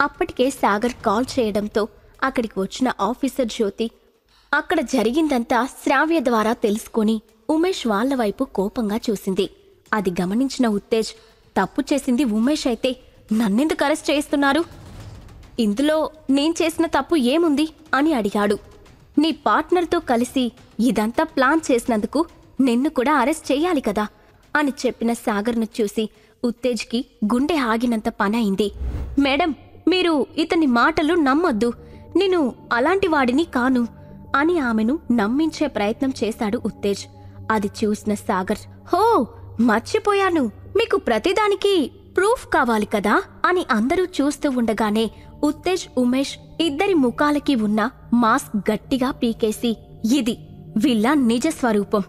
అప్పటికే సాగర్ కాల్ చేయడంతో అక్కడికి వచ్చిన ఆఫీసర్ జ్యోతి అక్కడ జరిగిందంతా శ్రావ్య ద్వారా తెలుసుకొని ఉమేష్ వాళ్ల వైపు కోపంగా చూసింది. అది గమనించిన ఉత్తేజ్, తప్పు చేసింది ఉమేష్ అయితే నన్నెందుకు అరెస్ట్ చేస్తున్నారు? ఇందులో నేను చేసిన తప్పు ఏముంది అని అడిగాడు. నీ పార్ట్నర్తో కలిసి ఇదంతా ప్లాన్ చేసినందుకు నిన్ను కూడా అరెస్ట్ చెయ్యాలి కదా అని చెప్పిన సాగర్ను చూసి ఉత్తేజ్కి గుండె ఆగినంత పనయింది. మేడం, మీరు ఇతని మాటలు నమ్మొద్దు, నేను అలాంటి వాడిని కాను అని ఆమెను నమ్మించే ప్రయత్నం చేశాడు ఉత్తేజ్. అది చూసిన సాగర్, హో మర్చిపోయాను, మీకు ప్రతిదానికి ప్రూఫ్ కావాలి కదా అని అందరూ చూస్తూ ఉండగానే ఉత్తేజ్, ఉమేష్ ఇద్దరి ముఖాలకి ఉన్న మాస్క్ గట్టిగా పీకేసి, ఇది వీళ్ళ నిజ స్వరూపం,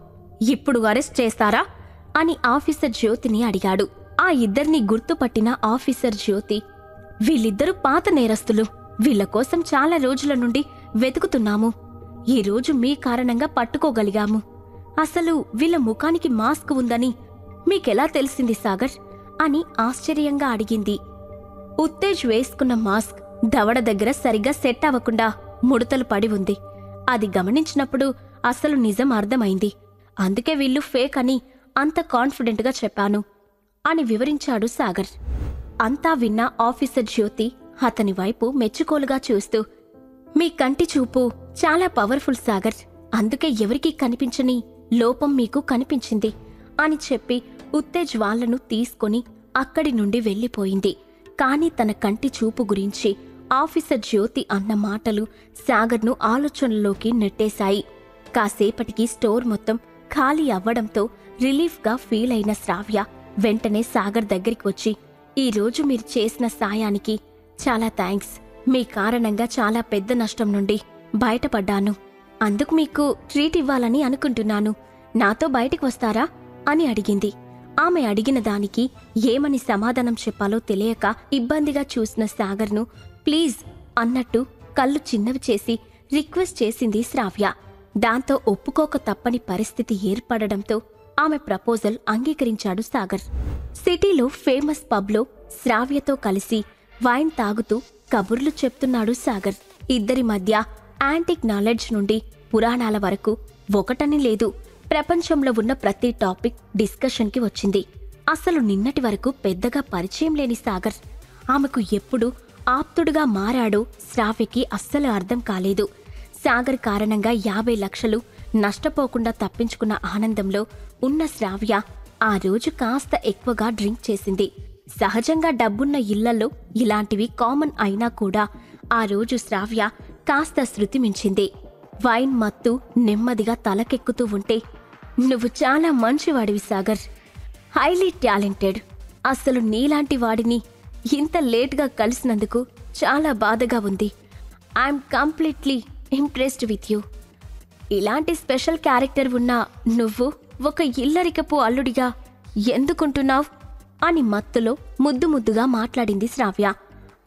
ఇప్పుడు అరెస్ట్ చేస్తారా అని ఆఫీసర్ జ్యోతిని అడిగాడు. ఆ ఇద్దరిని గుర్తుపట్టిన ఆఫీసర్ జ్యోతి, వీళ్ళిద్దరూ పాత నేరస్తులు, వీళ్ల కోసం చాలా రోజుల నుండి వెతుకుతున్నాము, ఈ రోజు మీ కారణంగా పట్టుకోగలిగాము. అసలు వీళ్ళ ముఖానికి మాస్క్ ఉందని మీకెలా తెలిసింది సాగర్ అని ఆశ్చర్యంగా అడిగింది. ఉత్తేజ్ వేసుకున్న మాస్క్ దవడ దగ్గర సరిగ్గా సెట్ అవ్వకుండా ముడతలు పడి ఉంది. అది గమనించినప్పుడు అసలు నిజం అర్థమైంది. అందుకే వీళ్ళు ఫేక్ అని అంత కాన్ఫిడెంట్గా చెప్పాను అని వివరించాడు సాగర్. అంతా విన్న ఆఫీసర్ జ్యోతి అతని వైపు మెచ్చుకోలుగా చూస్తూ, మీ కంటి చూపు చాలా పవర్ఫుల్ సాగర్, అందుకే ఎవరికీ కనిపించని లోపం మీకు కనిపించింది అని చెప్పి ఉత్తేజ్ వాళ్లను తీసుకొని అక్కడి నుండి వెళ్ళిపోయింది. కాని తన కంటి చూపు గురించి ఆఫీసర్ జ్యోతి అన్న మాటలు సాగర్ను ఆలోచనల్లోకి నెట్టేశాయి. కాసేపటికి స్టోర్ మొత్తం ఖాళీ అవ్వడంతో రిలీఫ్గా ఫీల్ అయిన శ్రావ్య వెంటనే సాగర్ దగ్గరికి వచ్చి, ఈరోజు మీరు చేసిన సాయానికి చాలా థ్యాంక్స్, మీ కారణంగా చాలా పెద్ద నష్టం నుండి బయటపడ్డాను, అందుకు మీకు ట్రీట్ ఇవ్వాలని అనుకుంటున్నాను, నాతో బయటికి వస్తారా అని అడిగింది. ఆమె అడిగిన దానికి ఏమని సమాధానం చెప్పాలో తెలియక ఇబ్బందిగా చూసిన సాగర్ను ప్లీజ్ అన్నట్టు కళ్ళు చిన్నవి చేసి రిక్వెస్ట్ చేసింది శ్రావ్య. దాంతో ఒప్పుకోక తప్పని పరిస్థితి ఏర్పడడంతో ఆమె ప్రపోజల్ అంగీకరించాడు సాగర్. సిటీలో ఫేమస్ పబ్లో శ్రావ్యతో కలిసి వైన్ తాగుతూ కబుర్లు చెప్తున్నాడు సాగర్. ఇద్దరి మధ్య యాంటిక్ నాలెడ్జ్ నుండి పురాణాల వరకు ఒకటని లేదు, ప్రపంచంలో ఉన్న ప్రతి టాపిక్ డిస్కషన్కి వచ్చింది. అసలు నిన్నటి వరకు పెద్దగా పరిచయం లేని సాగర్ ఆమెకు ఎప్పుడు ఆప్తుడుగా మారాడో శ్రావ్యకి అస్సలు అర్థం కాలేదు. సాగర్ కారణంగా 50 లక్షలు నష్టపోకుండా తప్పించుకున్న ఆనందంలో ఉన్న శ్రావ్య ఆ రోజు కాస్త ఎక్కువగా డ్రింక్ చేసింది. సహజంగా డబ్బున్న ఇళ్లలో ఇలాంటివి కామన్ అయినా కూడా ఆ రోజు శ్రావ్య కాస్త శృతి మించింది. వైన్ మత్తు నెమ్మదిగా తలకెక్కుతూ ఉంటే, నువ్వు చాలా మంచివాడివి సాగర్, హైలీ టాలెంటెడ్, అసలు నీలాంటి వాడిని ఇంత లేట్గా కలిసినందుకు చాలా బాధగా ఉంది, I'm completely impressed with you, ఇలాంటి స్పెషల్ క్యారెక్టర్ ఉన్న నువ్వు ఒక ఇల్లరికపు అల్లుడిగా ఎందుకుంటున్నావ్ అని మత్తులో ముద్దుగా మాట్లాడింది శ్రావ్య.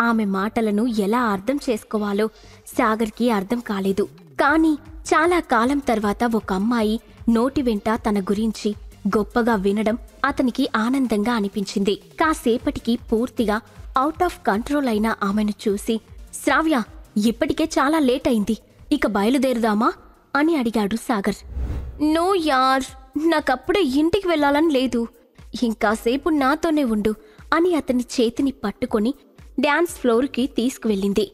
ఆమె మాటలను ఎలా అర్థం చేసుకోవాలో సాగర్కి అర్థం కాలేదు. కానీ చాలా కాలం తర్వాత ఒక అమ్మాయి నోటి వెంట తన గురించి గొప్పగా వినడం అతనికి ఆనందంగా అనిపించింది. కాసేపటికి పూర్తిగా అవుట్ ఆఫ్ కంట్రోల్ అయిన ఆమెను చూసి, శ్రావ్య ఇప్పటికే చాలా లేట్ అయింది, ఇక బయలుదేరుదామా అని అడిగాడు సాగర్. నో యార్, నాకప్పుడే ఇంటికి వెళ్లాలని లేదు, ఇంకాసేపు నాతోనే ఉండు అని అతని చేతిని పట్టుకొని డాన్స్ ఫ్లోర్కి తీసుకువెళ్ళింది.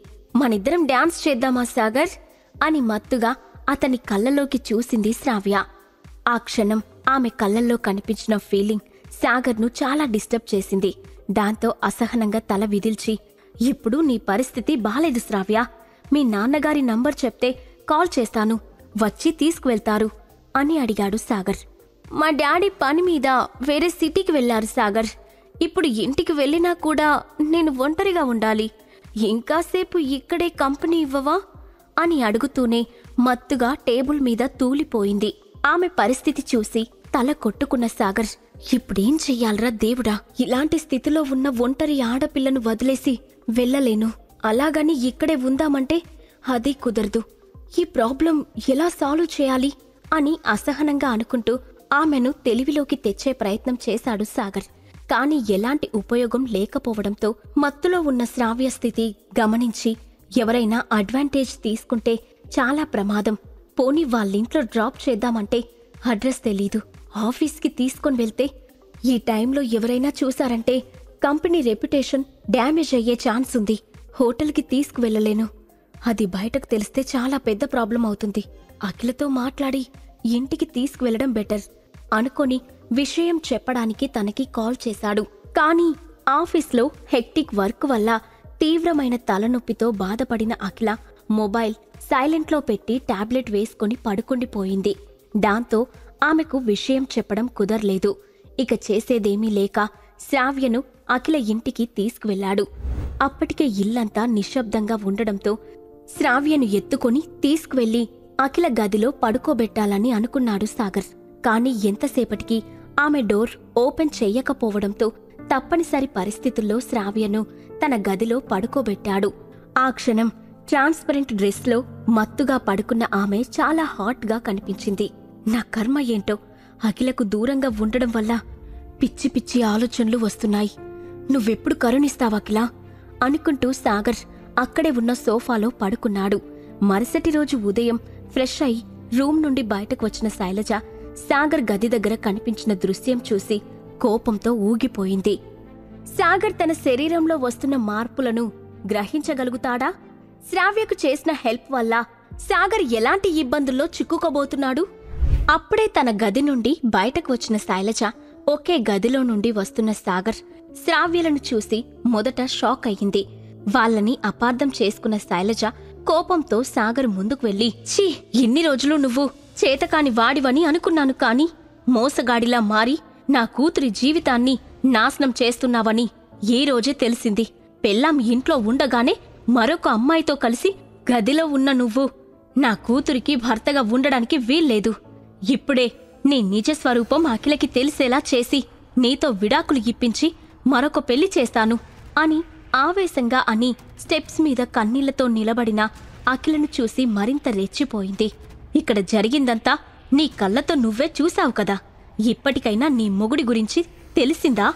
మనిద్దరం డాన్స్ చేద్దామా సాగర్ అని మత్తుగా అతని కళ్ళలోకి చూసింది శ్రావ్య. ఆ క్షణం ఆమె కళ్ళల్లో కనిపించిన ఫీలింగ్ సాగర్ను చాలా డిస్టర్బ్ చేసింది. దాంతో అసహనంగా తల విదిల్చి, ఇప్పుడు నీ పరిస్థితి బాలేదు శ్రావ్య, మీ నాన్నగారి నంబర్ చెప్తే కాల్ చేస్తాను, వచ్చి తీసుకువెళ్తారు అని అడిగాడు సాగర్. మా డాడీ పని మీద వేరే సిటీకి వెళ్లారు సాగర్, ఇప్పుడు ఇంటికి వెళ్ళినా కూడా నేను ఒంటరిగా ఉండాలి, ఇంకాసేపు ఇక్కడే కంపెనీ ఇవ్వవా అని అడుగుతూనే మత్తుగా టేబుల్ మీద తూలిపోయింది. ఆమె పరిస్థితి చూసి తల కొట్టుకున్న సాగర్, ఇప్పుడేం చెయ్యాలరా దేవుడా, ఇలాంటి స్థితిలో ఉన్న ఒంటరి ఆడపిల్లను వదిలేసి వెళ్ళలేను, అలాగని ఇక్కడే ఉందామంటే అదీ కుదరదు, ఈ ప్రాబ్లం ఎలా సాల్వ్ చేయాలి అని అసహనంగా అనుకుంటూ ఆమెను తెలివిలోకి తెచ్చే ప్రయత్నం చేశాడు సాగర్. కాని ఎలాంటి ఉపయోగం లేకపోవడంతో మత్తులో ఉన్న శ్రావ్య స్థితి గమనించి ఎవరైనా అడ్వాంటేజ్ తీసుకుంటే చాలా ప్రమాదం. పోనీ వాళ్ళింట్లో డ్రాప్ చేద్దామంటే అడ్రస్ తెలీదు. ఆఫీస్కి తీసుకొని వెళ్తే ఈ టైంలో ఎవరైనా చూశారంటే కంపెనీ రెప్యుటేషన్ డ్యామేజ్ అయ్యే ఛాన్స్ ఉంది. హోటల్కి తీసుకువెళ్ళలేను. అది బయటకు తెలిస్తే చాలా పెద్ద ప్రాబ్లం అవుతుంది. అఖిలతో మాట్లాడి ఇంటికి తీసుకువెళ్లడం బెటర్ అనుకొని విషయం చెప్పడానికి తనకి కాల్ చేశాడు. కానీ ఆఫీస్లో హెక్టిక్ వర్క్ వల్ల తీవ్రమైన తలనొప్పితో బాధపడిన అఖిల మొబైల్ సైలెంట్లో పెట్టి టాబ్లెట్ వేసుకుని పడుకుండిపోయింది. దాంతో ఆమెకు విషయం చెప్పడం కుదరలేదు. ఇక చేసేదేమీ లేక శ్రావ్యను అఖిల ఇంటికి తీసుకువెళ్లాడు. అప్పటికే ఇల్లంతా నిశ్శబ్దంగా ఉండడంతో శ్రావ్యను ఎత్తుకుని తీసుకువెళ్లి అఖిల గదిలో పడుకోబెట్టాలని అనుకున్నాడు సాగర్. కాని ఎంతసేపటికి ఆమె డోర్ ఓపెన్ చెయ్యకపోవడంతో తప్పనిసరి పరిస్థితుల్లో శ్రావ్యను తన గదిలో పడుకోబెట్టాడు. ఆ క్షణం ట్రాన్స్పరెంట్ డ్రెస్లో మత్తుగా పడుకున్న ఆమె చాలా హాట్గా కనిపించింది. నా కర్మ ఏంటో, అఖిలకు దూరంగా ఉండడం వల్ల పిచ్చి పిచ్చి ఆలోచనలు వస్తున్నాయి. నువ్వెప్పుడు కరుణిస్తావఖిలా అనుకుంటూ సాగర్ అక్కడే ఉన్న సోఫాలో పడుకున్నాడు. మరుసటి రోజు ఉదయం ఫ్రెష్ అయి రూమ్ నుండి బయటకు వచ్చిన శైలజ సాగర్ గది దగ్గర కనిపించిన దృశ్యం చూసి కోపంతో ఊగిపోయింది. సాగర్ తన శరీరంలో వస్తున్న మార్పులను గ్రహించగలుగుతాడా? శ్రావ్యకు చేసిన హెల్ప్ వల్ల సాగర్ ఎలాంటి ఇబ్బందుల్లో చిక్కుకోబోతున్నాడు? అప్పుడే తన గది నుండి బయటకు వచ్చిన శైలజ ఒకే గదిలో నుండి వస్తున్న సాగర్ శ్రావ్యలను చూసి మొదట షాక్ అయ్యింది. వాళ్ళని అపార్థం చేసుకున్న శైలజ కోపంతో సాగర్ ముందుకు వెళ్లి, ఛీ, ఇన్ని రోజులు నువ్వు చేతకాని వాడివని అనుకున్నాను, కాని మోసగాడిలా మారి నా కూతురి జీవితాన్ని నాశనం చేస్తున్నావని ఈ రోజే తెలిసింది. పెళ్ళాం ఇంట్లో ఉండగానే మరొక అమ్మాయితో కలిసి గదిలో ఉన్న నువ్వు నా కూతురికి భర్తగా ఉండడానికి వీల్లేదు. ఇప్పుడే నీ నిజస్వరూపం అఖిలకి తెలిసేలా చేసి నీతో విడాకులు ఇప్పించి మరొక పెళ్లి చేస్తాను అని ఆవేశంగా అని స్టెప్స్ మీద కన్నీళ్లతో నిలబడిన అఖిలను చూసి మరింత రెచ్చిపోయింది. ఇక్కడ జరిగిందంతా నీ కళ్ళతో నువ్వే చూశావు కదా. ఇప్పటికైనా నీ మొగుడి గురించి తెలిసిందా?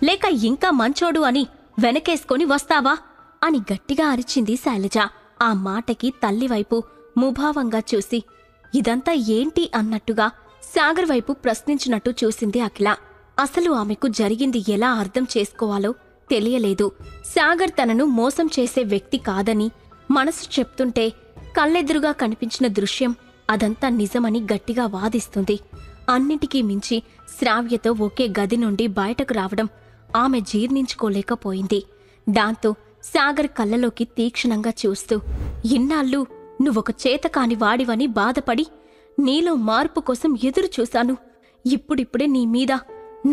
లేక ఇంకా మంచోడు అని వెనకేసుకొని వస్తావా అని గట్టిగా అరిచింది శైలజ. ఆ మాటకి తల్లివైపు ముభావంగా చూసి ఇదంతా ఏంటి అన్నట్టుగా సాగర్ వైపు ప్రశ్నించినట్టు చూసింది అఖిల. అసలు ఆమెకు జరిగింది ఎలా అర్థం చేసుకోవాలో తెలియలేదు. సాగర్ తనను మోసం చేసే వ్యక్తి కాదని మనసు చెప్తుంటే కళ్ళెదురుగా కనిపించిన దృశ్యం అదంతా నిజమని గట్టిగా వాదిస్తుంది. అన్నింటికీ మించి శ్రావ్యతో ఒకే గది నుండి బయటకు రావడం ఆమె జీర్ణించుకోలేకపోయింది. దాంతో సాగర్ కళ్ళలోకి తీక్షణంగా చూస్తూ, ఇన్నాళ్ళు నువ్వొక చేతకాని వాడివని బాధపడి నీలో మార్పు కోసం ఎదురు చూశాను. ఇప్పుడిప్పుడే నీ మీద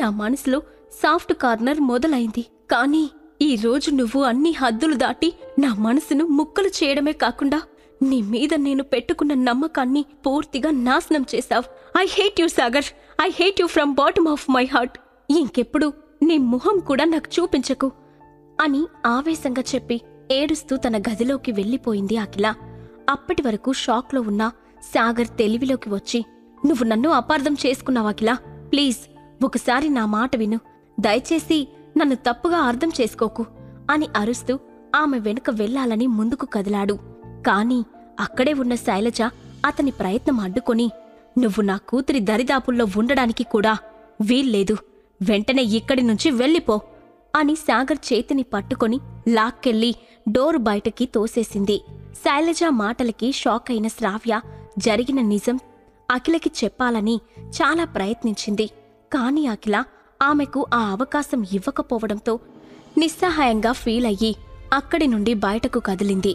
నా మనసులో సాఫ్ట్ కార్నర్ మొదలైంది. కానీ ఈ రోజు నువ్వు అన్ని హద్దులు దాటి నా మనసును ముక్కలు చేయడమే కాకుండా నీ మీద నేను పెట్టుకున్న నమ్మకాన్ని పూర్తిగా నాశనం చేశావు. I hate you Sagar. I hate you from bottom of my heart. ఇంకెప్పుడు నీ ముఖం కూడా నాకు చూపించకు అని ఆవేశంగా చెప్పి ఏడుస్తూ తన గదిలోకి వెళ్ళిపోయింది అఖిల. అప్పటి వరకు షాక్లో ఉన్న సాగర్ తెలివిలోకి వచ్చి, నువ్వు నన్ను అపార్థం చేసుకున్నావు అఖిల. ప్లీజ్ ఒకసారి నా మాట విను. దయచేసి నన్ను తప్పుగా అర్థం చేసుకోకు అని అరుస్తూ ఆమె వెనుక వెళ్లాలని ముందుకు కదిలాడు. కాని అక్కడే ఉన్న శైలజ అతని ప్రయత్నం అడ్డుకొని, నువ్వు నా కూతురి దరిదాపుల్లో ఉండడానికి కూడా వీల్లేదు. వెంటనే ఇక్కడి నుంచి వెళ్ళిపో అని సాగర్ చేతిని పట్టుకొని లాక్కెళ్లి డోర్ బయటకి తోసేసింది. శైలజ మాటలకి షాక్ అయిన శ్రావ్య జరిగిన నిజం అఖిలకి చెప్పాలని చాలా ప్రయత్నించింది. కాని అఖిల ఆమెకు ఆ అవకాశం ఇవ్వకపోవడంతో నిస్సహాయంగా ఫీల్ అయ్యి అక్కడి నుండి బయటకు కదిలింది.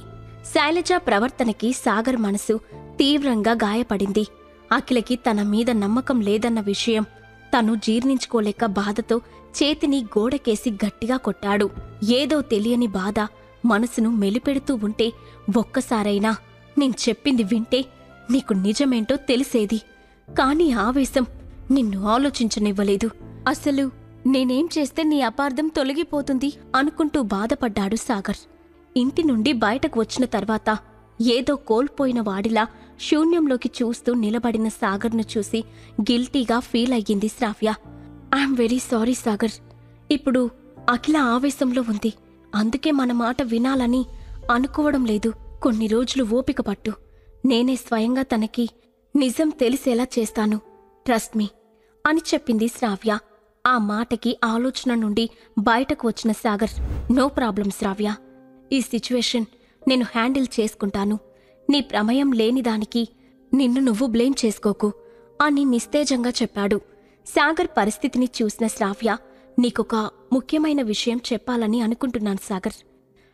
శైలజ ప్రవర్తనకి సాగర్ మనసు తీవ్రంగా గాయపడింది. అఖిలకి తన మీద నమ్మకం లేదన్న విషయం తను జీర్ణించుకోలేక బాధతో చేతిని గోడకేసి గట్టిగా కొట్టాడు. ఏదో తెలియని బాధ మనసును మెలిపెడుతూ ఉంటే ఒక్కసారైనా నేను చెప్పింది వింటే నీకు నిజమేంటో తెలిసేది. కాని ఆవేశం నిన్ను ఆలోచించనివ్వలేదు. అసలు నేనేం చేస్తే నీ అపార్థం తొలగిపోతుంది అనుకుంటూ బాధపడ్డాడు సాగర్. ఇంటి నుండి బయటకు వచ్చిన తర్వాత ఏదో కోల్పోయిన వాడిలా శూన్యంలోకి చూస్తూ నిలబడిన సాగర్ను చూసి గిల్టీగా ఫీల్ అయ్యింది Shravya. I'm very sorry Sagar. ఇప్పుడు అఖిల ఆవేశంలో ఉంది. అందుకే మన మాట వినాలని అనుకోవడం లేదు. కొన్ని రోజులు ఓపిక పట్టు. నేనే స్వయంగా తనకి నిజం తెలిసేలా చేస్తాను. ట్రస్ట్ మీ అని చెప్పింది శ్రావ్య. ఆ మాటకి ఆలోచన నుండి బయటకు వచ్చిన సాగర్, నో ప్రాబ్లం శ్రావ్య, ఈ సిచ్యువేషన్ నేను హ్యాండిల్ చేసుకుంటాను. నీ ప్రమేయం లేనిదానికి నిన్ను నువ్వు బ్లేమ్ చేసుకోకు అని నిస్తేజంగా చెప్పాడు. సాగర్ పరిస్థితిని చూసిన శ్రావ్య, నీకొక ముఖ్యమైన విషయం చెప్పాలని అనుకుంటున్నాను సాగర్.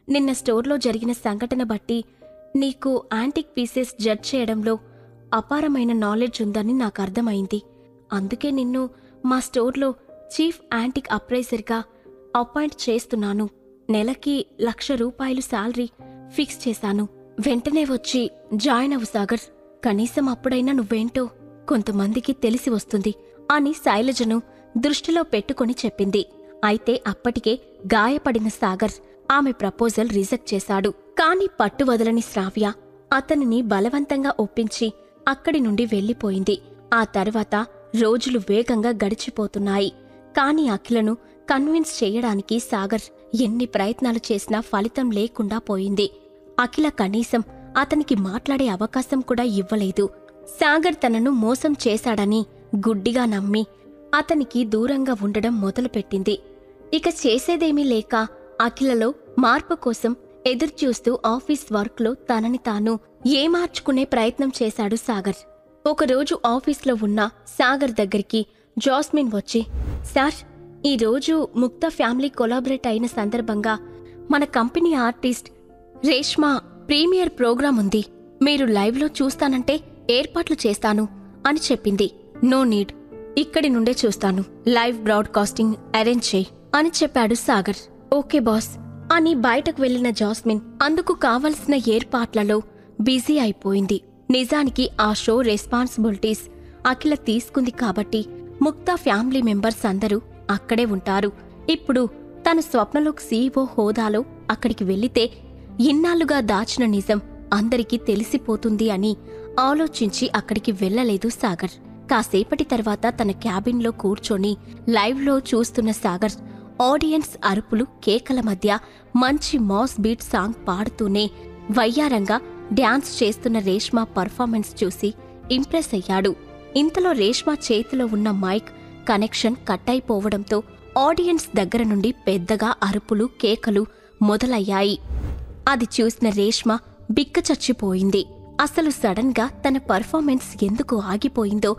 నిన్న స్టోర్లో జరిగిన సంఘటన బట్టి నీకు యాంటిక్ పీసెస్ జడ్జ్ చేయడంలో అపారమైన నాలెడ్జ్ ఉందని నాకు అర్థమైంది. అందుకే నిన్ను మా స్టోర్లో చీఫ్ యాంటిక్ అప్రైజర్గా అపాయింట్ చేస్తున్నాను. నెలకి ₹1,00,000 శాలరీ ఫిక్స్ చేశాను. వెంటనే వచ్చి జాయిన్ అవ్వు సాగర్. కనీసం అప్పుడైనా నువ్వేంటో కొంతమందికి తెలిసి వస్తుంది అని శైలజను దృష్టిలో పెట్టుకుని చెప్పింది. అయితే అప్పటికే గాయపడిన సాగర్ ఆమె ప్రపోజల్ రిజెక్ట్ చేశాడు. కాని పట్టువదలని శ్రావ్య అతనిని బలవంతంగా ఒప్పించి అక్కడి నుండి వెళ్లిపోయింది. ఆ తర్వాత రోజులు వేగంగా గడిచిపోతున్నాయి. కాని అఖిలను కన్విన్స్ చేయడానికి సాగర్ ఎన్ని ప్రయత్నాలు చేసినా ఫలితం లేకుండా పోయింది. అఖిల కనీసం అతనికి మాట్లాడే అవకాశం కూడా ఇవ్వలేదు. సాగర్ తనను మోసం చేశాడని గుడ్డిగా నమ్మి అతనికి దూరంగా ఉండడం మొదలుపెట్టింది. ఇక చేసేదేమీ లేక అఖిలలో మార్పు కోసం ఎదురుచూస్తూ ఆఫీస్ వర్క్లో తనని తాను ఏమార్చుకునే ప్రయత్నం చేశాడు సాగర్. ఒకరోజు ఆఫీస్లో ఉన్న సాగర్ దగ్గరికి జాస్మిన్ వచ్చి, సార్, ఈరోజు ముక్తా ఫ్యామిలీ కొలాబరేట్ అయిన సందర్భంగా మన company artist Reshma premiere program ఉంది. మీరు లైవ్లో చూస్తానంటే ఏర్పాట్లు చేస్తాను అని చెప్పింది. నో నీడ్, ఇక్కడి నుండే చూస్తాను. లైవ్ బ్రాడ్కాస్టింగ్ అరేంజ్ చేయి అని చెప్పాడు సాగర్. ఓకే బాస్ అని బయటకు వెళ్లిన జాస్మిన్ అందుకు కావలసిన ఏర్పాట్లలో బిజీ అయిపోయింది. నిజానికి ఆ షో రెస్పాన్సిబిలిటీస్ అఖిల తీసుకుంది కాబట్టి ముక్తా ఫ్యామిలీ మెంబర్స్ అందరూ అక్కడే ఉంటారు. ఇప్పుడు తను స్వప్నలోక్ సీఈఓ హోదాలో అక్కడికి వెళ్లితే ఇన్నాళ్లుగా దాచిన నిజం అందరికీ తెలిసిపోతుంది అని ఆలోచించి అక్కడికి వెళ్లలేదు సాగర్. కాసేపటి తర్వాత తన క్యాబిన్లో కూర్చొని లైవ్లో చూస్తున్న సాగర్ ఆడియన్స్ అరుపులు కేకల మధ్య మంచి మాస్ బీట్ సాంగ్ పాడుతూనే వయ్యారంగా డ్యాన్స్ చేస్తున్న రేష్మా పర్ఫార్మెన్స్ చూసి ఇంప్రెస్ అయ్యాడు. ఇంతలో రేష్మా చేతిలో ఉన్న మైక్ కనెక్షన్ కట్ అయిపోవడంతో ఆడియన్స్ దగ్గర నుండి పెద్దగా అరుపులు కేకలు మొదలయ్యాయి. అది చూసిన రేష్మా బిక్కచచ్చిపోయింది. అసలు సడన్ గా తన పర్ఫార్మెన్స్ ఎందుకు ఆగిపోయిందో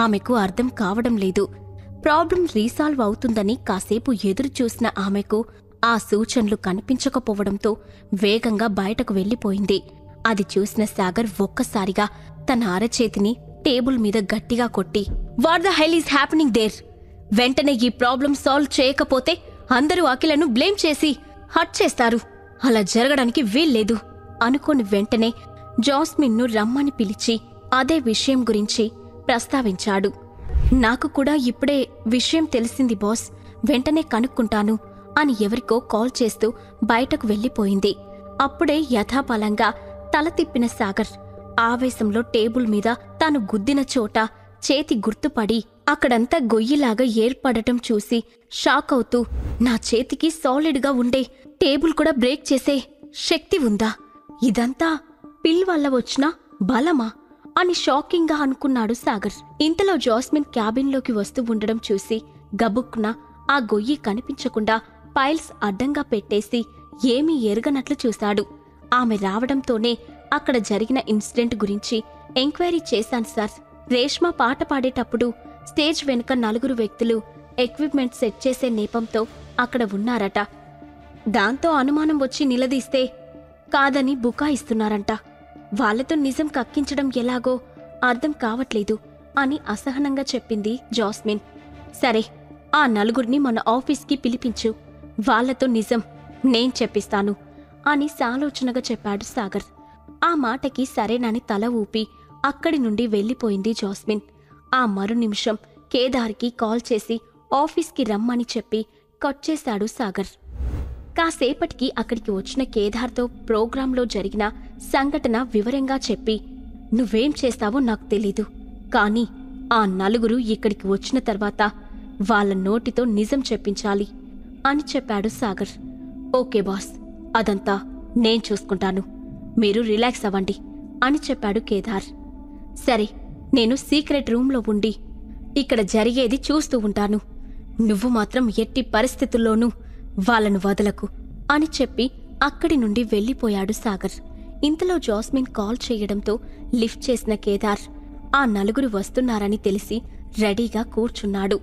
ఆమెకు అర్థం కావడం లేదు. ప్రాబ్లం రీసాల్వ్ అవుతుందని కాసేపు ఎదురు చూసిన ఆమెకు ఆ సూచనలు కనిపించకపోవడంతో వేగంగా బయటకు వెళ్లిపోయింది. అది చూసిన సాగర్ ఒక్కసారిగా తన అరచేతిని టేబుల్ మీద గట్టిగా కొట్టి, what the hell is happening there? వెంటనే ఈ ప్రాబ్లం సాల్వ్ చేయకపోతే అందరూ అఖిలను బ్లేమ్ చేసి హర్ట్ చేస్తారు. అలా జరగడానికి వీల్లేదు అనుకోని వెంటనే జాస్మిన్ను రమ్మని పిలిచి అదే విషయం గురించి ప్రస్తావించాడు. నాకు కూడా ఇప్పుడే విషయం తెలిసింది బాస్, వెంటనే కనుక్కుంటాను అని ఎవరికో కాల్ చేస్తూ బయటకు వెళ్లిపోయింది. అప్పుడే యథాబలంగా తల తిప్పిన సాగర్ ఆవేశంలో టేబుల్ మీద తాను గుద్దిన చోట చేతి గుర్తుపడి అక్కడంతా గొయ్యిలాగా ఏర్పడటం చూసి షాక్ అవుతూ, నా చేతికి సాలిడ్గా ఉండే టేబుల్ కూడా బ్రేక్ చేసే శక్తి ఉందా? ఇదంతా పిల్ వల్ల వచ్చిన బలమా అని షాకింగ్గా అనుకున్నాడు సాగర్. ఇంతలో జాస్మిన్ క్యాబిన్లోకి వస్తూ ఉండడం చూసి గబుక్కున ఆ గొయ్యి కనిపించకుండా పైల్స్ అడ్డంగా పెట్టేసి ఏమీ ఎరగనట్లు చూశాడు. ఆమె రావడంతోనే అక్కడ జరిగిన ఇన్సిడెంట్ గురించి ఎంక్వైరీ చేశాను సార్. రేష్మా పాట పాడేటప్పుడు స్టేజ్ వెనుక 4 వ్యక్తులు ఎక్విప్మెంట్ సెట్ చేసే నేపంతో అక్కడ ఉన్నారట. దాంతో అనుమానం వచ్చి నిలదీస్తే కాదని బుకాయిస్తున్నారంట. వాళ్లతో నిజం కక్కించడం ఎలాగో అర్థం కావట్లేదు అని అసహనంగా చెప్పింది జాస్మిన్. సరే, ఆ 4 మన ఆఫీస్కి పిలిపించు, వాళ్లతో నిజం నేను చెప్పిస్తాను అని సాలోచనగా చెప్పాడు సాగర్. ఆ మాటకి సరేనని తల ఊపి అక్కడి నుండి వెళ్లిపోయింది జాస్మిన్. ఆ మరు నిమిషం కేదార్కి కాల్ చేసి ఆఫీస్కి రమ్మని చెప్పి కట్ చేశాడు సాగర్. కాసేపటికి అక్కడికి వచ్చిన కేదార్తో ప్రోగ్రాంలో జరిగిన సంఘటన వివరంగా చెప్పి, నువ్వేం చేస్తావో నాకు తెలీదు, కానీ ఆ 4 ఇక్కడికి వచ్చిన తర్వాత వాళ్ళ నోటితో నిజం చెప్పించాలి. అని చెప్పాడు సాగర్. ఓకే బాస్, అదంతా నేను చూసుకుంటాను, మీరు రిలాక్స్ అవ్వండి అని చెప్పాడు కేదార్. సరే, నేను సీక్రెట్ రూంలో ఉండి ఇక్కడ జరిగేది చూస్తూ ఉంటాను. నువ్వు మాత్రం ఎట్టి పరిస్థితుల్లోనూ వాళ్ళను వదలకు అని చెప్పి అక్కడి నుండి వెళ్ళిపోయాడు సాగర్. ఇంతలో జాస్మిన్ కాల్ చేయడంతో లిఫ్ట్ చేసిన కేదార్ ఆ నలుగురు వస్తున్నారని తెలిసి రెడీగా కూర్చున్నాడు.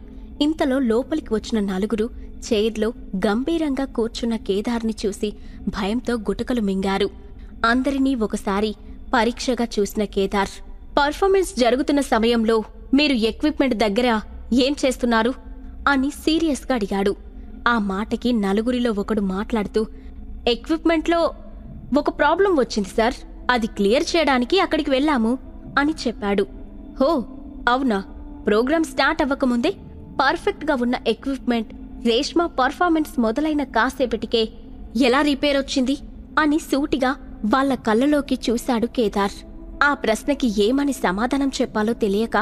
ఇంతలో లోపలికి వచ్చిన నలుగురు చైర్లో గంభీరంగా కూర్చున్న కేదార్ని చూసి భయంతో గుటకలు మింగారు. అందరినీ ఒకసారి పరీక్షగా చూసిన కేదార్, పర్ఫార్మెన్స్ జరుగుతున్న సమయంలో మీరు ఎక్విప్మెంట్ దగ్గర ఏం చేస్తున్నారు అని సీరియస్గా అడిగాడు. ఆ మాటకి నలుగురిలో ఒకడు మాట్లాడుతూ, ఎక్విప్మెంట్లో ఒక ప్రాబ్లం వచ్చింది సార్, అది క్లియర్ చేయడానికి అక్కడికి వెళ్ళాము అని చెప్పాడు. హో అవునా, ప్రోగ్రాం స్టార్ట్ అవ్వకముందే పర్ఫెక్ట్గా ఉన్న ఎక్విప్మెంట్ రేష్మా పర్ఫార్మెన్స్ మొదలైన కాసేపటికే ఎలా రిపేర్ వచ్చింది అని సూటిగా వాళ్ళ కళ్ళలోకి చూశాడు కేదార్. ఆ ప్రశ్నకి ఏమని సమాధానం చెప్పాలో తెలియక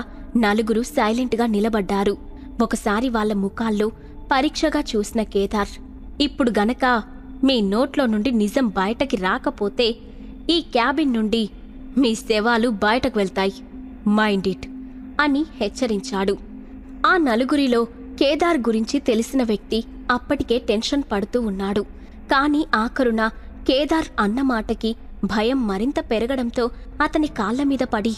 నలుగురు సైలెంట్గా నిలబడ్డారు. ఒకసారి వాళ్ళ ముఖాల్లో పరీక్షగా చూసిన కేదార్, ఇప్పుడు గనక మీ నోట్లో నుండి నిజం బయటకి రాకపోతే ఈ క్యాబిన్ నుండి మీ శవాలు బయటకు వెళ్తాయి, మైండ్ ఇట్ అని హెచ్చరించాడు. ఆ నలుగురిలో కేదార్ గురించి తెలిసిన వ్యక్తి అప్పటికే టెన్షన్ పడుతూ ఉన్నాడు. కాని ఆఖరున కేదార్ అన్నమాటకి భయం మరింత పెరగడంతో అతని కాళ్లమీద పడి,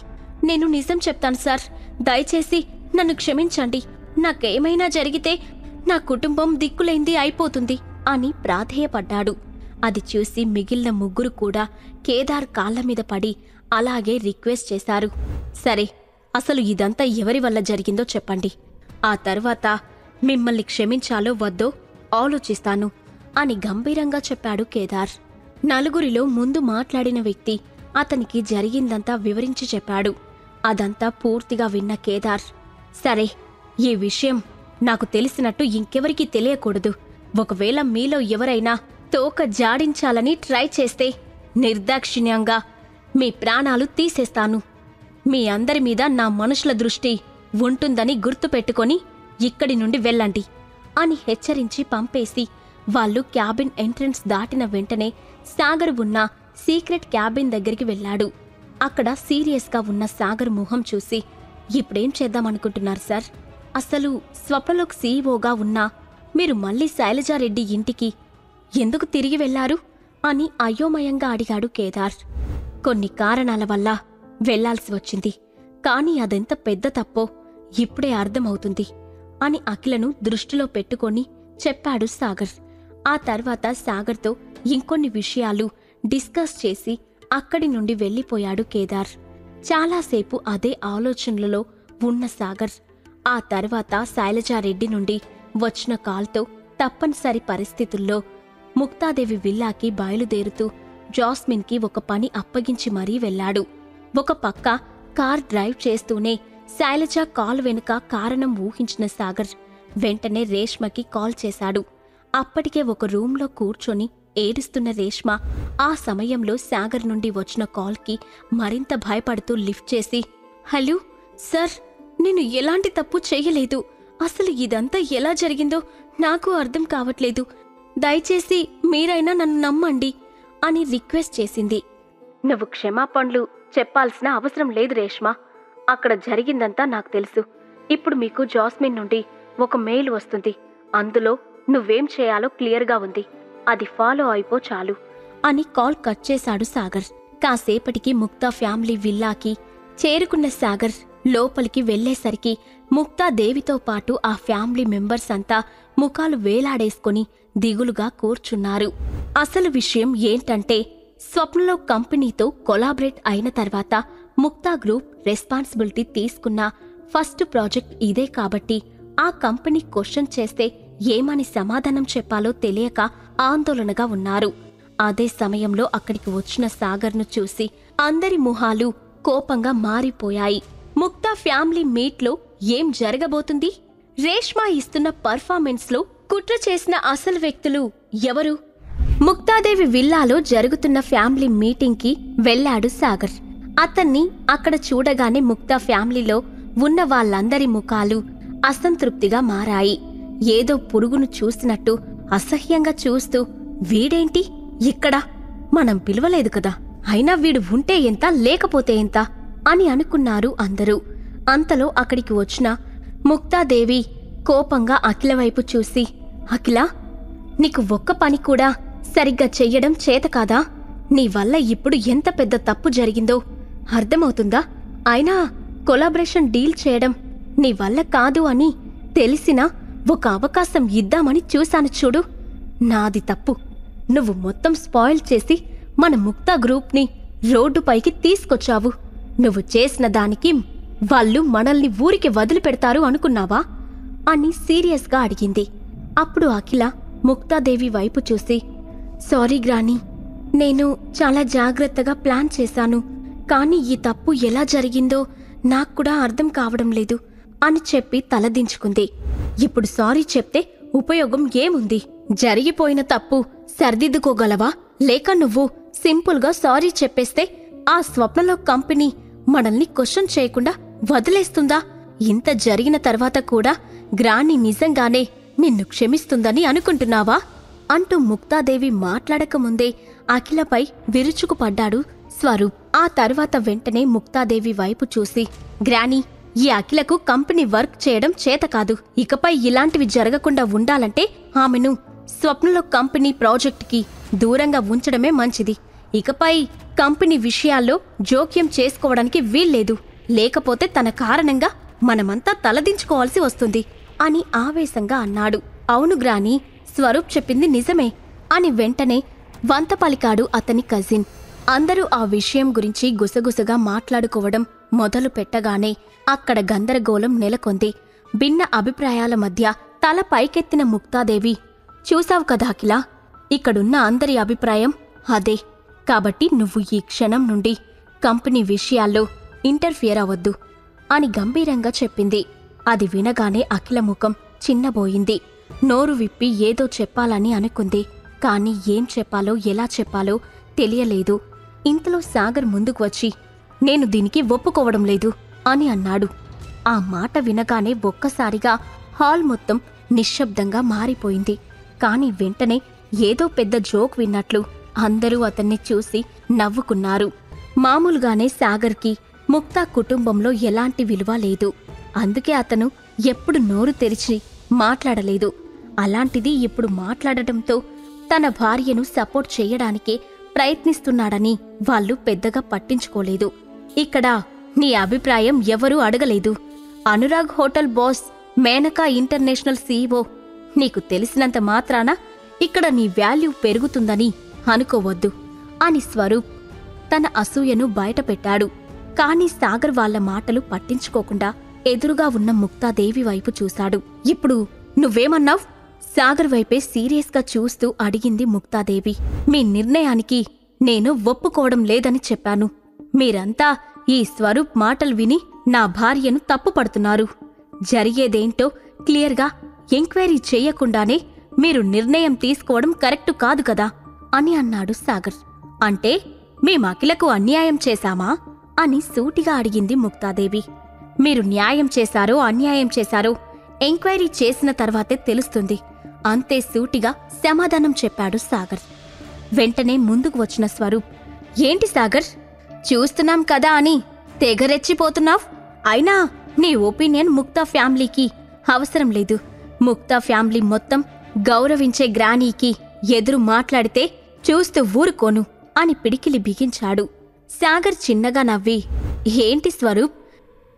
నేను నిజం చెప్తాను సార్, దయచేసి నన్ను క్షమించండి, నాకేమైనా జరిగితే నా కుటుంబం దిక్కులేంది అయిపోతుంది అని ప్రాధేయపడ్డాడు. అది చూసి మిగిలిన ముగ్గురు కూడా కేదార్ కాళ్లమీద పడి అలాగే రిక్వెస్ట్ చేశారు. సరే, అసలు ఇదంతా ఎవరి వల్ల జరిగిందో చెప్పండి, ఆ తర్వాత మిమ్మల్ని క్షమించాలో వద్దో ఆలోచిస్తాను అని గంభీరంగా చెప్పాడు కేదార్. నలుగురిలో ముందు మాట్లాడిన వ్యక్తి అతనికి జరిగిందంతా వివరించి చెప్పాడు. అదంతా పూర్తిగా విన్న కేదార్, సరే, ఈ విషయం నాకు తెలిసినట్టు ఇంకెవరికీ తెలియకూడదు. ఒకవేళ మీలో ఎవరైనా తోక జాడించాలని ట్రై చేస్తే నిర్దాక్షిణ్యంగా మీ ప్రాణాలు తీసేస్తాను. మీ అందరి మీద నా మనుషుల దృష్టి ఉంటుందని గుర్తుపెట్టుకొని ఇక్కడి నుండి వెళ్ళండి అని హెచ్చరించి పంపేసి వాళ్ళు క్యాబిన్ ఎంట్రన్స్ దాటిన వెంటనే సాగర్ ఉన్న సీక్రెట్ క్యాబిన్ దగ్గరికి వెళ్ళాడు. అక్కడ సీరియస్గా ఉన్న సాగర్ మొహం చూసి, ఇప్పుడేం చేద్దామనుకుంటున్నారు సార్? అసలు స్వప్నలోక్ సీఈఓగా ఉన్నా మీరు మళ్ళీ శైలజారెడ్డి ఇంటికి ఎందుకు తిరిగి వెళ్లారు అని అయోమయంగా అడిగాడు కేదార్. కొన్ని కారణాల వల్ల వెళ్లాల్సి వచ్చింది, కాని అదెంత పెద్ద తప్పో ఇప్పుడే అర్థమవుతుంది అని అఖిలను దృష్టిలో పెట్టుకొని చెప్పాడు సాగర్. ఆ తర్వాత సాగర్తో ఇంకొన్ని విషయాలు డిస్కస్ చేసి అక్కడి నుండి వెళ్ళిపోయాడు కేదార్. చాలాసేపు అదే ఆలోచనలలో ఉన్న సాగర్ ఆ తర్వాత శైలజారెడ్డి నుండి వచ్చిన కాల్తో తప్పనిసరి పరిస్థితుల్లో ముక్తాదేవి విల్లాకి బయలుదేరుతూ జాస్మిన్కి ఒక పని అప్పగించి మరీ వెళ్లాడు. ఒక పక్క కార్ డ్రైవ్ చేస్తూనే శైలజ కాల్ వెనుక కారణం ఊహించిన సాగర్ వెంటనే రేష్మకి కాల్ చేశాడు. అప్పటికే ఒక రూంలో కూర్చొని ఏడుస్తున్న రేష్మ ఆ సమయంలో సాగర్ నుండి వచ్చిన కాల్కి మరింత భయపడుతూ లిఫ్ట్ చేసి, హలో సార్, నేను ఎలాంటి తప్పు చేయలేదు, అసలు ఇదంతా ఎలా జరిగిందో నాకు అర్థం కావట్లేదు, దయచేసి మీరైనా నన్ను నమ్మండి అని రిక్వెస్ట్ చేసింది. నువ్వు క్షమాపణలు చెప్పాల్సిన అవసరం లేదు రేష్మ, అక్కడ జరిగిందంతా నాకు తెలుసు. ఇప్పుడు మీకు జాస్మిన్ నుండి ఒక మెయిల్ వస్తుంది, అందులో నువ్వేం చేయాలో క్లియర్గా ఉంది, అది ఫాలో అయిపో చాలు అని కాల్ కట్ చేశాడు సాగర్. కాసేపటికి ముక్తా ఫ్యామిలీ విల్లాకి చేరుకున్న సాగర్ లోపలికి వెళ్లేసరికి ముక్తా దేవితో పాటు ఆ ఫ్యామిలీ మెంబర్స్ అంతా ముఖాలు వేలాడేసుకుని దిగులుగా కూర్చున్నారు. అసలు విషయం ఏంటంటే, స్వప్నలో కంపెనీతో కొలాబరేట్ అయిన తర్వాత ముక్తా గ్రూప్ రెస్పాన్సిబిలిటీ తీసుకున్న ఫస్ట్ ప్రాజెక్ట్ ఇదే కాబట్టి ఆ కంపెనీ క్వశ్చన్ చేస్తే ఏమని సమాధానం చెప్పాలో తెలియక ఆందోళనగా ఉన్నారు. అదే సమయంలో అక్కడికి వచ్చిన సాగర్ను చూసి అందరి మొహాలు కోపంగా మారిపోయాయి. ముక్తా ఫ్యామిలీ మీట్లో ఏం జరగబోతుంది? రేష్మా ఇస్తున్న పర్ఫార్మెన్స్లో కుట్ర చేసిన అసలు వ్యక్తులు ఎవరు? ముక్తాదేవి విల్లాలో జరుగుతున్న ఫ్యామిలీ మీటింగ్కి వెళ్లాడు సాగర్. అతన్ని అక్కడ చూడగానే ముక్తా ఫ్యామిలీలో ఉన్న వాళ్ళందరి ముఖాలు అసంతృప్తిగా మారాయి. ఏదో పురుగును చూసినట్టు అసహ్యంగా చూస్తూ, వీడేంటి ఇక్కడ? మనం పిలవలేదు కదా, అయినా వీడు ఉంటే ఎంత లేకపోతే ఎంత అని అనుకున్నారు అందరూ. అంతలో అక్కడికి వచ్చిన ముక్తాదేవి కోపంగా అఖిల వైపు చూసి, అఖిల, నీకు ఒక్క పని కూడా సరిగ్గా చెయ్యడం చేతకాదా? నీ వల్ల ఇప్పుడు ఎంత పెద్ద తప్పు జరిగిందో అర్థమవుతుందా? అయినా కొలాబరేషన్ డీల్ చేయడం నీ వల్ల కాదు అని తెలిసినా ఒక అవకాశం ఇద్దామని చూశాను చూడు. నాది తప్పు. నువ్వు మొత్తం స్పాయిల్ చేసి మన ముక్తా గ్రూప్ని రోడ్డుపైకి తీసుకొచ్చావు. నువ్వు చేసిన దానికి వాళ్ళు మనల్ని ఊరికి వదిలిపెడతారు అనుకున్నావా అని సీరియస్గా అడిగింది. అప్పుడు అఖిల ముక్తాదేవి వైపు చూసి, సారీ గ్రాని, నేను చాలా జాగ్రత్తగా ప్లాన్ చేశాను. కానీ ఈ తప్పు ఎలా జరిగిందో నాక్కూడా అర్థం కావడం లేదు అని చెప్పి తలదించుకుంది. ఇప్పుడు సారీ చెప్తే ఉపయోగం ఏముంది? జరిగిపోయిన తప్పు సరిదిద్దుకోగలవా? లేక నువ్వు సింపుల్గా సారీ చెప్పేస్తే ఆ స్వప్నలో కంపెనీ మనల్ని క్వశ్చన్ చేయకుండా వదిలేస్తుందా? ఇంత జరిగిన తర్వాత కూడా గ్రాని నిజంగానే నిన్ను క్షమిస్తుందని అనుకుంటున్నావా అంటూ ముక్తాదేవి మాట్లాడకముందే అఖిలపై విరుచుకుపడ్డాడు స్వరూప్. ఆ తర్వాత వెంటనే ముక్తాదేవి వైపు చూసి, గ్రాని, ఈ అఖిలకు కంపెనీ వర్క్ చేయడం చేతకాదు. ఇకపై ఇలాంటివి జరగకుండా ఉండాలంటే ఆమెను స్వప్నలో కంపెనీ ప్రాజెక్టుకి దూరంగా ఉంచడమే మంచిది. ఇకపై కంపెనీ విషయాల్లో జోక్యం చేసుకోవడానికి వీల్లేదు. లేకపోతే తన కారణంగా మనమంతా తలదించుకోవాల్సి వస్తుంది అని ఆవేశంగా అన్నాడు. అవును గ్రాని, స్వరూప్ చెప్పింది నిజమే అని వెంటనే వంత పలికాడు అతని కజిన్. అందరూ ఆ విషయం గురించి గుసగుసగా మాట్లాడుకోవడం మొదలు పెట్టగానే అక్కడ గందరగోళం నెలకొంది. భిన్న అభిప్రాయాల మధ్య తల పైకెత్తిన ముక్తాదేవి, చూసావు కదా అఖిల, ఇక్కడున్న అందరి అభిప్రాయం అదే. కాబట్టి నువ్వు ఈ క్షణం నుండి కంపెనీ విషయాల్లో ఇంటర్ఫియర్ అవ్వద్దు అని గంభీరంగా చెప్పింది. అది వినగానే అఖిల ముఖం చిన్నబోయింది. నోరు విప్పి ఏదో చెప్పాలని అనుకుంది. కాని ఏం చెప్పాలో ఎలా చెప్పాలో తెలియలేదు. ఇంతలో సాగర్ ముందుకు వచ్చి, నేను దీనికి ఒప్పుకోవడం లేదు అని అన్నాడు. ఆ మాట వినగానే ఒక్కసారిగా హాల్ మొత్తం నిశ్శబ్దంగా మారిపోయింది. కాని వెంటనే ఏదో పెద్ద జోక్ విన్నట్లు అందరూ అతన్ని చూసి నవ్వుకున్నారు. మామూలుగానే సాగర్కి ముక్తా కుటుంబంలో ఎలాంటి విలువ లేదు. అందుకే అతను ఎప్పుడు నోరు తెరిచి మాట్లాడలేదు. అలాంటిది ఇప్పుడు మాట్లాడటంతో తన భార్యను సపోర్ట్ చేయడానికే ప్రయత్నిస్తున్నాడని వాళ్ళు పెద్దగా పట్టించుకోలేదు. ఇక్కడ నీ అభిప్రాయం ఎవరూ అడగలేదు. Anurag hotel boss, Menaka international CEO, నీకు తెలిసినంత మాత్రాన ఇక్కడ నీ వాల్యూ పెరుగుతుందని అనుకోవద్దు అని స్వరూప్ తన అసూయను బయటపెట్టాడు. కాని సాగర్ వాళ్ల మాటలు పట్టించుకోకుండా ఎదురుగా ఉన్న ముక్తాదేవి వైపు చూశాడు. ఇప్పుడు నువ్వేమన్నావ్? సాగర్ వైపే సీరియస్గా చూస్తూ అడిగింది ముక్తాదేవి. మీ నిర్ణయానికి నేను ఒప్పుకోవడం లేదని చెప్పాను. మీరంతా ఈ స్వరూప్ మాటలు విని నా భార్యను తప్పుపడుతున్నారు. జరిగేదేంటో క్లియర్గా ఎంక్వైరీ చెయ్యకుండానే మీరు నిర్ణయం తీసుకోవడం కరెక్టు కాదు కదా అని అన్నాడు సాగర్. అంటే మేం అఖిలకు అన్యాయం చేశామా అని సూటిగా అడిగింది ముక్తాదేవి. మీరు న్యాయం చేశారో అన్యాయం చేశారో ఎంక్వైరీ చేసిన తర్వాతే తెలుస్తుంది అంతే సూటిగా సమాధానం చెప్పాడు సాగర్. వెంటనే ముందుకు వచ్చిన స్వరూప్, ఏంటి సాగర్, చూస్తున్నాం కదా అని తెగరెచ్చిపోతున్నావ్? అయినా నీ ఒపీనియన్ ముక్తా ఫ్యామిలీకి అవసరం లేదు. ముక్తా ఫ్యామిలీ మొత్తం గౌరవించే గ్రానీకి ఎదురు మాట్లాడితే చూస్తూ ఊరుకోను అని పిడికిలి బిగించాడు. సాగర్ చిన్నగా నవ్వి, ఏంటి స్వరూప్,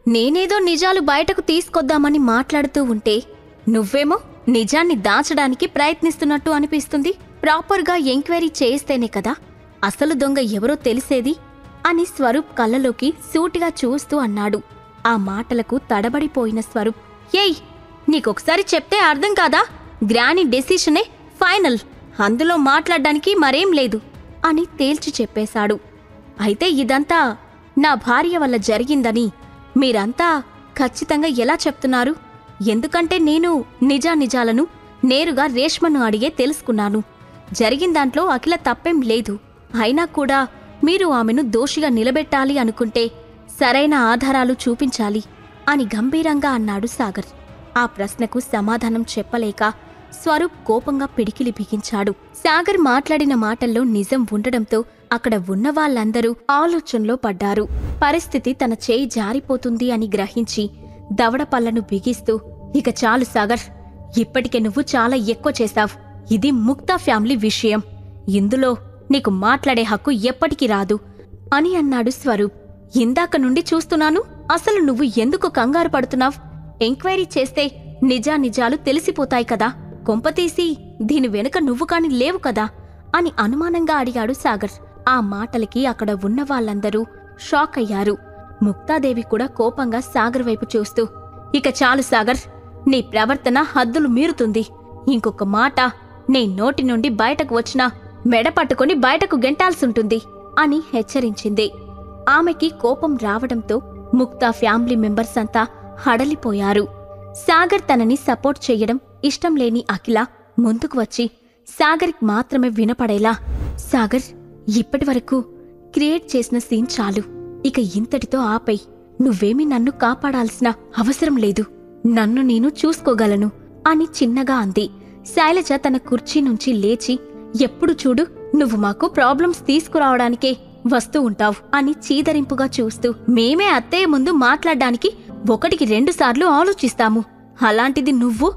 నేనేదో నిజాలు బయటకు తీసుకొద్దామని మాట్లాడుతూ ఉంటే నువ్వేమో నిజాన్ని దాచడానికి ప్రయత్నిస్తున్నట్టు అనిపిస్తుంది. ప్రాపర్గా ఎంక్వైరీ చేస్తేనే కదా అసలు దొంగ ఎవరో తెలిసేది అని స్వరూప్ కళ్ళలోకి సూటిగా చూస్తూ అన్నాడు. ఆ మాటలకు తడబడిపోయిన స్వరూప్, ఏయ్, నీకొకసారి చెప్తే అర్థం కాదా? గ్రానీ డెసిషనే ఫైనల్, అందులో మాట్లాడ్డానికి మరేం లేదు అని తేల్చి చెప్పేశాడు. అయితే ఇదంతా నా భార్య వల్ల జరిగిందని మీరంతా ఖచ్చితంగా ఎలా చెప్తున్నారు? ఎందుకంటే నేను నిజానిజాలను నేరుగా రేష్మను అడిగే తెలుసుకున్నాను. జరిగిందాంట్లో అఖిల తప్పేం లేదు. అయినా కూడా మీరు ఆమెను దోషిగా నిలబెట్టాలి అనుకుంటే సరైన ఆధారాలు చూపించాలి అని గంభీరంగా అన్నాడు సాగర్. ఆ ప్రశ్నకు సమాధానం చెప్పలేక స్వరూప్ కోపంగా పిడికిలి బిగించాడు. సాగర్ మాట్లాడిన మాటల్లో నిజం ఉండడంతో అక్కడ ఉన్న వాళ్ళందరూ ఆలోచనలో పడ్డారు. పరిస్థితి తన చేయి జారిపోతుంది అని గ్రహించి దవడపళ్లను బిగిస్తూ, ఇక చాలు సాగర్, ఇప్పటికే నువ్వు చాలా ఎక్కువ చేశావు. ఇది ముక్తా ఫ్యామిలీ విషయం. ఇందులో నీకు మాట్లాడే హక్కు ఎప్పటికీ రాదు అని అన్నాడు స్వరూప్. ఇందాక నుండి చూస్తున్నాను, అసలు నువ్వు ఎందుకు కంగారు పడుతున్నావ్? ఎంక్వైరీ చేస్తే నిజానిజాలు తెలిసిపోతాయి కదా. కొంపతీసి దీని వెనుక నువ్వు కాని లేవు కదా అని అనుమానంగా అడిగాడు సాగర్. ఆ మాటలకి అక్కడ ఉన్న వాళ్ళందరూ షాక్ అయ్యారు. ముక్తాదేవి కూడా కోపంగా సాగర్ వైపు చూస్తూ, ఇక చాలు సాగర్, నీ ప్రవర్తన హద్దులు మీరుతుంది. ఇంకొక మాట నీ నోటి నుండి బయటకు వచ్చినా మెడ పట్టుకుని బయటకు గెంటాల్సుంటుంది అని హెచ్చరించింది. ఆమెకి కోపం రావడంతో ముక్తా ఫ్యామిలీ మెంబర్స్ అంతా హడలిపోయారు. సాగర్ తనని సపోర్ట్ చెయ్యడం ఇష్టం లేని అఖిల ముందుకు వచ్చి సాగర్కి మాత్రమే వినపడేలా, సాగర్, ఇప్పటివరకు క్రియేట్ చేసిన సీన్ చాలు. ఇక ఇంతటితో ఆపై. నువ్వేమీ నన్ను కాపాడాల్సిన అవసరం లేదు. నన్ను నేను చూసుకోగలను అని చిన్నగా అంది. శైలజ తన కుర్చీ నుంచి లేచి, ఎప్పుడు చూడు నువ్వు మాకు ప్రాబ్లమ్స్ తీసుకురావడానికే వస్తూ ఉంటావు అని చీదరింపుగా చూస్తూ, మేమే అత్తయ్య ముందు మాట్లాడ్డానికి 1-2 సార్లు ఆలోచిస్తాము. అలాంటిది నువ్వు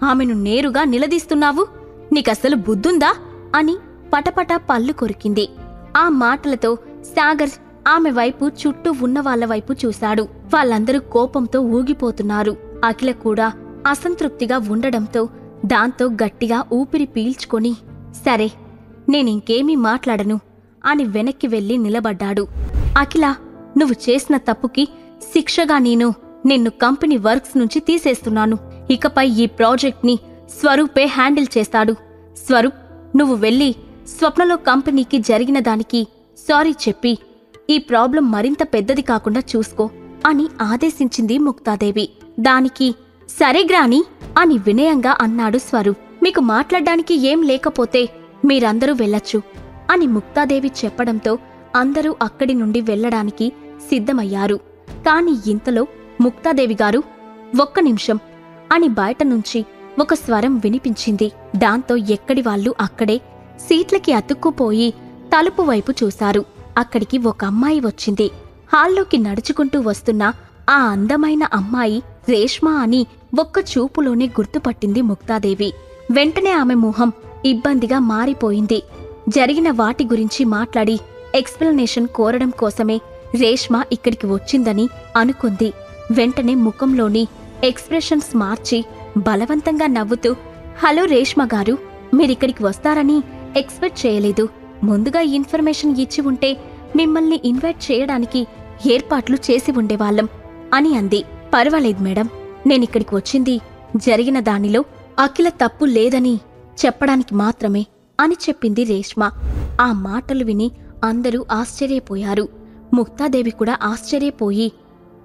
ఆమెను నేరుగా నిలదీస్తున్నావు. నీకసలు బుద్ధుందా అని పటపటా పళ్ళు కొరికింది. ఆ మాటలతో సాగర్ ఆమె వైపు, చుట్టూ ఉన్న వాళ్ల వైపు చూశాడు. వాళ్ళందరూ కోపంతో ఊగిపోతున్నారు. అఖిల కూడా అసంతృప్తిగా ఉండడంతో దాంతో గట్టిగా ఊపిరి పీల్చుకొని, సరే నేనింకేమీ మాట్లాడను అని వెనక్కి వెళ్లి నిలబడ్డాడు. అఖిల, నువ్వు చేసిన తప్పుకి శిక్షగా నిన్ను కంపెనీ వర్క్స్ నుంచి తీసేస్తున్నాను. ఇకపై ఈ ప్రాజెక్ట్ని స్వరూపే హ్యాండిల్ చేస్తాడు. స్వరూప్, నువ్వు వెళ్ళి స్వప్నలో కంపెనీకి జరిగిన దానికి సారీ చెప్పి ఈ ప్రాబ్లం మరింత పెద్దది కాకుండా చూసుకో అని ఆదేశించింది ముక్తాదేవి. దానికి సరే గ్రాని అని వినయంగా అన్నాడు స్వరూప్. మీకు మాట్లాడ్డానికి ఏం లేకపోతే మీరందరూ వెళ్ళొచ్చు అని ముక్తాదేవి చెప్పడంతో అందరూ అక్కడి నుండి వెళ్లడానికి సిద్ధమయ్యారు. కాని ఇంతలో ముక్తాదేవి గారు, ఒక్క నిమిషం అని బయట నుంచి ఒక స్వరం వినిపించింది. దాంతో ఎక్కడి వాళ్ళు అక్కడే సీట్లకి అతుక్కుపోయి తలుపు వైపు చూశారు. అక్కడికి ఒక అమ్మాయి వచ్చింది. హాల్లోకి నడుచుకుంటూ వస్తున్న ఆ అందమైన అమ్మాయి రేష్మా అని ఒక్క చూపులోనే గుర్తుపట్టింది ముక్తాదేవి. వెంటనే ఆమె మొహం ఇబ్బందిగా మారిపోయింది. జరిగిన వాటి గురించి మాట్లాడి ఎక్స్ప్లెనేషన్ కోరడం కోసమే రేష్మా ఇక్కడికి వచ్చిందని అనుకుంది. వెంటనే ముఖంలోని ఎక్స్ప్రెషన్స్ మార్చి బలవంతంగా నవ్వుతూ, హలో రేష్మా గారు, మీరిక్కడికి వస్తారని ఎక్స్పెక్ట్ చేయలేదు. ముందుగా ఇన్ఫర్మేషన్ ఇచ్చి ఉంటే మిమ్మల్ని ఇన్వైట్ చేయడానికి ఏర్పాట్లు చేసి ఉండేవాళ్లం అని అంది. పర్వాలేదు మేడం, నేనిక్కడికి వచ్చింది జరిగిన దానిలో అఖిల తప్పు లేదని చెప్పడానికి మాత్రమే అని చెప్పింది రేష్మా. ఆ మాటలు విని అందరూ ఆశ్చర్యపోయారు. ముక్తాదేవి కూడా ఆశ్చర్యపోయి,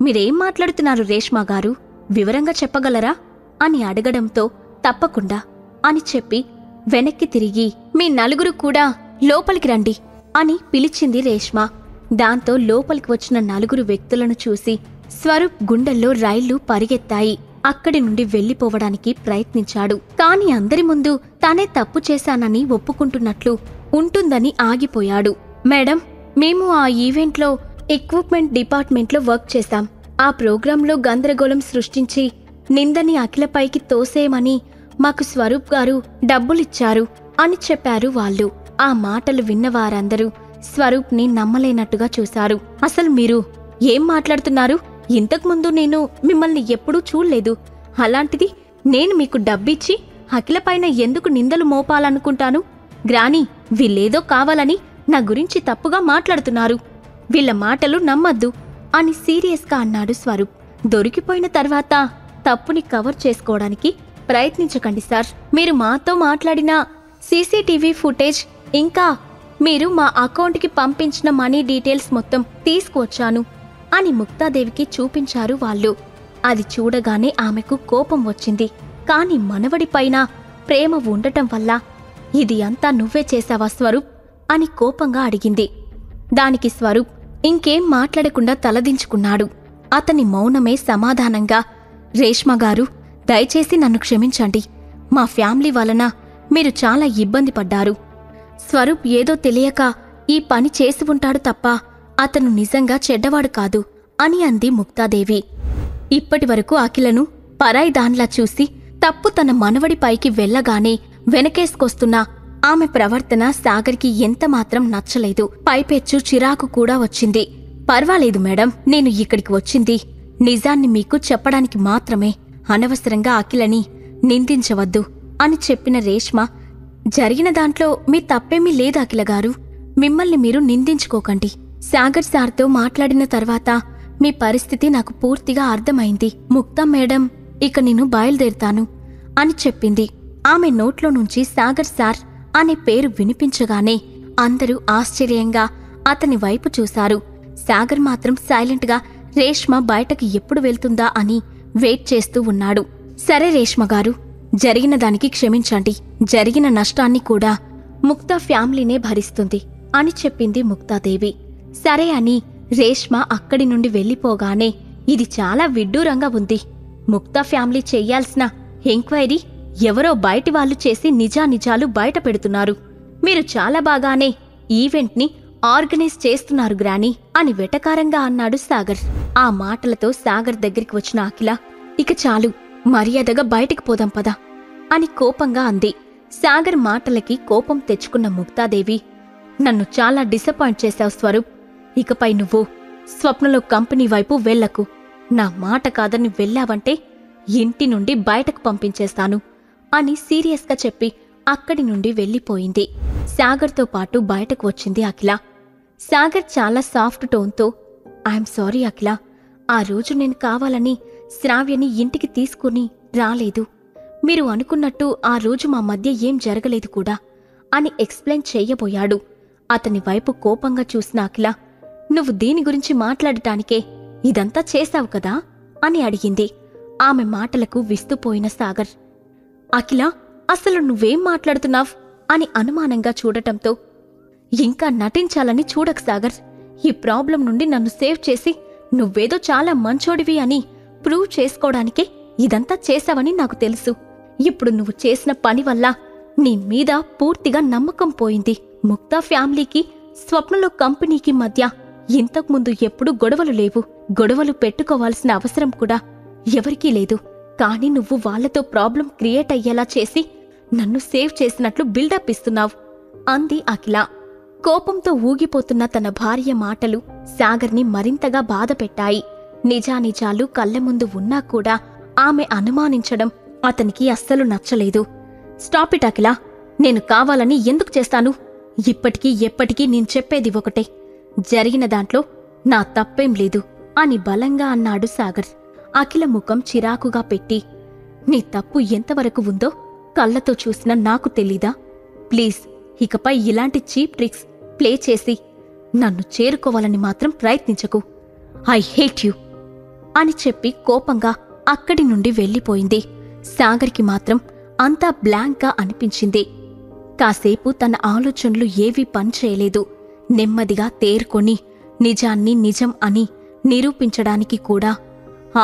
మీరేం మాట్లాడుతున్నారు రేష్మా గారు, వివరంగా చెప్పగలరా అని అడగడంతో తప్పకుండా అని చెప్పి వెనక్కి తిరిగి, మీ నలుగురు కూడా లోపలికి రండి అని పిలిచింది రేష్మా. దాంతో లోపలికి వచ్చిన నలుగురు వ్యక్తులను చూసి స్వరూప్ గుండెల్లో రైళ్లు పరిగెత్తాయి. అక్కడి నుండి వెళ్లిపోవడానికి ప్రయత్నించాడు. కాని అందరి ముందు తానే తప్పు చేశానని ఒప్పుకుంటున్నట్లు ఉంటుందని ఆగిపోయాడు. మేడం, మేము ఆ ఈవెంట్లో ఎక్విప్మెంట్ డిపార్ట్మెంట్లో వర్క్ చేశాం. ఆ ప్రోగ్రాంలో గందరగోళం సృష్టించి నిందని అఖిలపైకి తోసేయమని మాకు స్వరూప్ గారు డబ్బులిచ్చారు అని చెప్పారు వాళ్ళు. ఆ మాటలు విన్న వారందరూ స్వరూప్ని నమ్మలేనట్టుగా చూశారు. అసలు మీరు ఏం మాట్లాడుతున్నారు? ఇంతకుముందు నేను మిమ్మల్ని ఎప్పుడూ చూడలేదు. అలాంటిది నేను మీకు డబ్బిచ్చి అఖిలపైన ఎందుకు నిందలు మోపాలనుకుంటాను? గ్రాని, వీళ్ళేదో కావాలని నా గురించి తప్పుగా మాట్లాడుతున్నారు. వీళ్ళ మాటలు నమ్మద్దు అని సీరియస్గా అన్నాడు స్వరూప్. దొరికిపోయిన తర్వాత తప్పుని కవర్ చేసుకోవడానికి ప్రయత్నించకండి సార్. మీరు మాతో మాట్లాడిన సీసీటీవీ ఫుటేజ్, ఇంకా మీరు మా అకౌంట్కి పంపించిన మనీ డీటెయిల్స్ మొత్తం తీసుకువచ్చాను అని ముక్తాదేవికి చూపించారు వాళ్ళు. అది చూడగానే ఆమెకు కోపం వచ్చింది. కాని మనవడిపైన ప్రేమ ఉండటం వల్ల, ఇది అంతా నువ్వే చేశావా స్వరూప్ అని కోపంగా అడిగింది. దానికి స్వరూప్ ఇంకేం మాట్లాడకుండా తలదించుకున్నాడు. అతని మౌనమే సమాధానంగా, రేష్మా గారు, దయచేసి నన్ను క్షమించండి. మా ఫ్యామిలీ వలన మీరు చాలా ఇబ్బంది పడ్డారు. స్వరూప్ ఏదో తెలియక ఈ పని చేసి ఉంటాడు తప్ప అతను నిజంగా చెడ్డవాడు కాదు అని అంది ముక్తాదేవి. ఇప్పటివరకు అఖిలను పరాయి దాన్లా చూసి తప్పు తన మనవడిపైకి వెళ్లగానే వెనకేసుకొస్తున్న ఆమె ప్రవర్తన సాగర్కి ఎంతమాత్రం నచ్చలేదు. పైపెచ్చు చిరాకు కూడా వచ్చింది. పర్వాలేదు మేడం, నేను ఇక్కడికి వచ్చింది నిజాన్ని మీకు చెప్పడానికి మాత్రమే. అనవసరంగా అఖిలని నిందించవద్దు అని చెప్పిన రేష్మ, జరిగిన దాంట్లో మీ తప్పేమీ లేదు అఖిలగారు, మిమ్మల్ని మీరు నిందించుకోకండి. సాగర్ సార్తో మాట్లాడిన తర్వాత మీ పరిస్థితి నాకు పూర్తిగా అర్థమైంది. ముక్తా మేడం, ఇక నేను బయలుదేరుతాను అని చెప్పింది. ఆమె నోట్లో నుంచి సాగర్ సార్ అనే పేరు వినిపించగానే అందరూ ఆశ్చర్యంగా అతని వైపు చూశారు. సాగర్ మాత్రం సైలెంట్గా రేష్మ బయటకి ఎప్పుడు వెళ్తుందా అని వెయిట్ చేస్తూ ఉన్నాడు. సరే రేష్మగారు, జరిగిన దానికి క్షమించండి. జరిగిన నష్టాన్ని కూడా ముక్తా ఫ్యామిలీనే భరిస్తుంది అని చెప్పింది ముక్తాదేవి. సరే అని రేష్మ అక్కడి నుండి వెళ్ళిపోగానే, ఇది చాలా విడ్డూరంగా ఉంది. ముక్తా ఫ్యామిలీ చెయ్యాల్సిన ఎంక్వైరీ ఎవరో బయటి వాళ్ళు చేసి నిజానిజాలు బయట పెడుతున్నారు. మీరు చాలా బాగానే ఈవెంట్ని ఆర్గనైజ్ చేస్తున్నారు గ్రానీ అని వెటకారంగా అన్నాడు సాగర్. ఆ మాటలతో సాగర్ దగ్గరికి వచ్చిన అఖిల, ఇక చాలు, మర్యాదగా బయటికి పోదాం పదా అని కోపంగా అంది. సాగర్ మాటలకి కోపం తెచ్చుకున్న ముక్తాదేవి, నన్ను చాలా డిసప్పాయింట్ చేశావు స్వరూప్. ఇకపై నువ్వు స్వప్నలో కంపెనీ వైపు వెళ్లకు. నా మాట కాదని వెళ్ళావంటే ఇంటి నుండి బయటకు పంపించేస్తాను అని సీరియస్గా చెప్పి అక్కడి నుండి వెళ్ళిపోయింది. సాగర్తో పాటు బయటకు వచ్చింది అఖిల. సాగర్ చాలా సాఫ్ట్ టోన్తో, ఐఎమ్ సారీ అఖిల, ఆ రోజు నేను కావాలని శ్రావ్యని ఇంటికి తీసుకుని రాలేదు. మీరు అనుకున్నట్టు ఆ రోజు మా మధ్య ఏం జరగలేదు కూడా అని ఎక్స్ప్లెయిన్ చెయ్యబోయాడు. అతని వైపు కోపంగా చూసిన అఖిల, నువ్వు దీని గురించి మాట్లాడటానికే ఇదంతా చేశావు కదా అని అడిగింది. ఆమె మాటలకు విస్తుపోయిన సాగర్, అఖిల, అసలు నువ్వేం మాట్లాడుతున్నావ్ అని అనుమానంగా చూడటంతో, ఇంకా నటించాలని చూడకు సాగర్. ఈ ప్రాబ్లం నుండి నన్ను సేవ్ చేసి నువ్వేదో చాలా మంచోడివి అని ప్రూవ్ చేసుకోవడానికే ఇదంతా చేశావని నాకు తెలుసు. ఇప్పుడు నువ్వు చేసిన పని వల్ల నీ మీద పూర్తిగా నమ్మకం పోయింది. ముక్తా ఫ్యామిలీకి స్వప్నలో కంపెనీకి మధ్య ఇంతకుముందు ఎప్పుడూ గొడవలు లేవు. గొడవలు పెట్టుకోవాల్సిన అవసరం కూడా ఎవరికీ లేదు. కాని నువ్వు వాళ్లతో ప్రాబ్లం క్రియేట్ అయ్యేలా చేసి నన్ను సేవ్ చేసినట్లు బిల్డప్ ఇస్తున్నావు అంది అఖిల. కోపంతో ఊగిపోతున్న తన భార్య మాటలు సాగర్ని మరింతగా బాధపెట్టాయి. నిజానిజాలు కళ్ల ముందు ఉన్నా కూడా ఆమె అనుమానించడం అతనికి అస్సలు నచ్చలేదు. స్టాప్ ఇట్ అఖిల, నేను కావాలని ఎందుకు చేస్తాను? ఇప్పటికీ ఎప్పటికీ నేను చెప్పేది ఒకటే, జరిగిన దాంట్లో నా తప్పేం లేదు అని బలంగా అన్నాడు సాగర్. అఖిల ముఖం చిరాకుగా పెట్టి, నీ తప్పు ఎంతవరకు ఉందో కళ్లతో చూసినా నాకు తెలీదా? ప్లీజ్, ఇకపై ఇలాంటి చీప్ ట్రిక్స్ ప్లే చేసి నన్ను చేరుకోవాలని మాత్రం ప్రయత్నించకు. ఐ హేట్ యూ అని చెప్పి కోపంగా అక్కడి నుండి వెళ్ళిపోయింది. సాగర్కి మాత్రం అంతా బ్లాంక్గా అనిపించింది. కాసేపు తన ఆలోచనలు ఏవీ పనిచేయలేదు. నెమ్మదిగా తేరుకొని నిజాన్ని నిజం అని నిరూపించడానికి కూడా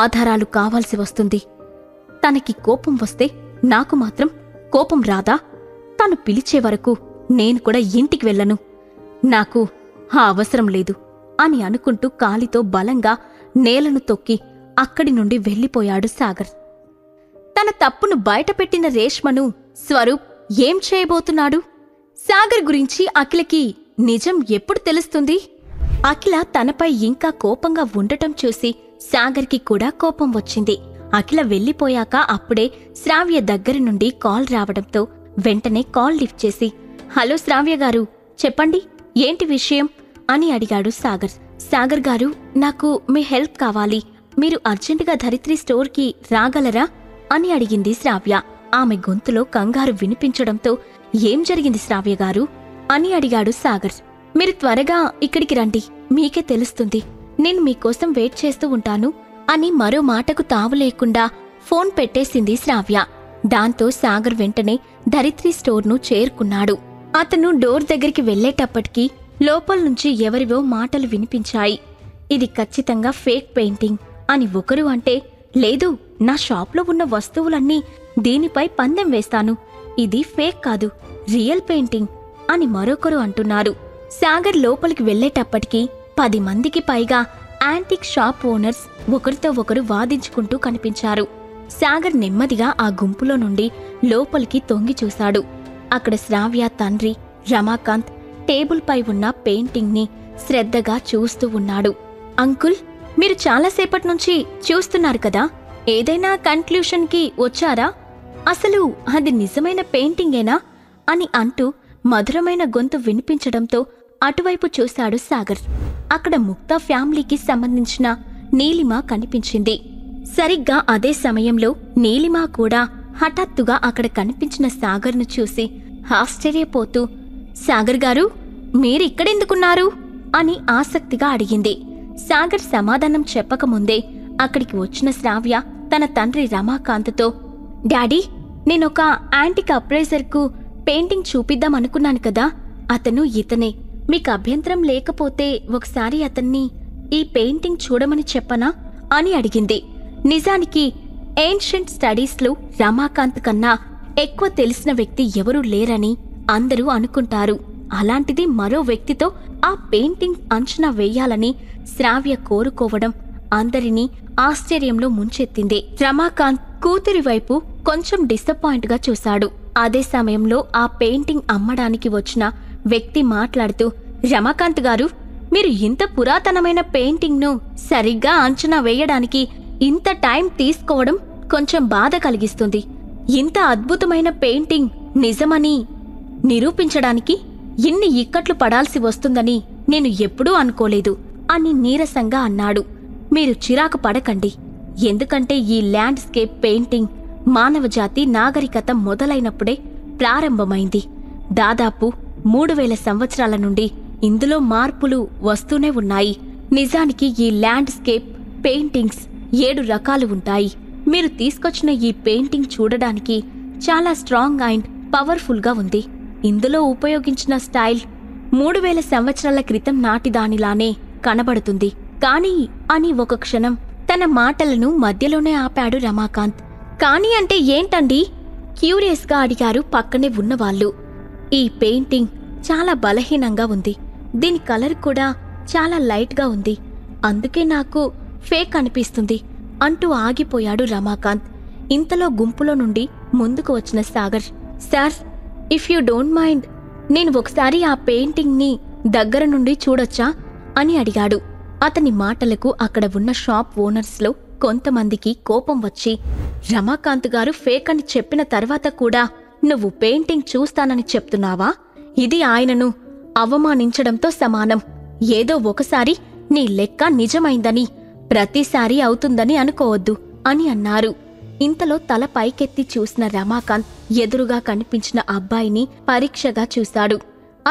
ఆధారాలు కావాల్సి వస్తుంది. తనకి కోపం వస్తే నాకు మాత్రం కోపం రాదా? తను పిలిచే వరకు నేను కూడా ఇంటికి వెళ్ళను. నాకు ఆ అవసరం లేదు అని అనుకుంటూ కాలితో బలంగా నేలను తొక్కి అక్కడి నుండి వెళ్ళిపోయాడు సాగర్. తన తప్పును బయటపెట్టిన రేష్మను స్వరూప్ ఏం చేయబోతున్నాడు? సాగర్ గురించి అఖిలకి నిజం ఎప్పుడు తెలుస్తుంది? అఖిల తనపై ఇంకా కోపంగా ఉండటం చూసి సాగర్కి కూడా కోపం వచ్చింది. అఖిల వెళ్ళిపోయాక అప్పుడే శ్రావ్య దగ్గరి నుండి కాల్ రావడంతో వెంటనే కాల్ లిఫ్ట్ చేసి, హలో శ్రావ్య గారు, చెప్పండి, ఏంటి విషయం అని అడిగాడు సాగర్. సాగర్ గారు, నాకు మీ హెల్ప్ కావాలి. మీరు అర్జెంటుగా ధరిత్రి స్టోర్కి రాగలరా అని అడిగింది శ్రావ్య. ఆమె గొంతులో కంగారు వినిపించడంతో, ఏం జరిగింది శ్రావ్య గారు అని అడిగాడు సాగర్. మీరు త్వరగా ఇక్కడికి రండి, మీకే తెలుస్తుంది. నేను మీకోసం వెయిట్ చేస్తూ ఉంటాను అని మరో మాటకు తావు లేకుండా ఫోన్ పెట్టేసింది శ్రావ్య. దాంతో సాగర్ వెంటనే ధరిత్రి స్టోర్ను చేరుకున్నాడు. అతను డోర్ దగ్గరికి వెళ్లేటప్పటికీ లోపల్నుంచి ఎవరివో మాటలు వినిపించాయి. ఇది ఖచ్చితంగా ఫేక్ పెయింటింగ్ అని ఒకరు అంటే, లేదు, నా షాప్లో ఉన్న వస్తువులన్నీ దీనిపై పందెం వేస్తాను. ఇది ఫేక్ కాదు, రియల్ పెయింటింగ్ అని మరొకరు అంటున్నారు. సాగర్ లోపలికి వెళ్లేటప్పటికీ 10 మందికి పైగా యాంటిక్ షాప్ ఓనర్స్ ఒకరితో ఒకరు వాదించుకుంటూ కనిపించారు. సాగర్ నెమ్మదిగా ఆ గుంపులో నుండి లోపలికి తొంగి చూశాడు. అక్కడ శ్రావ్య తండ్రి రమాకాంత్ టేబుల్పై ఉన్న పెయింటింగ్ని శ్రద్ధగా చూస్తూ ఉన్నాడు. అంకుల్, మీరు చాలాసేపటి నుంచి చూస్తున్నారు కదా, ఏదైనా కన్క్లూషన్కి వచ్చారా? అసలు అది నిజమైన పెయింటింగేనా అని అంటూ మధురమైన గొంతు వినిపించడంతో అటువైపు చూశాడు సాగర్. అక్కడ ముక్తా ఫ్యామిలీకి సంబంధించిన నీలిమ కనిపించింది. సరిగ్గా అదే సమయంలో నీలిమ కూడా హఠాత్తుగా అక్కడ కనిపించిన సాగర్ను చూసి ఆశ్చర్యపోతూ, సాగర్ గారు, మీరిక్కడెందుకున్నారు అని ఆసక్తిగా అడిగింది. సాగర్ సమాధానం చెప్పకముందే అక్కడికి వచ్చిన శ్రావ్య తన తండ్రి రమాకాంత్తో, డాడీ, నేనొక యాంటిక్ అప్రైజర్కు పెయింటింగ్ చూపిద్దామనుకున్నాను కదా, అతను ఇతనే. మీకు అభ్యంతరం లేకపోతే ఒకసారి అతన్ని ఈ పెయింటింగ్ చూడమని చెప్పనా అని అడిగింది. నిజానికి ఏన్షియంట్ స్టడీస్లో రమాకాంత్ కన్నా ఎక్కువ తెలిసిన వ్యక్తి ఎవరూ లేరని అందరూ అనుకుంటారు. అలాంటిది మరో వ్యక్తితో ఆ పెయింటింగ్ అంచనా వేయాలని శ్రావ్య కోరుకోవడం అందరినీ ఆశ్చర్యంలో ముంచెత్తింది. రమాకాంత్ కూతురి వైపు కొంచెం డిసప్పాయింట్గా చూశాడు. అదే సమయంలో ఆ పెయింటింగ్ అమ్మడానికి వచ్చిన వ్యక్తి మాట్లాడుతూ, రమాకాంత్ గారు, మీరు ఇంత పురాతనమైన పెయింటింగ్ను సరిగ్గా అంచనా వేయడానికి ఇంత టైం తీసుకోవడం కొంచెం బాధ కలిగిస్తుంది. ఇంత అద్భుతమైన పెయింటింగ్ నిజమని నిరూపించడానికి ఇన్ని ఇక్కట్లు పడాల్సి వస్తుందని నేను ఎప్పుడూ అనుకోలేదు అని నీరసంగా అన్నాడు. మీరు చిరాకు పడకండి, ఎందుకంటే ఈ ల్యాండ్స్కేప్ పెయింటింగ్ మానవజాతి నాగరికత మొదలైనప్పుడే ప్రారంభమైంది. దాదాపు 3000 సంవత్సరాల నుండి ఇందులో మార్పులు వస్తూనే ఉన్నాయి. నిజానికి ఈ ల్యాండ్స్కేప్ పెయింటింగ్స్ 7 రకాలు ఉంటాయి. మీరు తీసుకొచ్చిన ఈ పెయింటింగ్ చూడడానికి చాలా స్ట్రాంగ్ అండ్ పవర్ఫుల్గా ఉంది. ఇందులో ఉపయోగించిన స్టైల్ 3000 సంవత్సరాల క్రితం నాటిదానిలానే కనబడుతుంది. కానీ అని ఒక క్షణం తన మాటలను మధ్యలోనే ఆపాడు రమాకాంత్. కానీ అంటే ఏంటండి? క్యూరియస్గా అడిగారు పక్కనే ఉన్నవాళ్ళు. ఈ పెయింటింగ్ చాలా బలహీనంగా ఉంది. దీని కలర్ కూడా చాలా లైట్గా ఉంది. అందుకే నాకు ఫేక్ అనిపిస్తుంది అంటూ ఆగిపోయాడు రమాకాంత్. ఇంతలో గుంపులో నుండి ముందుకు వచ్చిన Sagar, sir, if you don't mind, నేను ఒకసారి ఆ పెయింటింగ్ని దగ్గర నుండి చూడొచ్చా అని అడిగాడు. అతని మాటలకు అక్కడ ఉన్న షాప్ ఓనర్స్లో కొంతమందికి కోపం వచ్చి, రమాకాంత్ గారు ఫేక్ అని చెప్పిన తర్వాత కూడా నువ్వు పెయింటింగ్ చూస్తానని చెప్తున్నావా? ఇది ఆయనను అవమానించడంతో సమానం. ఏదో ఒకసారి నీ లెక్క నిజమైందని ప్రతిసారి అవుతుందని అనుకోవద్దు అని అన్నారు. ఇంతలో తల పైకెత్తి చూసిన రమాకాంత్ ఎదురుగా కనిపించిన అబ్బాయిని పరీక్షగా చూశాడు.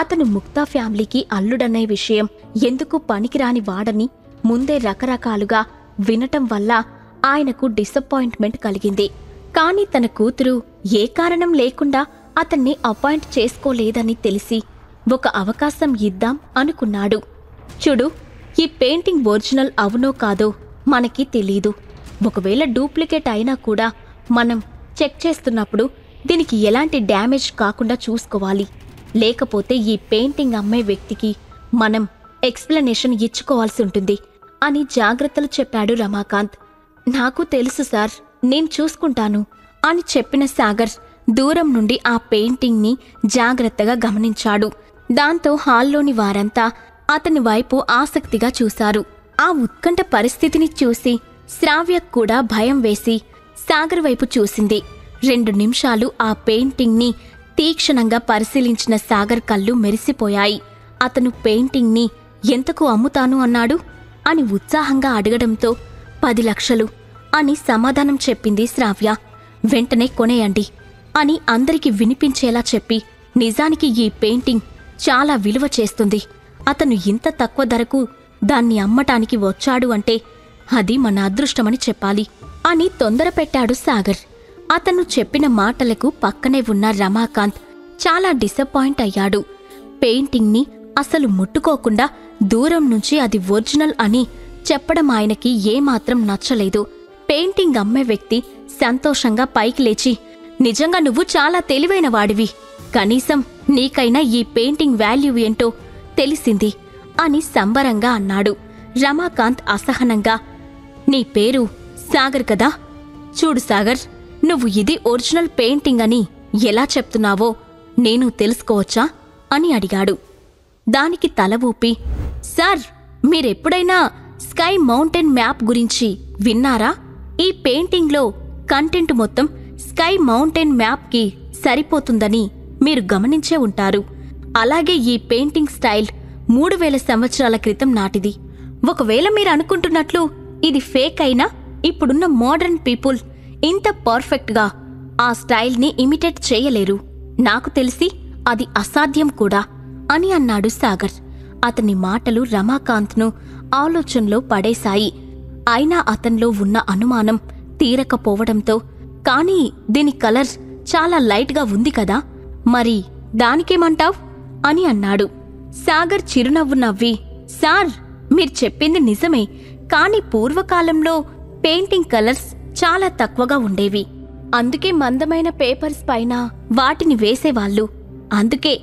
అతను ముక్తా ఫ్యామిలీకి అల్లుడనే విషయం ఎందుకు పనికిరాని వాడని ముందే రకరకాలుగా వినటం వల్ల ఆయనకు డిసప్పాయింట్మెంట్ కలిగింది. కాని తన కూతురు ఏ కారణం లేకుండా అతన్ని అపాయింట్ చేసుకోలేదని తెలిసి ఒక అవకాశం ఇద్దాం అనుకున్నాడు. చూడు, ఈ పెయింటింగ్ ఒరిజినల్ అవునో కాదో మనకి తెలీదు. ఒకవేళ డూప్లికేట్ అయినా కూడా మనం చెక్ చేస్తున్నప్పుడు దీనికి ఎలాంటి డ్యామేజ్ కాకుండా చూసుకోవాలి. లేకపోతే ఈ పెయింటింగ్ అమ్మే వ్యక్తికి మనం ఎక్స్ప్లెనేషన్ ఇచ్చుకోవాల్సి ఉంటుంది అని జాగ్రత్తలు చెప్పాడు రమాకాంత్. నాకు తెలుసు సార్, నేను చూసుకుంటాను అని చెప్పిన సాగర్ దూరం నుండి ఆ పెయింటింగ్ని జాగ్రత్తగా గమనించాడు. దాంతో హాల్లోని వారంతా అతని వైపు ఆసక్తిగా చూశారు. ఆ ఉత్కంఠ పరిస్థితిని చూసి శ్రావ్యకు కూడా భయం వేసి సాగర్ వైపు చూసింది. 2 నిమిషాలు ఆ పెయింటింగ్ని తీక్షణంగా పరిశీలించిన సాగర్ కళ్ళు మెరిసిపోయాయి. అతను పెయింటింగ్ని ఎంతకు అమ్ముతాను అన్నాడు అని ఉత్సాహంగా అడగడంతో 10 లక్షలు అని సమాధానం చెప్పింది శ్రావ్య. వెంటనే కొనేయండి అని అందరికి వినిపించేలా చెప్పి, నిజానికి ఈ పెయింటింగ్ చాలా విలువ చేస్తుంది. అతను ఇంత తక్కువ ధరకు దాన్ని అమ్మటానికి వచ్చాడు అంటే అది మన అదృష్టమని చెప్పాలి అని తొందర పెట్టాడు సాగర్. అతను చెప్పిన మాటలకు పక్కనే ఉన్న రమాకాంత్ చాలా డిసప్పాయింట్ అయ్యాడు. పెయింటింగ్ని అసలు ముట్టుకోకుండా దూరం నుంచి అది ఒరిజినల్ అని చెప్పడం ఆయనకి ఏమాత్రం నచ్చలేదు. పెయింటింగ్ అమ్మే వ్యక్తి సంతోషంగా పైకి లేచి, నిజంగా నువ్వు చాలా తెలివైన వాడివి. కనీసం నీకైనా ఈ పెయింటింగ్ వాల్యూ ఏంటో తెలిసింది అని సంబరంగా అన్నాడు. రమాకాంత్ అసహనంగా, నీ పేరు సాగర్ కదా? చూడు సాగర్, నువ్వు ఇది ఒరిజినల్ పెయింటింగ్ అని ఎలా చెప్తున్నావో నేను తెలుసుకోవచ్చా అని అడిగాడు. దానికి తల ఊపి, సార్, మీరెప్పుడైనా స్కై మౌంటైన్ మ్యాప్ గురించి విన్నారా? ఈ పెయింటింగ్లో కంటెంట్ మొత్తం స్కై మౌంటైన్ మ్యాప్కి సరిపోతుందని మీరు గమనించే ఉంటారు. అలాగే ఈ పెయింటింగ్ స్టైల్ 3000 సంవత్సరాల క్రితం నాటిది. ఒకవేళ మీరు అనుకుంటున్నట్లు ఇది ఫేక్ అయినా ఇప్పుడున్న మోడర్న్ పీపుల్ ఇంత పర్ఫెక్ట్గా ఆ స్టైల్ని ఇమిటేట్ చేయలేరు. నాకు తెలిసి అది అసాధ్యం కూడా అని అన్నాడు సాగర్. అతని మాటలు రమాకాంత్ను ఆలోచనలో పడేశాయి. అయినా అతనిలో ఉన్న అనుమానం తీరకపోవడంతో, కానీ దీని కలర్ చాలా లైట్గా ఉంది కదా, మరి దానికేమంటావ్ అని అన్నాడు. సాగర్ చిరునవ్వు నవ్వి, సార్, మీరు చెప్పింది నిజమే, కానీ పూర్వకాలంలో పెయింటింగ్ కలర్స్ చాలా తక్కువగా ఉండేవి. అందుకే మందమైన పేపర్స్ పైన వాటిని వేసేవాళ్ళు. అందుకే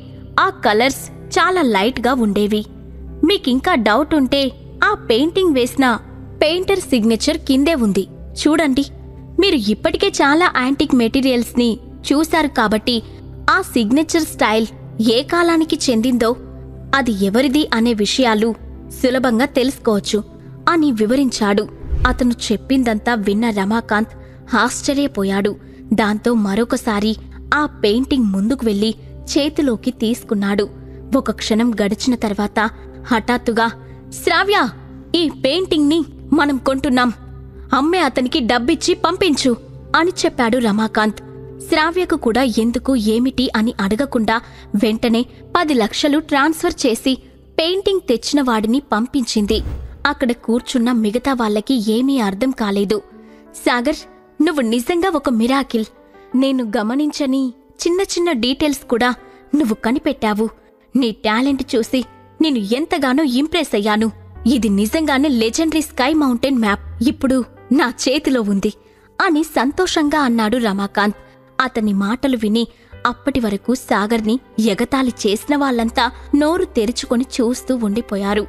ఆ కలర్స్ చాలా లైట్గా ఉండేవి. మీకింకా డౌట్ ఉంటే ఆ పెయింటింగ్ వేసిన పెయింటర్ సిగ్నేచర్ కిందే ఉంది చూడండి. మీరు ఇప్పటికే చాలా యాంటిక్ మెటీరియల్స్ని చూశారు కాబట్టి ఆ సిగ్నేచర్ స్టైల్ ఏ కాలానికి చెందిందో, అది ఎవరిది అనే విషయాలు సులభంగా తెలుసుకోవచ్చు అని వివరించాడు. అతను చెప్పిందంతా విన్న రమాకాంత్ ఆశ్చర్యపోయాడు. దాంతో మరొకసారి ఆ పెయింటింగ్ ముందుకు వెళ్లి చేతిలోకి తీసుకున్నాడు. ఒక క్షణం గడిచిన తర్వాత హఠాత్తుగా, శ్రావ్య, ఈ పెయింటింగ్ని మనం కొంటున్నాం, అమ్మే అతనికి డబ్బిచ్చి పంపించు అని చెప్పాడు రమాకాంత్. శ్రావ్యకు కూడా ఎందుకు ఏమిటి అని అడగకుండా వెంటనే 10 లక్షలు ట్రాన్స్ఫర్ చేసి పెయింటింగ్ తెచ్చిన వాడిని పంపించింది. అక్కడ కూర్చున్న మిగతా వాళ్ళకి ఏమీ అర్థం కాలేదు. సాగర్, నువ్వు నిజంగా ఒక మిరాకిల్. నేను గమనించని చిన్న చిన్న డీటెయిల్స్ కూడా నువ్వు కనిపెట్టావు. నీ టాలెంట్ చూసి నేను ఎంతగానో ఇంప్రెస్ అయ్యాను. ఇది నిజంగానే లెజెండరీ స్కై మౌంటైన్ మ్యాప్ ఇప్పుడు నా చేతిలో ఉంది అని సంతోషంగా అన్నాడు రమాకాంత్. అతని మాటలు విని అప్పటి వరకు సాగర్ని ఎగతాళి చేసిన వాళ్ళంతా నోరు తెరుచుకొని చూస్తూ ఉండిపోయారు.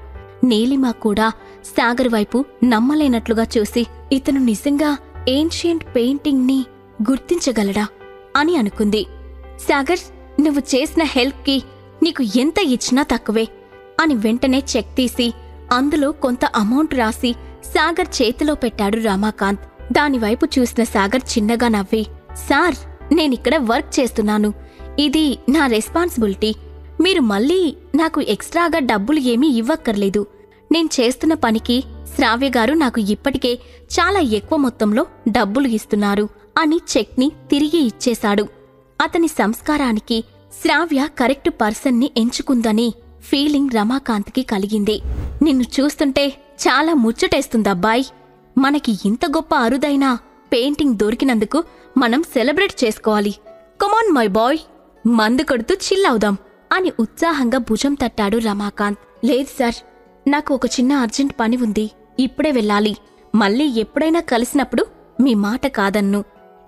నీలిమ కూడా సాగర్ వైపు నమ్మలేనట్లుగా చూసి, ఇతను నిజంగా ఏన్షియంట్ పెయింటింగ్ని గుర్తించగలడా అని అనుకుంది. సాగర్, నువ్వు చేసిన హెల్ప్కి నీకు ఎంత ఇచ్చినా తక్కువే అని వెంటనే చెక్ తీసి అందులో కొంత అమౌంట్ రాసి సాగర్ చేతిలో పెట్టాడు రమాకాంత్. దానివైపు చూసిన సాగర్ చిన్నగా నవ్వి, సార్, నేనిక్కడ వర్క్ చేస్తున్నాను, ఇది నా రెస్పాన్సిబిలిటీ. మీరు మళ్ళీ నాకు ఎక్స్ట్రాగా డబ్బులు ఏమీ ఇవ్వక్కర్లేదు. నేను చేస్తున్న పనికి శ్రావ్యగారు నాకు ఇప్పటికే చాలా ఎక్కువ మొత్తంలో డబ్బులు ఇస్తున్నారు అని చెక్ని తిరిగి ఇచ్చేశాడు. అతని సంస్కారానికి శ్రావ్య కరెక్ట్ పర్సన్ని ఎంచుకుందని ఫీలింగ్ రమాకాంత్కి కలిగింది. నిన్ను చూస్తుంటే చాలా ముచ్చటేస్తుందబ్బాయ్. మనకి ఇంత గొప్ప అరుదైన పెయింటింగ్ దొరికినందుకు మనం సెలబ్రేట్ చేసుకోవాలి. కమాన్ మై బాయ్, మందు కొడుతూ చిల్లవుదాం అని ఉత్సాహంగా భుజం తట్టాడు రమాకాంత్. లేదు సార్, నాకు ఒక చిన్న అర్జెంట్ పని ఉంది, ఇప్పుడే వెళ్ళాలి. మళ్ళీ ఎప్పుడైనా కలిసినప్పుడు మీ మాట కాదన్ను.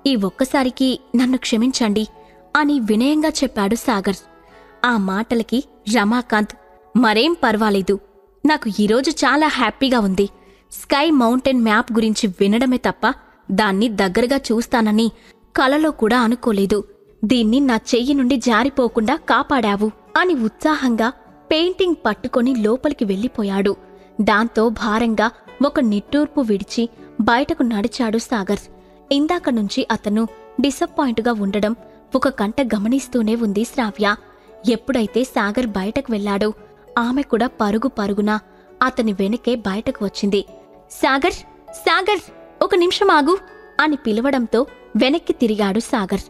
ఈ ఒక్కసారికి నన్ను క్షమించండి అని వినయంగా చెప్పాడు సాగర్. ఆ మాటలకి రమాకాంత్, మరేం పర్వాలేదు, నాకు ఈరోజు చాలా హ్యాపీగా ఉంది. స్కై మౌంటైన్ మ్యాప్ గురించి వినడమే తప్ప దాన్ని దగ్గరగా చూస్తానని కలలో కూడా అనుకోలేదు. దీన్ని నా చెయ్యి నుండి జారిపోకుండా కాపాడావు అని ఉత్సాహంగా పెయింటింగ్ పట్టుకొని లోపలికి వెళ్ళిపోయాడు. దాంతో భారంగా ఒక నిట్టూర్పు విడిచి బయటకు నడిచాడు సాగర్. ఇందాక నుంచి అతను డిసప్పాయింట్గా ఉండడం ఒక కంట గమనిస్తూనే ఉంది శ్రావ్య. ఎప్పుడైతే సాగర్ బయటకు వెళ్లాడో ఆమె కూడా పరుగు పరుగున అతని వెనకే బయటకు వచ్చింది. సాగర్, సాగర్, ఒక నిమిషం ఆగు అని పిలవడంతో వెనక్కి తిరిగాడు సాగర్.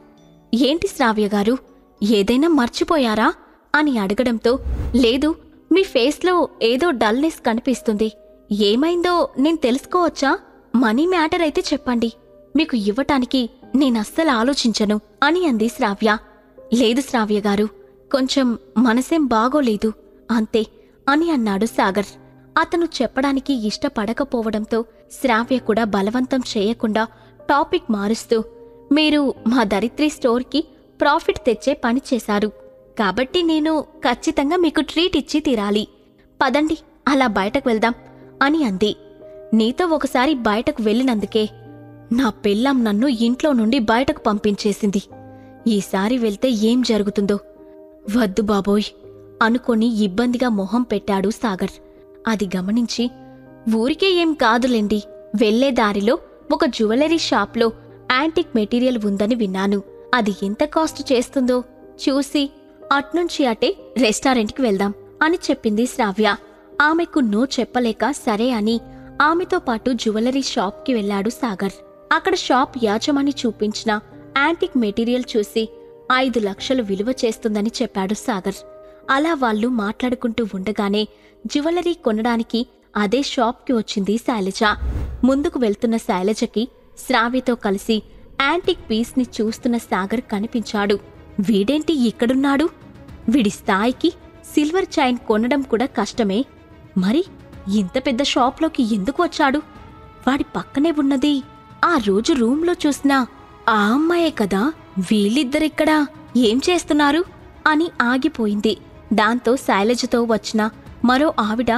ఏంటి శ్రావ్యగారు, ఏదైనా మర్చిపోయారా అని అడగడంతో, లేదు, మీ ఫేస్లో ఏదో డల్నెస్ కనిపిస్తుంది. ఏమైందో నేను తెలుసుకోవచ్చా? మనీ మ్యాటర్ అయితే చెప్పండి, మీకు ఇవ్వటానికి నేనస్సలు ఆలోచించను అని అంది శ్రావ్య. లేదు శ్రావ్యగారు, కొంచెం మనసేం బాగోలేదు అంతే అని అన్నాడు సాగర్. అతను చెప్పడానికి ఇష్టపడకపోవడంతో శ్రావ్య కూడా బలవంతం చేయకుండా టాపిక్ మారుస్తూ, మీరు మా ధరిత్రి స్టోర్కి ప్రాఫిట్ తెచ్చే పని చేశారు. కాబట్టి నేను ఖచ్చితంగా మీకు ట్రీట్ ఇచ్చి తీరాలి. పదండి, అలా బయటకు వెళ్దాం అని అంది. నీతో ఒకసారి బయటకు వెళ్ళినందుకే నా పెళ్ళాం నన్ను ఇంట్లో నుండి బయటకు పంపించేసింది. ఈసారి వెళ్తే ఏం జరుగుతుందో. వద్దు బాబోయ్ అనుకొని ఇబ్బందిగా మొహం పెట్టాడు సాగర్. అది గమనించి, ఊరికే ఏం కాదులేండి, వెళ్లే దారిలో ఒక జ్యువెలరీ షాప్లో యాంటిక్ మెటీరియల్ ఉందని విన్నాను. అది ఎంత కాస్ట్ చేస్తుందో చూసి అట్నుంచి అటే రెస్టారెంట్కి వెళ్దాం అని చెప్పింది శ్రావ్య. ఆమెకు నో చెప్పలేక సరే అని ఆమెతో పాటు జ్యువెలరీ షాప్కి వెళ్లాడు సాగర్. అక్కడ షాప్ యాజమాని చూపించిన యాంటిక్ మెటీరియల్ చూసి 5 లక్షలు విలువ చేస్తుందని చెప్పాడు సాగర్. అలా వాళ్ళు మాట్లాడుకుంటూ ఉండగానే జ్యువెలరీ కొనడానికి అదే షాప్కి వచ్చింది శైలజ. ముందుకు వెళ్తున్న శైలజకి శ్రావ్యతో కలిసి యాంటిక్ పీస్ని చూస్తున్న సాగర్ కనిపించాడు. వీడేంటి ఇక్కడున్నాడు? వీడి స్థాయికి సిల్వర్ చైన్ కొనడం కూడా కష్టమే. మరి ఇంత పెద్ద షాప్లోకి ఎందుకు వచ్చాడు? వాడి పక్కనే ఉన్నది ఆ రోజు రూంలో చూసిన ఆ అమ్మాయే కదా. వీళ్ళిద్దరిక్కడా ఏం చేస్తున్నారు అని ఆగిపోయింది. దాంతో శైలజతో వచ్చిన మరో ఆవిడ,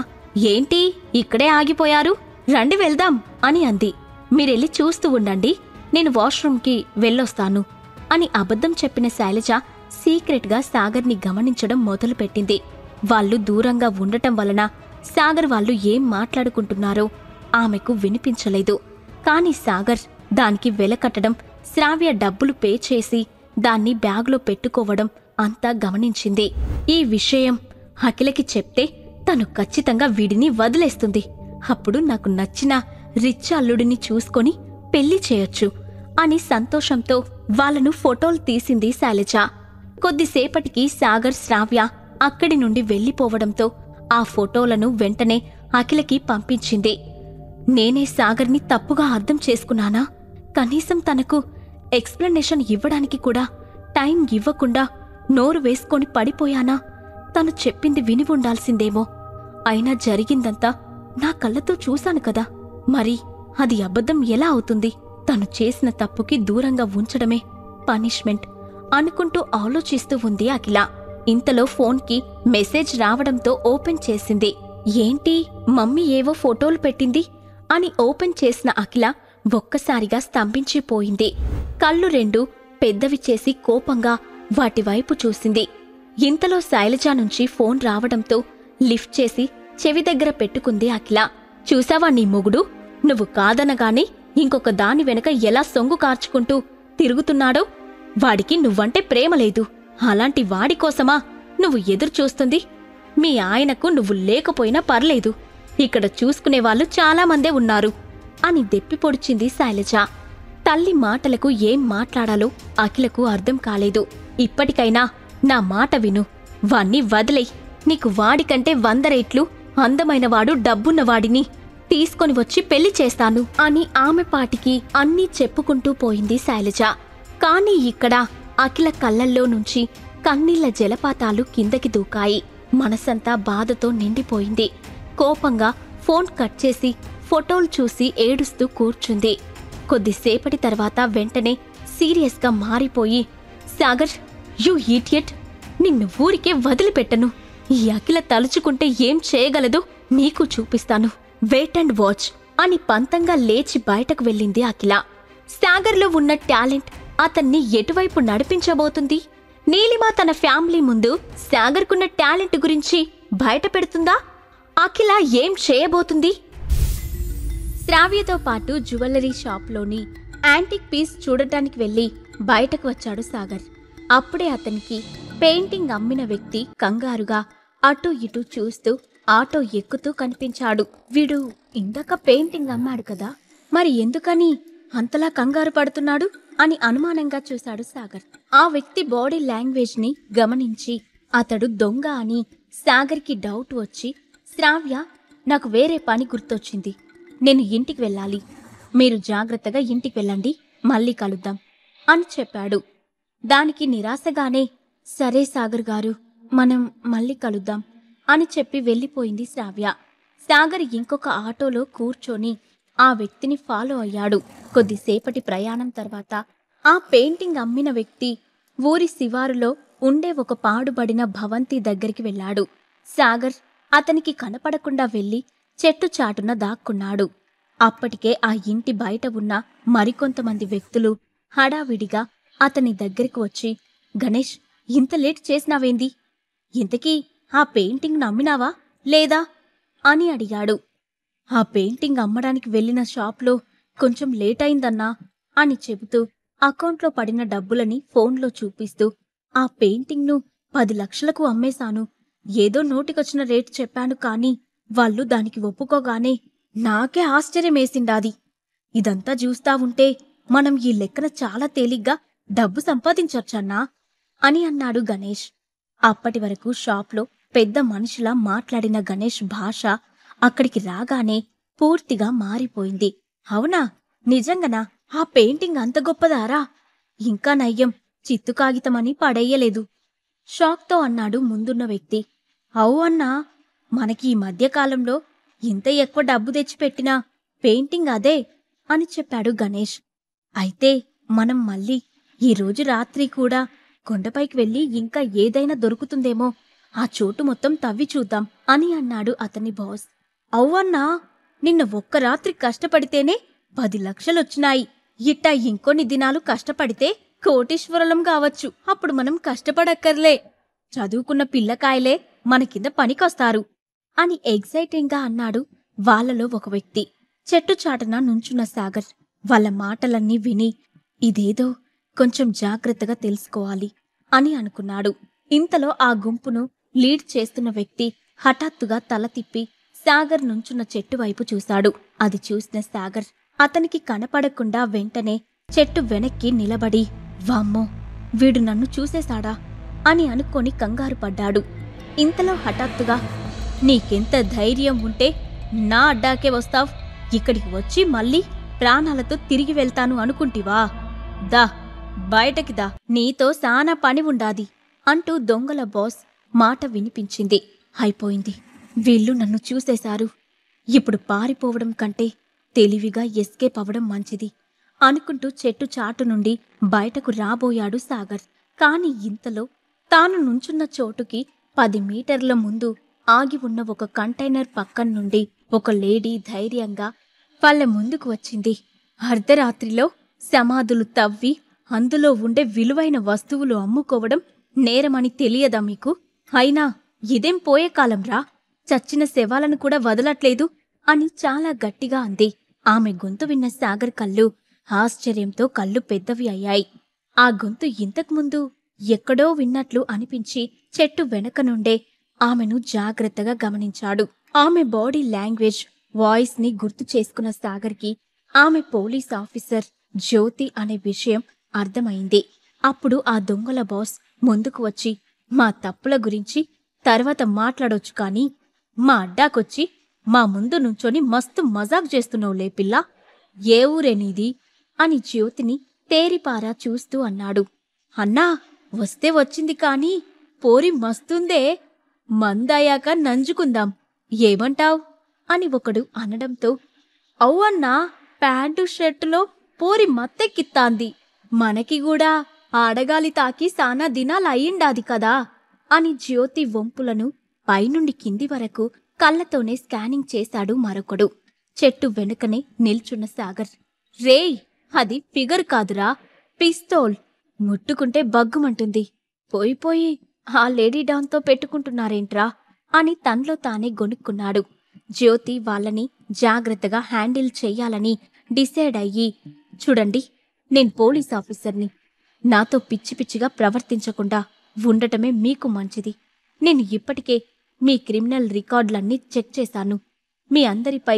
ఏంటి ఇక్కడే ఆగిపోయారు, రండి వెళ్దాం అని అంది. మీరెళ్ళి చూస్తూ ఉండండి, నేను వాష్రూమ్కి వెళ్ళొస్తాను అని అబద్ధం చెప్పిన శైలజ సీక్రెట్గా సాగర్ని గమనించడం మొదలుపెట్టింది. వాళ్ళు దూరంగా ఉండటం వలన సాగర్ వాళ్ళు ఏం మాట్లాడుకుంటున్నారో ఆమెకు వినిపించలేదు. కాని సాగర్ దానికి వెలకట్టడం, శ్రావ్య డబ్బులు పే చేసి దాన్ని బ్యాగులో పెట్టుకోవడం అంతా గమనించింది. ఈ విషయం అఖిలకి చెప్తే తను ఖచ్చితంగా వీడిని వదిలేస్తుంది. అప్పుడు నాకు నచ్చిన రిచ్ అల్లుడిని చూసుకొని పెళ్లి చేయొచ్చు అని సంతోషంతో వాళ్లను ఫోటోలు తీసింది శైలజ. కొద్దిసేపటికి సాగర్, శ్రావ్య అక్కడి నుండి వెళ్లిపోవడంతో ఆ ఫోటోలను వెంటనే అఖిలకి పంపించింది. నేనే సాగర్ని తప్పుగా అర్థం చేసుకున్నానా? కనీసం తనకు ఎక్స్ప్లెనేషన్ ఇవ్వడానికి కూడా టైం ఇవ్వకుండా నోరు వేసుకొని పడిపోయానా? తను చెప్పింది విని ఉండాల్సిందేమో. అయినా జరిగిందంతా నా కళ్ళతో చూశాను కదా, మరి అది అబద్ధం ఎలా అవుతుంది? తను చేసిన తప్పుకి దూరంగా ఉంచడమే పనిష్మెంట్ అనుకుంటూ ఆలోచిస్తూ ఉంది అఖిల. ఇంతలో ఫోన్కి మెసేజ్ రావడంతో ఓపెన్ చేసింది. ఏంటి, మమ్మీ ఏవో ఫోటోలు పెట్టింది అని ఓపెన్ చేసిన అఖిల ఒక్కసారిగా స్తంభించిపోయింది. కళ్ళు రెండు పెద్దవి చేసి కోపంగా వాటివైపు చూసింది. ఇంతలో శైలజ నుంచి ఫోన్ రావడంతో లిఫ్ట్ చేసి చెవి దగ్గర పెట్టుకుంది అఖిల. చూసావా నీ మొగుడు, నువ్వు కాదనగానే ఇంకొక దాని వెనక ఎలా సొంగు కార్చుకుంటూ తిరుగుతున్నాడో? వాడికి నువ్వంటే ప్రేమ లేదు. అలాంటి వాడికోసమా నువ్వు ఎదురు చూస్తుంది? మీ ఆయనకు నువ్వు లేకపోయినా పర్లేదు, ఇక్కడ చూసుకునేవాళ్లు చాలామందే ఉన్నారు అని దెప్పిపొడిచింది శైలజ. తల్లి మాటలకు ఏం మాట్లాడాలో అఖిలకు అర్థం కాలేదు. ఇప్పటికైనా నా మాట విను, వాణ్ణి వదిలేయ్. నీకు వాడికంటే 100 రెట్లు అందమైనవాడు, డబ్బున్నవాడిని తీసుకొని వచ్చి పెళ్లి చేస్తాను అని ఆమె పాటికి అన్నీ చెప్పుకుంటూ పోయింది శైలజ. కాని ఇక్కడ అఖిల కళ్ళల్లో నుంచి కన్నీళ్ల జలపాతాలు కిందకి దూకాయి. మనసంతా బాధతో నిండిపోయింది. కోపంగా ఫోన్ కట్ చేసి ఫోటోలు చూసి ఏడుస్తూ కూర్చుంది. కొద్దిసేపటి తర్వాత వెంటనే సీరియస్గా మారిపోయి, సాగర్, యూ ఈడియట్, నిన్ను ఊరికే వదిలిపెట్టను. ఈ అఖిల తలుచుకుంటే ఏం చేయగలదో నీకు చూపిస్తాను, వెయిట్ అండ్ వాచ్ అని పంతంగా లేచి బయటకు వెళ్ళింది అఖిల. సాగర్లో ఉన్న టాలెంట్ అతన్ని ఎటువైపు నడిపించబోతుంది? నీలిమ తన ఫ్యామిలీ ముందు సాగర్కున్న టాలెంట్ గురించి బయట పెడుతుందా? అఖిల ఏం చేయబోతుంది? శ్రావ్యతో పాటు జ్యువెలరీ షాప్లోని యాంటిక్ పీస్ చూడటానికి వెళ్లి బయటకు వచ్చాడు సాగర్. అప్పుడే అతనికి పెయింటింగ్ అమ్మిన వ్యక్తి కంగారుగా అటూ ఇటూ చూస్తూ ఆటో ఎక్కుతూ కనిపించాడు. వీడు ఇందాక పెయింటింగ్ అమ్మాడు కదా, మరి ఎందుకని అంతలా కంగారు పడుతున్నాడు అని అనుమానంగా చూశాడు సాగర్. ఆ వ్యక్తి బాడీ లాంగ్వేజ్ని గమనించి అతడు దొంగ అని సాగర్కి డౌట్ వచ్చి, శ్రావ్య, నాకు వేరే పని గుర్తొచ్చింది, నేను ఇంటికి వెళ్ళాలి, మీరు జాగ్రత్తగా ఇంటికి వెళ్ళండి, మళ్ళీ కలుద్దాం అని చెప్పాడు. దానికి నిరాశగానే, సరే సాగర్ గారు, మనం మళ్ళీ కలుద్దాం అని చెప్పి వెళ్ళిపోయింది శ్రావ్య. సాగర్ ఇంకొక ఆటోలో కూర్చొని ఆ వ్యక్తిని ఫాలో అయ్యాడు. కొద్దిసేపటి ప్రయాణం తర్వాత ఆ పెయింటింగ్ అమ్మిన వ్యక్తి ఊరి శివారులో ఉండే ఒక పాడుబడిన భవంతి దగ్గరికి వెళ్ళాడు. సాగర్ అతనికి కనపడకుండా వెళ్ళి చెట్టు చాటున దాక్కున్నాడు. అప్పటికే ఆ ఇంటి బయట ఉన్న మరికొంతమంది వ్యక్తులు హడావిడిగా అతని దగ్గరికి వచ్చి, గణేష్, ఇంత లేట్ చేసినావేంది? ఇంతకీ ఆ పెయింటింగ్ నమ్మినావా లేదా అని అడిగాడు. ఆ పెయింటింగ్ అమ్మడానికి వెళ్లిన షాప్లో కొంచెం లేట్ అయిందన్నా అని చెబుతూ అకౌంట్లో పడిన డబ్బులని ఫోన్లో చూపిస్తూ, ఆ పెయింటింగ్ను 10 లక్షలకు అమ్మేశాను. ఏదో నోటికొచ్చిన రేటు చెప్పాను, కానీ వాళ్ళు దానికి ఒప్పుకోగానే నాకే ఆశ్చర్యమేసిండాది. ఇదంతా చూస్తా ఉంటే మనం ఈ లెక్కన చాలా తేలిగ్గా డబ్బు సంపాదించొచ్చన్నా అని అన్నాడు గణేష్. అప్పటి వరకు షాప్లో పెద్ద మనిషిలా మాట్లాడిన గణేష్ భాష అక్కడికి రాగానే పూర్తిగా మారిపోయింది. అవునా? నిజంగానా? ఆ పెయింటింగ్ అంత గొప్పదారా? ఇంకా నయ్యం, చిత్తు కాగితమని పడేయలేదు షాక్తో అన్నాడు ముందున్న వ్యక్తి. అవు అన్నా, మనకి ఈ మధ్యకాలంలో ఇంత ఎక్కువ డబ్బు తెచ్చిపెట్టినా పెయింటింగ్ అదే అని చెప్పాడు గణేష్. అయితే మనం మళ్ళీ ఈరోజు రాత్రి కూడా కొండపైకి వెళ్ళి ఇంకా ఏదైనా దొరుకుతుందేమో ఆ చోటు మొత్తం తవ్వి చూద్దాం అని అన్నాడు అతని బాస్. అవ్వన్నా, నిన్న ఒక్క రాత్రి కష్టపడితేనే 10 లక్షలొచ్చినాయి. ఇట్టా ఇంకొన్ని దినాలు కష్టపడితే కోటీశ్వరులం కావచ్చు. అప్పుడు మనం కష్టపడక్కర్లే, చదువుకున్న పిల్లకాయలే మన కింద పనికొస్తారు అని ఎగ్జైటింగ్గా అన్నాడు వాళ్లలో ఒక వ్యక్తి. చెట్టు చాటున నుంచున్న సాగర్ వాళ్ళ మాటలన్నీ విని ఇదేదో కొంచెం జాగ్రత్తగా తెలుసుకోవాలి అని అనుకున్నాడు. ఇంతలో ఆ గుంపును లీడ్ చేస్తున్న వ్యక్తి హఠాత్తుగా తల తిప్పి సాగర్ నుంచున్న చెట్టు వైపు చూశాడు. అది చూసిన సాగర్ అతనికి కనపడకుండా వెంటనే చెట్టు వెనక్కి నిలబడి, వామ్మో, వీడు నన్ను చూసేశాడా అని అనుకొని కంగారు పడ్డాడు. ఇంతలో హఠాత్తుగా, నీకెంత ధైర్యం ఉంటే నా అడ్డాకే వస్తావ్? ఇక్కడికి వచ్చి మళ్ళీ ప్రాణాలతో తిరిగి వెళ్తాను అనుకుంటివా? దా, బయటకి దా, నీతో సానా పని ఉండాది అంటూ దొంగల బాస్ మాట వినిపించింది. అయిపోయింది, వీళ్ళు నన్ను చూసేశారు. ఇప్పుడు పారిపోవడం కంటే తెలివిగా ఎస్కేప్ అవడం మంచిది అనుకుంటూ చెట్టు చాటు నుండి బయటకు రాబోయాడు సాగర్. కాని ఇంతలో తాను నుంచున్న చోటుకి 10 మీటర్ల ముందు ఆగి ఉన్న ఒక కంటైనర్ పక్కన నుండి ఒక లేడీ ధైర్యంగా వాళ్ళ ముందుకు వచ్చింది. అర్ధరాత్రిలో సమాధులు తవ్వి అందులో ఉండే విలువైన వస్తువులు అమ్ముకోవడం నేరమని తెలియదా మీకు? అయినా ఇదేం పోయే కాలంరా, చచ్చిన శవాలను కూడా వదలట్లేదు అని చాలా గట్టిగా అంది. ఆమె గొంతు విన్న సాగర్ కళ్ళు ఆశ్చర్యంతో కళ్ళు పెద్దవి అయ్యాయి. ఆ గొంతు ఇంతకుముందు ఎక్కడో విన్నట్లు అనిపించి చెట్టు వెనక నుండే ఆమెను జాగ్రత్తగా గమనించాడు. ఆమె బాడీ లాంగ్వేజ్, వాయిస్ ని గుర్తు చేసుకున్న సాగర్కి ఆమె పోలీస్ ఆఫీసర్ జ్యోతి అనే విషయం అర్థమైంది. అప్పుడు ఆ దొంగల బాస్ ముందుకు వచ్చి, మా తప్పుల గురించి తర్వాత మాట్లాడొచ్చు, కానీ మా అడ్డాకొచ్చి మా ముందు నుంచొని మస్తు మజాక్ చేస్తున్నావులే పిల్లా, ఏ ఊరే నీది అని జ్యోతిని తేరిపారా చూస్తూ అన్నాడు. అన్నా, వస్తే వచ్చింది, కానీ పోరి మస్తుందే, మందయ్యాక నంజుకుందాం, ఏమంటావ్ అని ఒకడు అనడంతో, అవ్వన్నా, ప్యాంటు షర్టులో పోరి మత్తెక్కిత్తాంది, మనకి కూడా ఆడగాలి తాకి సానా దినాలయ్యిండాది కదా అని జ్యోతి వంపులను పైనుండి కింది వరకు కళ్ళతోనే స్కానింగ్ చేశాడు మరొకడు. చెట్టు వెనుకనే నిల్చున్న సాగర్, రేయ్, అది ఫిగర్ కాదురా, పిస్తోల్, ముట్టుకుంటే బగ్గుమంటుంది, పోయిపోయి ఆ లేడీ డాన్తో పెట్టుకుంటున్నారేంట్రా అని తనలో తానే గొనుక్కున్నాడు. జ్యోతి వాళ్ళని జాగ్రత్తగా హ్యాండిల్ చెయ్యాలని డిసైడ్ అయ్యి, చూడండి, నేను పోలీస్ ఆఫీసర్ని, నాతో పిచ్చి పిచ్చిగా ప్రవర్తించకుండా ఉండటమే మీకు మంచిది. నేను ఇప్పటికే మీ క్రిమినల్ రికార్డులన్నీ చెక్ చేశాను. మీ అందరిపై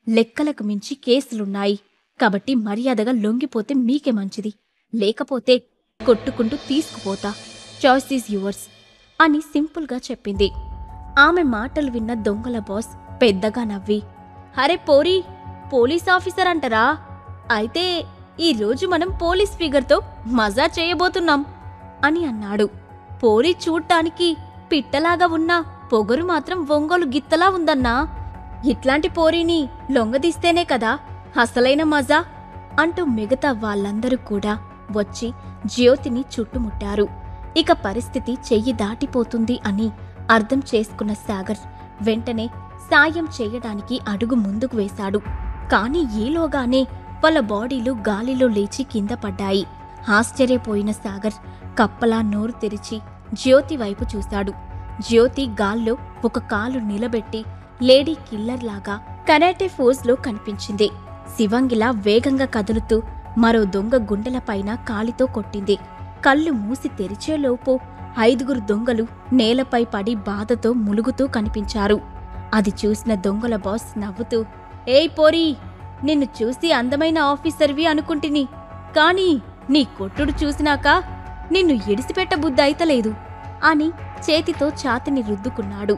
లెక్కలకు మించి కేసులున్నాయి, కాబట్టి మర్యాదగా లొంగిపోతే మీకే మంచిది, లేకపోతే కొట్టుకుంటూ తీసుకుపోతా, చాయిస్ ఈజ్ యువర్స్ అని సింపుల్గా చెప్పింది. ఆమె మాటలు విన్న దొంగల బాస్ పెద్దగా నవ్వి, అరే పోరీ, పోలీస్ ఆఫీసర్ అంటరా? అయితే ఈరోజు మనం పోలీస్ ఫిగర్తో మజా చేయబోతున్నాం అని అన్నాడు. పోరీ చూడ్డానికి పిట్టలాగా ఉన్నా పొగరు మాత్రం ఒంగోలు గిత్తలా ఉందన్నా, ఇట్లాంటి పోరీని లొంగదీస్తేనే కదా అసలైన మజా అంటూ మిగతా వాళ్ళందరూ కూడా వచ్చి జ్యోతిని చుట్టుముట్టారు. ఇక పరిస్థితి చెయ్యి దాటిపోతుంది అని అర్థం చేసుకున్న సాగర్ వెంటనే సాయం చేయడానికి అడుగు ముందుకు వేశాడు. కాని ఈలోగానే వాళ్ళ బాడీలు గాలిలో లేచి కింద పడ్డాయి. ఆశ్చర్యపోయిన సాగర్ కప్పలా నోరు తెరిచి జ్యోతి వైపు చూశాడు. జ్యోతి గాల్లో ఒక కాలు నిలబెట్టి లేడీ కిల్లర్లాగా కరాటే ఫోజ్లో కనిపించింది. శివంగిలా వేగంగా కదులుతూ మరో దొంగ గుండెలపైన కాలితో కొట్టింది. కళ్ళు మూసి తెరిచేలోపు 5 దొంగలు నేలపై పడి బాధతో ములుగుతూ కనిపించారు. అది చూసిన దొంగల బాస్ నవ్వుతూ, ఏయ్ పోరీ, నిన్ను చూసి అందమైన ఆఫీసర్వి అనుకుంటిని, కాని నీ కొట్టుడు చూసినాక నిన్ను ఎడిసిపెట్టబుద్దయితలేదు అని చేతితో ఛాతిని రుద్దుకున్నాడు.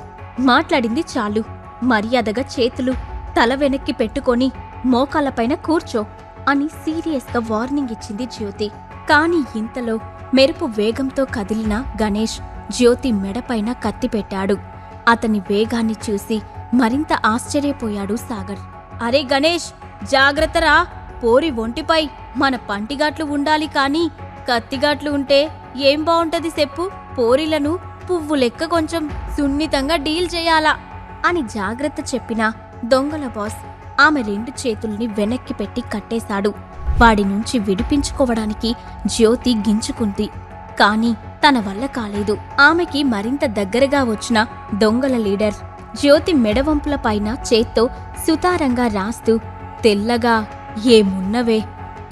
మాట్లాడింది చాలు, మర్యాదగా చేతులు తల వెనక్కి పెట్టుకొని మోకాళ్ళపైన కూర్చో అని సీరియస్గా వార్నింగ్ ఇచ్చింది జ్యోతి. కాని ఇంతలో మెరుపు వేగంతో కదిలిన గణేష్ జ్యోతి మెడపైన కత్తి పెట్టాడు. అతని వేగాన్ని చూసి మరింత ఆశ్చర్యపోయాడు సాగర్. అరే గణేష్, జాగ్రత్తరా, పోరి ఒంటిపై మన పంటిగాట్లు ఉండాలి కాని కత్తిగాట్లు ఉంటే ఏం బావుంటది చెప్పు. పోరిలను పువ్వు లెక్క కొంచెం సున్నితంగా డీల్ చేయాలా అని జాగ్రత్త చెప్పిన దొంగల బాస్ ఆమె 2 చేతుల్ని వెనక్కి పెట్టి కట్టేశాడు. వాడి నుంచి విడిపించుకోవడానికి జ్యోతి గించుకుంది. కాని తన వల్ల కాలేదు. ఆమెకి మరింత దగ్గరగా వచ్చిన దొంగల లీడర్ జ్యోతి మెడవంపుల పైన చేత్తో సుతారంగా రాస్తూ, తెల్లగా ఏమున్నవే,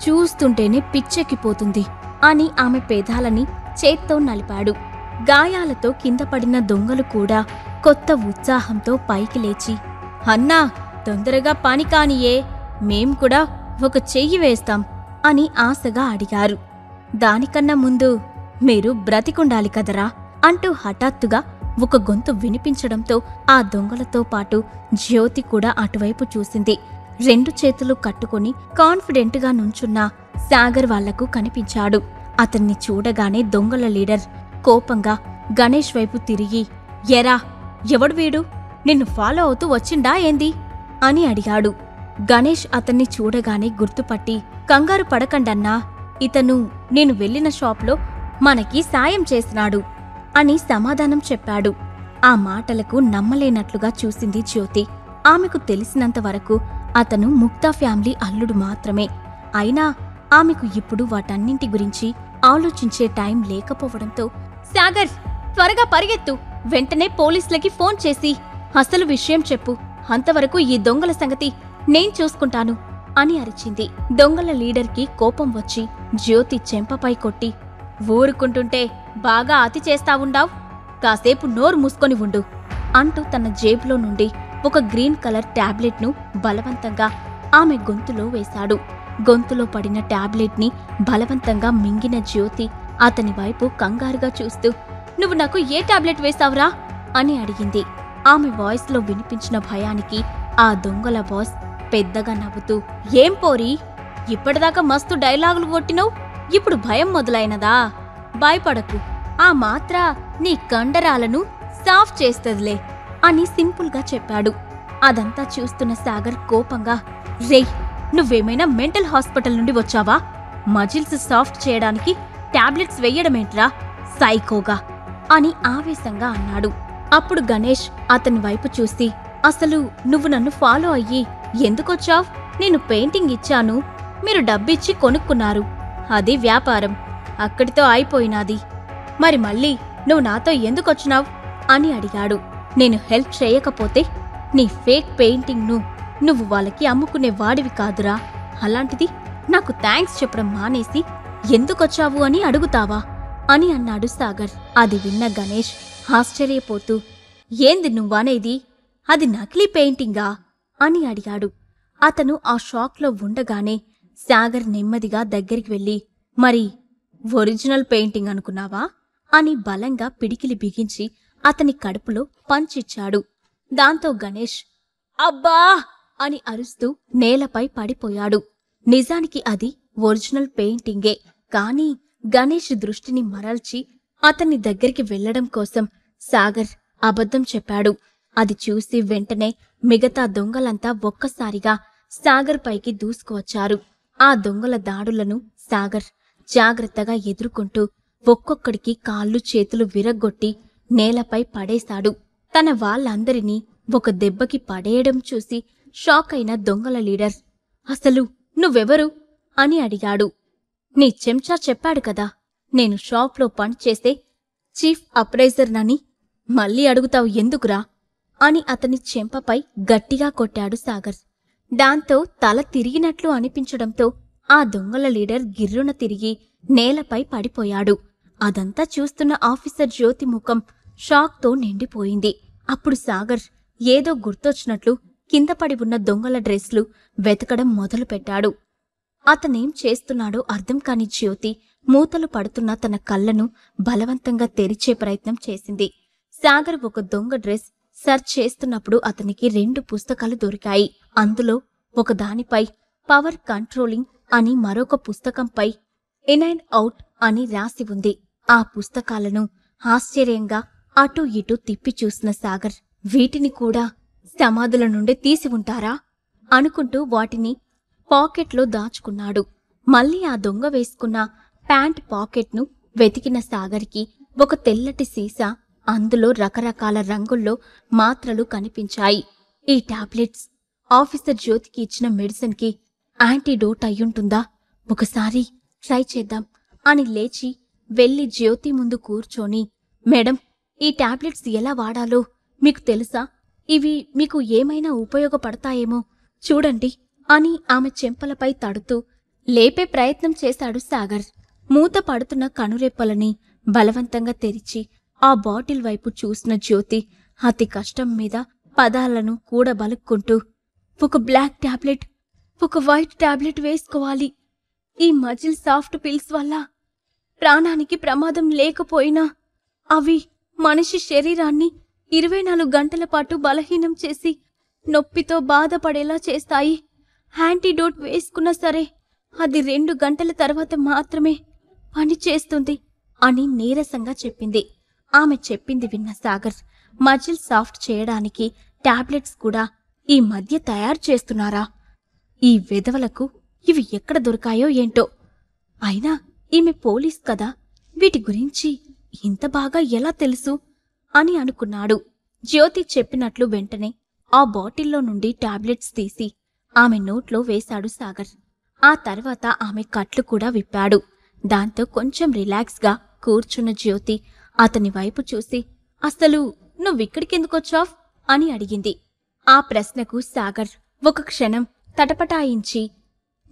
చూస్తుంటేనే పిచ్చెక్కిపోతుంది అని ఆమె పేదాలని చేత్తో నలిపాడు. గాయాలతో కింద పడిన దొంగలు కూడా కొత్త ఉత్సాహంతో పైకి లేచి, అన్నా తొందరగా పని కానియే, మేం కూడా ఒక చెయ్యి వేస్తాం అని ఆశగా అడిగారు. దానికన్నా ముందు మీరు బ్రతికుండాలి కదరా అంటూ హఠాత్తుగా ఒక గొంతు వినిపించడంతో ఆ దొంగలతో పాటు జ్యోతి కూడా అటువైపు చూసింది. 2 చేతులు కట్టుకుని కాన్ఫిడెంట్గా నుంచున్న సాగర్ వాళ్లకు కనిపించాడు. అతన్ని చూడగానే దొంగల లీడర్ కోపంగా గణేష్ వైపు తిరిగి, ఎరా ఎవడు వీడు, నిన్ను ఫాలో అవుతూ వచ్చిండా ఏంది అని అడిగాడు. గణేష్ అతన్ని చూడగానే గుర్తుపట్టి, కంగారు పడకండన్నా, ఇతను నేను వెళ్లిన షాప్లో మనకి సాయం చేసినాడు అని సమాధానం చెప్పాడు. ఆ మాటలకు నమ్మలేనట్లుగా చూసింది జ్యోతి. ఆమెకు తెలిసినంతవరకు అతను ముక్తా ఫ్యామిలీ అల్లుడు మాత్రమే. అయినా ఆమెకు ఇప్పుడు వాటన్నింటి గురించి ఆలోచించే టైం లేకపోవడంతో, సాగర్ త్వరగా పరిగెత్తు, వెంటనే పోలీసులకి ఫోన్ చేసి అసలు విషయం చెప్పు, అంతవరకు ఈ దొంగల సంగతి నేను చూసుకుంటాను అని అరిచింది. దొంగల లీడర్కి కోపం వచ్చి జ్యోతి చెంపపై కొట్టి, ఊరుకుంటుంటే బాగా అతి చేస్తావుండావ్, కాసేపు నోరు మూసుకొని ఉండు అంటూ తన జేబులో నుండి ఒక గ్రీన్ కలర్ టాబ్లెట్ను బలవంతంగా ఆమె గొంతులో వేశాడు. గొంతులో పడిన టాబ్లెట్ని బలవంతంగా మింగిన జ్యోతి అతని వైపు కంగారుగా చూస్తూ, నువ్వు నాకు ఏ టాబ్లెట్ వేశావురా అని అడిగింది. ఆమె వాయిస్లో వినిపించిన భయానికి ఆ దొంగల బాస్ పెద్దగా నవ్వుతూ, ఏం పోరీ, ఇప్పటిదాకా మస్తు డైలాగులు కొట్టినవు, ఇప్పుడు భయం మొదలైనదా? భయపడకు, ఆ మాత్ర నీ కండరాలను సాఫ్ చేస్తదిలే అని సింపుల్గా చెప్పాడు. అదంతా చూస్తున్న సాగర్ కోపంగా, రేయ్ నువ్వేమైనా మెంటల్ హాస్పిటల్ నుండి వచ్చావా? మజిల్స్ సాఫ్ట్ చేయడానికి టాబ్లెట్స్ వెయ్యడమేంట్రా, సైకోగా అని ఆవేశంగా అన్నాడు. అప్పుడు గణేష్ అతని వైపు చూసి, అసలు నువ్వు నన్ను ఫాలో అయ్యి ఎందుకొచ్చావ్? నేను పెయింటింగ్ ఇచ్చాను, మీరు డబ్బిచ్చి కొనుక్కున్నారు, అది వ్యాపారం, అక్కడితో అయిపోయినాది. మరి మళ్ళీ నువ్వు నాతో ఎందుకొచ్చినావ్ అని అడిగాడు. నేను హెల్ప్ చేయకపోతే నీ ఫేక్ పెయింటింగ్ను నువ్వు వాళ్ళకి అమ్ముకునే వాడివి కాదురా, అలాంటిది నాకు థ్యాంక్స్ చెప్పడం మానేసి ఎందుకొచ్చావు అని అడుగుతావా అని అన్నాడు సాగర్. అది విన్న గణేష్ ఆశ్చర్యపోతూ, ఏంది నువ్వనేది, అది నకిలీ పెయింటింగా అని అడిగాడు. అతను ఆ షాక్లో ఉండగానే సాగర్ నెమ్మదిగా దగ్గరికి వెళ్ళి, మరి ఒరిజినల్ పెయింటింగ్ అనుకున్నావా అని బలంగా పిడికిలి బిగించి అతని కడుపులో పంచిచ్చాడు. దాంతో గణేష్ అబ్బా అని అరుస్తూ నేలపై పడిపోయాడు. నిజానికి అది ఒరిజినల్ పెయింటింగే. కాని గణేష్ దృష్టిని మరల్చి అతన్ని దగ్గరికి వెళ్లడం కోసం సాగర్ అబద్ధం చెప్పాడు. అది చూసి వెంటనే మిగతా దొంగలంతా ఒక్కసారిగా సాగర్ పైకి దూసుకువచ్చారు. ఆ దొంగల దాడులను సాగర్ జాగ్రత్తగా ఎదుర్కొంటూ ఒక్కొక్కడికి కాళ్ళు చేతులు విరగ్గొట్టి నేలపై పడేశాడు. తన వాళ్ళందరినీ ఒక దెబ్బకి పడేయడం చూసి షాక్ అయిన దొంగల లీడర్, అసలు నువ్వెవరు అని అడిగాడు. నీ చెంచా చెప్పాడు కదా, నేను షాప్లో పనిచేసే చీఫ్ అప్రైజర్నని. మళ్ళీ అడుగుతావు ఎందుకురా అని అతని చెంపపై గట్టిగా కొట్టాడు సాగర్. దాంతో తల తిరిగినట్లు అనిపించడంతో ఆ దొంగల లీడర్ గిర్రున తిరిగి నేలపై పడిపోయాడు. అదంతా చూస్తున్న ఆఫీసర్ జ్యోతి ముఖం షాక్తో నిండిపోయింది. అప్పుడు సాగర్ ఏదో గుర్తొచ్చినట్లు కింద పడి ఉన్న దొంగల డ్రెస్లు వెతకడం మొదలుపెట్టాడు. అతనేం చేస్తున్నాడో అర్థం కాని జ్యోతి మూతలు పడుతున్న తన కళ్ళను బలవంతంగా తెరిచే ప్రయత్నం చేసింది. సాగర్ ఒక దొంగ డ్రెస్ సెర్చ్ చేస్తున్నప్పుడు అతనికి 2 పుస్తకాలు దొరికాయి. అందులో ఒకదానిపై పవర్ కంట్రోలింగ్ అని, మరొక పుస్తకంపై ఇన్ అండ్ అవుట్ అని రాసి ఉంది. ఆ పుస్తకాలను ఆశ్చర్యంగా అటూ ఇటూ తిప్పి చూసిన సాగర్, వీటిని కూడా సమాధుల నుండి తీసి ఉంటారా అనుకుంటూ వాటిని పాకెట్లో దాచుకున్నాడు. మళ్ళీ ఆ దొంగ వేసుకున్న ప్యాంట్ పాకెట్ను వెతికిన సాగర్కి ఒక తెల్లటి సీసా, అందులో రకరకాల రంగుల్లో మాత్రలు కనిపించాయి. ఈ టాబ్లెట్స్ ఆఫీసర్ జ్యోతికి ఇచ్చిన మెడిసిన్కి యాంటీడోట్ అయ్యుంటుందా, ఒకసారి ట్రై చేద్దాం అని లేచి వెళ్లి జ్యోతి ముందు కూర్చొని, మేడం, ఈ టాబ్లెట్స్ ఎలా వాడాలో మీకు తెలుసా? ఇవి మీకు ఏమైనా ఉపయోగపడతాయేమో చూడండి అని ఆమె చెంపలపై తడుతూ లేపే ప్రయత్నం చేశాడు సాగర్. మూత పడుతున్న కనురెప్పలని బలవంతంగా తెరిచి ఆ బాటిల్ వైపు చూసిన జ్యోతి అతి కష్టం మీద పదాలను కూడబలుక్కుంటూ, ఒక బ్లాక్ టాబ్లెట్, ఒక వైట్ టాబ్లెట్ వేసుకోవాలి. ఈ మజిల్ సాఫ్ట్ పిల్స్ వల్ల ప్రాణానికి ప్రమాదం లేకపోయినా అవి మనిషి శరీరాన్ని 24 గంటల పాటు బలహీనం చేసి నొప్పితో బాధపడేలా చేస్తాయి. యాంటీడోట్ వేసుకున్నా సరే అది 2 గంటల తర్వాత మాత్రమే పని చేస్తుంది అని నీరసంగా చెప్పింది. ఆమె చెప్పింది విన్న సాగర్, మజిల్ సాఫ్ట్ చేయడానికి టాబ్లెట్స్ కూడా ఈ మధ్య తయారు చేస్తున్నారా? ఈ వెధవలకు ఇవి ఎక్కడ దొరికాయో ఏంటో. అయినా ఈమె పోలీస్ కదా, వీటి గురించి ఇంత బాగా ఎలా తెలుసు అని అనుకున్నాడు. జ్యోతి చెప్పినట్లు వెంటనే ఆ బాటిల్లో నుండి టాబ్లెట్స్ తీసి ఆమె నోట్లో వేశాడు సాగర్. ఆ తర్వాత ఆమె కట్లు కూడా విప్పాడు. దాంతో కొంచెం రిలాక్స్గా కూర్చున్న జ్యోతి అతని వైపు చూసి, అసలు నువ్విక్కడికెందుకొచ్చావ్ అని అడిగింది. ఆ ప్రశ్నకు సాగర్ ఒక క్షణం తటపటాయించి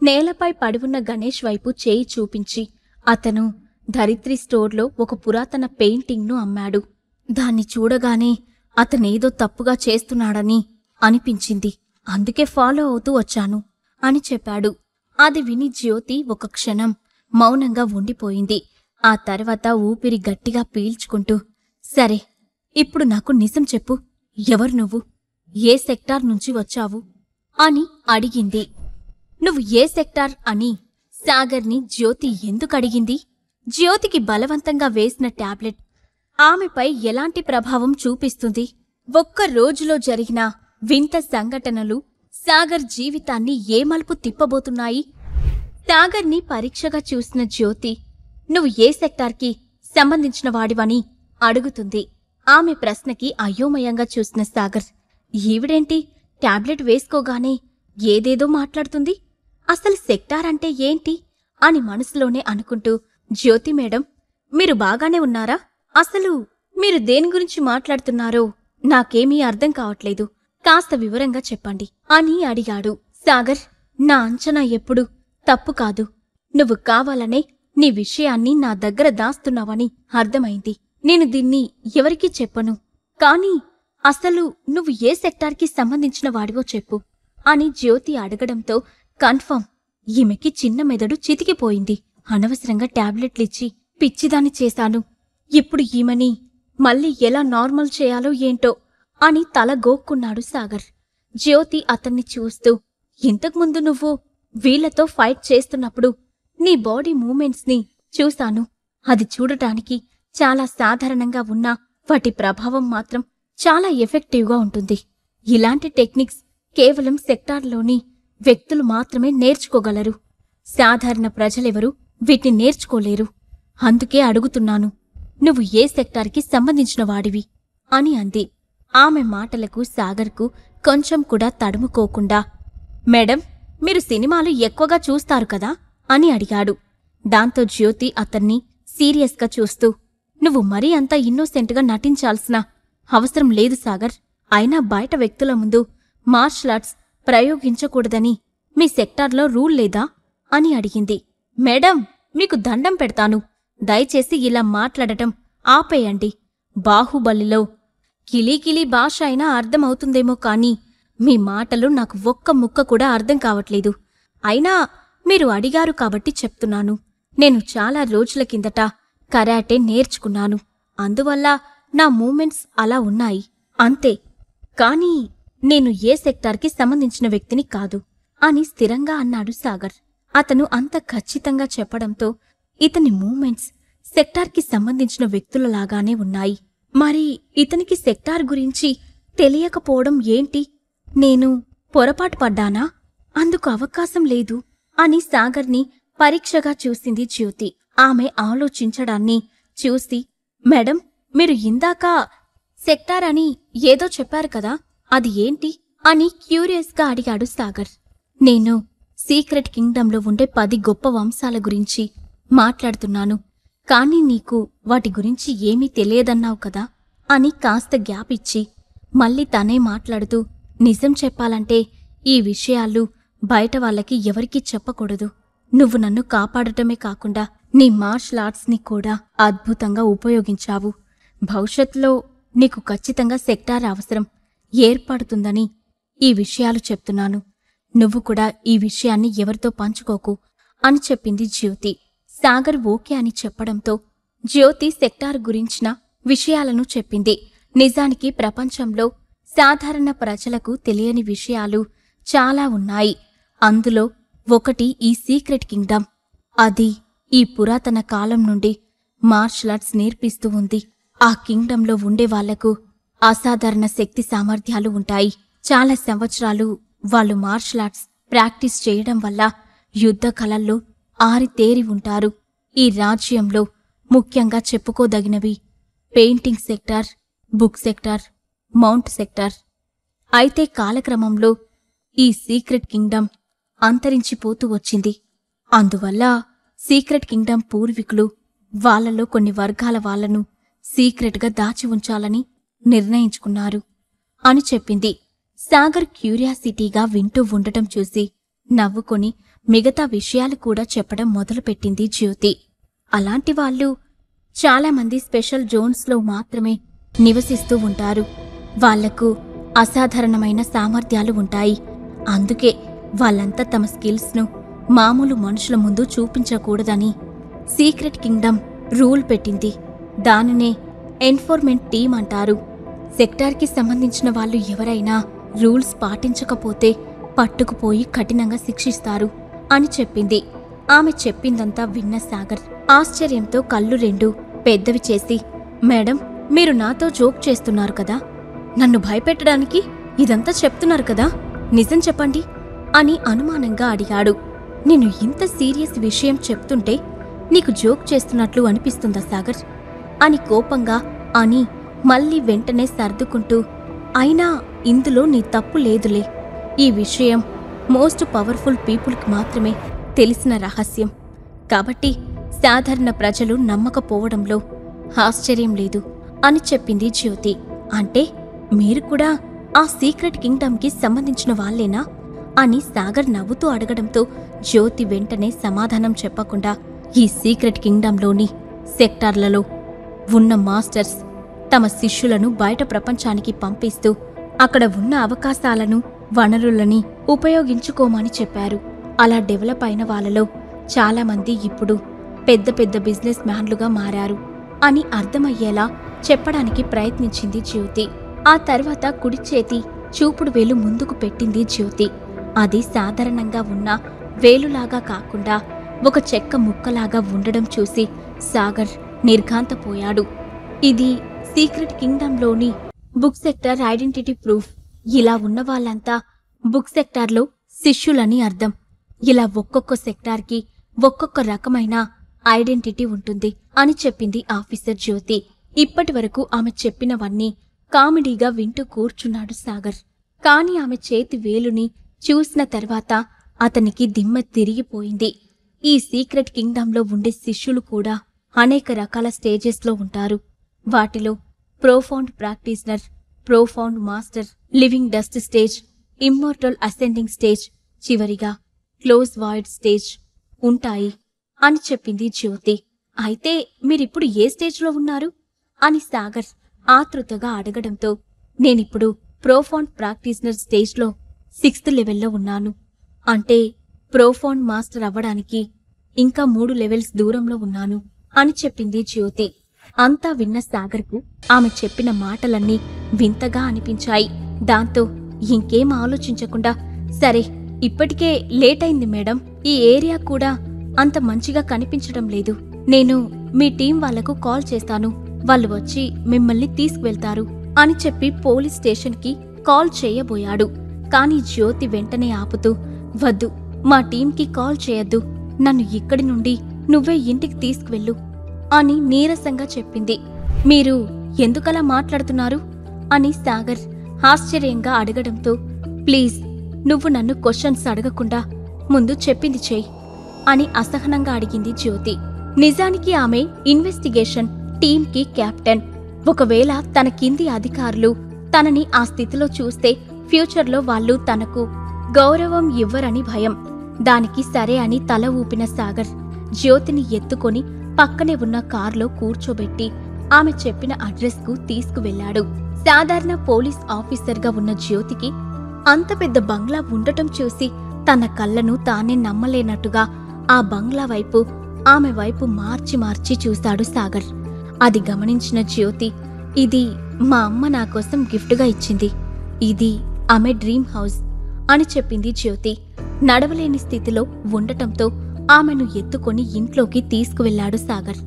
నేలపై పడివున్న గణేష్ వైపు చేయి చూపించి, అతను ధరిత్రి స్టోర్లో ఒక పురాతన పెయింటింగ్ను అమ్మాడు. దాన్ని చూడగానే అతనేదో తప్పుగా చేస్తున్నాడని అనిపించింది, అందుకే ఫాలో అవుతూ వచ్చాను అని చెప్పాడు. అది విని జ్యోతి ఒక క్షణం మౌనంగా ఉండిపోయింది. ఆ తర్వాత ఊపిరి గట్టిగా పీల్చుకుంటూ, సరే, ఇప్పుడు నాకు నిజం చెప్పు, ఎవరు నువ్వు, ఏ సెక్టార్ నుంచి వచ్చావు అని అడిగింది. నువ్వు ఏ సెక్టార్ అని సాగర్ని జ్యోతి ఎందుకడిగింది? జ్యోతికి బలవంతంగా వేసిన టాబ్లెట్ ఆమెపై ఎలాంటి ప్రభావం చూపిస్తుంది? ఒక్క రోజులో జరిగిన వింత సంఘటనలు సాగర్ జీవితాన్ని ఏ మలుపు తిప్పబోతున్నాయి? సాగర్ని పరీక్షగా చూసిన జ్యోతి, నువ్వు ఏ సెక్టార్కి సంబంధించిన వాడివని అడుగుతుంది. ఆమె ప్రశ్నకి అయోమయంగా చూసిన సాగర్, ఈవిడేంటి టాబ్లెట్ వేసుకోగానే ఏదేదో మాట్లాడుతుంది, అసలు సెక్టార్ అంటే ఏంటి అని మనసులోనే అనుకుంటూ, జ్యోతి మేడం, మీరు బాగానే ఉన్నారా? అసలు మీరు దేని గురించి మాట్లాడుతున్నారో నాకేమీ అర్థం కావట్లేదు, కాస్త వివరంగా చెప్పండి అని అడిగాడు. సాగర్, నా అంచనా ఎప్పుడు తప్పు కాదు. నువ్వు కావాలనే నీ విషయాన్ని నా దగ్గర దాస్తున్నావని అర్థమైంది. నేను దీన్ని ఎవరికీ చెప్పను. కానీ అసలు నువ్వు ఏ సెక్టార్కి సంబంధించిన వాడివో చెప్పు అని జ్యోతి అడగడంతో కన్ఫర్మ్, ఈమెకి చిన్న మెదడు చితికిపోయింది. అనవసరంగా టాబ్లెట్లిచ్చి పిచ్చిదాన్ని చేశాను. ఇప్పుడు ఈమెని మళ్ళీ ఎలా నార్మల్ చేయాలో ఏంటో అని తల గోక్కున్నాడు సాగర్. జ్యోతి అతన్ని చూస్తూ, ఇంతకుముందు నువ్వు వీళ్లతో ఫైట్ చేస్తున్నప్పుడు నీ బాడీ మూమెంట్స్ని చూశాను. అది చూడటానికి చాలా సాధారణంగా ఉన్నా వాటి ప్రభావం మాత్రం చాలా ఎఫెక్టివ్గా ఉంటుంది. ఇలాంటి టెక్నిక్స్ కేవలం సెక్టార్లోని వ్యక్తులు మాత్రమే నేర్చుకోగలరు. సాధారణ ప్రజలెవరూ వీటిని నేర్చుకోలేరు. అందుకే అడుగుతున్నాను, నువ్వు ఏ సెక్టార్కి సంబంధించిన వాడివి అని అంది. ఆమె మాటలకు సాగర్కు కొంచెం కూడా తడుముకోకుండా, మేడం, మీరు సినిమాలు ఎక్కువగా చూస్తారు కదా అని అడిగాడు. దాంతో జ్యోతి అతన్ని సీరియస్గా చూస్తూ, నువ్వు మరీ అంత ఇన్నోసెంట్గా నటించాల్సిన అవసరం లేదు సాగర్. అయినా బయట వ్యక్తుల ముందు మార్షల్ ఆర్ట్స్ ప్రయోగించకూడదని మీ సెక్టార్లో రూల్ లేదా అని అడిగింది. మేడం, మీకు దండం పెడతాను, దయచేసి ఇలా మాట్లాడటం ఆపేయండి. బాహుబలిలో కిలీకిలీ భాష అయినా అర్థమవుతుందేమో కానీ మీ మాటలు నాకు ఒక్క ముక్క కూడా అర్థం కావట్లేదు. అయినా మీరు అడిగారు కాబట్టి చెప్తున్నాను. నేను చాలా రోజుల కిందట కరాటే నేర్చుకున్నాను. అందువల్ల నా మూమెంట్స్ అలా ఉన్నాయి అంతే. కానీ నేను ఏ సెక్టార్కి సంబంధించిన వ్యక్తిని కాదు అని స్థిరంగా అన్నాడు సాగర్. అతను అంత ఖచ్చితంగా చెప్పడంతో ఇతని మూమెంట్స్ సెక్టార్కి సంబంధించిన వ్యక్తులలాగానే ఉన్నాయి. మరి ఇతనికి సెక్టార్ గురించి తెలియకపోవడం ఏంటి? నేను పొరపాటు పడ్డానా? అందుకు అవకాశం లేదు అని సాగర్ని పరీక్షగా చూసింది జ్యోతి. ఆమె ఆలోచించడాన్ని చూసి, మేడం, మీరు ఇందాక సెక్టార్ అని ఏదో చెప్పారు కదా, అది ఏంటి అని క్యూరియస్గా అడిగాడు సాగర్. నేను సీక్రెట్ కింగ్డంలో ఉండే 10 గొప్ప వంశాల గురించి మాట్లాడుతున్నాను. కానీ నీకు వాటి గురించి ఏమీ తెలియదన్నావు కదా అని కాస్త గ్యాప్ ఇచ్చి మళ్ళీ తనే మాట్లాడుతూ, నిజం చెప్పాలంటే ఈ విషయాలు బయట వాళ్ళకి ఎవరికీ చెప్పకూడదు. నువ్వు నన్ను కాపాడటమే కాకుండా నీ మార్షల్ ఆర్ట్స్ని కూడా అద్భుతంగా ఉపయోగించావు. భవిష్యత్తులో నీకు ఖచ్చితంగా సెక్టార్ అవసరం ఏర్పడుతుందని ఈ విషయాలు చెప్తున్నాను. నువ్వు కూడా ఈ విషయాన్ని ఎవరితో పంచుకోకు అని చెప్పింది జ్యోతి. సాగర్ ఓకే అని చెప్పడంతో జ్యోతి సెక్టార్ గురించిన విషయాలను చెప్పింది. నిజానికి ప్రపంచంలో సాధారణ ప్రజలకు తెలియని విషయాలు చాలా ఉన్నాయి. అందులో ఒకటి ఈ సీక్రెట్ కింగ్డమ్. అది ఈ పురాతన కాలం నుండి మార్షల్ ఆర్ట్స్ నేర్పిస్తూ ఉంది. ఆ కింగ్డంలో ఉండే వాళ్లకు అసాధారణ శక్తి సామర్థ్యాలు ఉంటాయి. చాలా సంవత్సరాలు వాళ్ళు మార్షల్ ఆర్ట్స్ ప్రాక్టీస్ చేయడం వల్ల యుద్ధ కళల్లో ఆరితేరి ఉంటారు. ఈ రాజ్యంలో ముఖ్యంగా చెప్పుకోదగినవి painting sector, book sector, mount sector. అయితే కాలక్రమంలో ఈ సీక్రెట్ కింగ్డమ్ అంతరించిపోతూ వచ్చింది. అందువల్ల సీక్రెట్ కింగ్డమ్ పూర్వీకులు వాళ్లలో కొన్ని వర్గాల వాళ్లను సీక్రెట్గా దాచి ఉంచాలని నిర్ణయించుకున్నారు అని చెప్పింది. సాగర్ క్యూరియాసిటీగా వింటూ ఉండటం చూసి నవ్వుకొని మిగతా విషయాలు కూడా చెప్పడం మొదలుపెట్టింది జ్యోతి. అలాంటి వాళ్ళు చాలామంది స్పెషల్ జోన్స్లో మాత్రమే నివసిస్తూ ఉంటారు. వాళ్లకు అసాధారణమైన సామర్థ్యాలు ఉంటాయి. అందుకే వాళ్ళంతా తమ స్కిల్స్ను మామూలు మనుషుల ముందు చూపించకూడదని సీక్రెట్ కింగ్డమ్ రూల్ పెట్టింది. దానినే ఎన్ఫోర్స్మెంట్ టీం అంటారు. సెక్టార్కి సంబంధించిన వాళ్ళు ఎవరైనా రూల్స్ పాటించకపోతే పట్టుకుపోయి కఠినంగా శిక్షిస్తారు అని చెప్పింది. ఆమె చెప్పిందంతా విన్న సాగర్ ఆశ్చర్యంతో కళ్ళు రెండు పెద్దవి చేసి, మేడం, మీరు నాతో జోక్ చేస్తున్నారు కదా? నన్ను భయపెట్టడానికి ఇదంతా చెప్తున్నారు కదా? నిజం చెప్పండి అని అనుమానంగా అడిగాడు. నేను ఇంత సీరియస్ విషయం చెప్తుంటే నీకు జోక్ చేస్తున్నట్లు అనిపిస్తుందా సాగర్ అని కోపంగా అని మళ్ళీ వెంటనే సర్దుకుంటూ, అయినా ఇందులో నీ తప్పు లేదులే. ఈ విషయం మోస్ట్ పవర్ఫుల్ పీపుల్కి మాత్రమే తెలిసిన రహస్యం. కాబట్టి సాధారణ ప్రజలు నమ్మకపోవడంలో ఆశ్చర్యం లేదు అని చెప్పింది జ్యోతి. అంటే మీరు కూడా ఆ సీక్రెట్ కింగ్డమ్కి సంబంధించిన వాళ్ళేనా అని సాగర్ నవ్వుతూ అడగడంతో జ్యోతి వెంటనే సమాధానం చెప్పకుండా, ఈ సీక్రెట్ కింగ్డమ్లోని సెక్టార్లలో ఉన్న మాస్టర్స్ తమ శిష్యులను బయట ప్రపంచానికి పంపిస్తూ అక్కడ ఉన్న అవకాశాలను, వనరులని ఉపయోగించుకోమని చెప్పారు. అలా డెవలప్ అయిన వాళ్ళలో చాలామంది ఇప్పుడు పెద్ద పెద్ద బిజినెస్ మ్యాన్లుగా మారారు అని అర్థమయ్యేలా చెప్పడానికి ప్రయత్నించింది జ్యోతి. ఆ తర్వాత కుడి చేతి చూపుడు వేలు ముందుకు పెట్టింది జ్యోతి. అది సాధారణంగా ఉన్న వేలులాగా కాకుండా ఒక చెక్క ముక్కలాగా ఉండడం చూసి సాగర్ నిర్ఘాంతపోయాడు. ఇది సీక్రెట్ కింగ్డమ్లోని బుక్ సెక్టార్ ఐడెంటిటీ ప్రూఫ్. ఇలా ఉన్న వాళ్ళంతా బుక్ సెక్టార్లో శిష్యులని అర్థం. ఇలా ఒక్కొక్క సెక్టార్కి ఒక్కొక్క రకమైన ఐడెంటిటీ ఉంటుంది అని చెప్పింది ఆఫీసర్ జ్యోతి. ఇప్పటివరకు ఆమె చెప్పినవన్నీ కామెడీగా వింటూ కూర్చున్నాడు సాగర్. కాని ఆమె చేతి వేలుని చూసిన తర్వాత అతనికి దిమ్మ తిరిగిపోయింది. ఈ సీక్రెట్ కింగ్డంలో ఉండే శిష్యులు కూడా అనేక రకాల స్టేజెస్లో ఉంటారు. వాటిలో profound practitioner, profound master, living dust stage, immortal ascending stage, చివరిగా క్లోజ్ వాయిడ్ స్టేజ్ ఉంటాయి అని చెప్పింది జ్యోతి. అయితే మీరిప్పుడు ఏ స్టేజ్లో ఉన్నారు అని సాగర్ ఆతృతగా అడగడంతో నేనిప్పుడు ప్రోఫౌండ్ ప్రాక్టీషనర్ స్టేజ్లో 6th లెవెల్లో ఉన్నాను. అంటే ప్రోఫౌండ్ మాస్టర్ అవ్వడానికి ఇంకా 3 లెవెల్స్ దూరంలో ఉన్నాను అని చెప్పింది జ్యోతి. అంతా విన్న సాగర్కు ఆమె చెప్పిన మాటలన్నీ వింతగా అనిపించాయి. దాంతో ఇంకేం ఆలోచించకుండా, సరే ఇప్పటికే లేట్ అయింది మేడం, ఈ ఏరియా కూడా అంత మంచిగా కనిపించడం లేదు. నేను మీ టీం వాళ్లకు కాల్ చేస్తాను, వాళ్ళు వచ్చి మిమ్మల్ని తీసుకువెళ్తారు అని చెప్పి పోలీస్ స్టేషన్కి కాల్ చేయబోయాడు. కాని జ్యోతి వెంటనే ఆపుతూ, వద్దు, మా టీంకి కాల్ చేయొద్దు, నన్ను ఇక్కడి నుండి నువ్వే ఇంటికి తీసుకువెళ్ళు అని నీరసంగా చెప్పింది. మీరు ఎందుకలా మాట్లాడుతున్నారు అని సాగర్ ఆశ్చర్యంగా అడగడంతో, ప్లీజ్ నువ్వు నన్ను క్వశ్చన్స్ అడగకుండా ముందు చెప్పింది చెయ్యి అని అసహనంగా అడిగింది జ్యోతి. నిజానికి ఆమె ఇన్వెస్టిగేషన్ టీంకి కెప్టెన్. ఒకవేళ తన కింది అధికారులు తనని ఆ స్థితిలో చూస్తే ఫ్యూచర్లో వాళ్ళు తనకు గౌరవం ఇవ్వరని భయం. దానికి సరే అని తల ఊపిన సాగర్ జ్యోతిని ఎత్తుకొని పక్కనే ఉన్న కారులో కూర్చోబెట్టి ఆమె చెప్పిన అడ్రస్కు తీసుకువెళ్లాడు. సాధారణ పోలీస్ ఆఫీసర్గా ఉన్న జ్యోతికి అంత పెద్ద బంగ్లా ఉండటం చూసి తన కళ్ళను తానే నమ్మలేనట్టుగా ఆ బంగ్లా వైపు, ఆమె వైపు మార్చి మార్చి చూశాడు సాగర్. అది గమనించిన జ్యోతి, ఇది మా అమ్మ నా కోసం గిఫ్ట్గా ఇచ్చింది, ఇది ఆమె డ్రీమ్ హౌస్ అని చెప్పింది జ్యోతి. నడవలేని స్థితిలో ఉండటంతో ఆమెను ఎత్తుకొని ఇంట్లోకి తీసుకువెళ్లాడు సాగర్.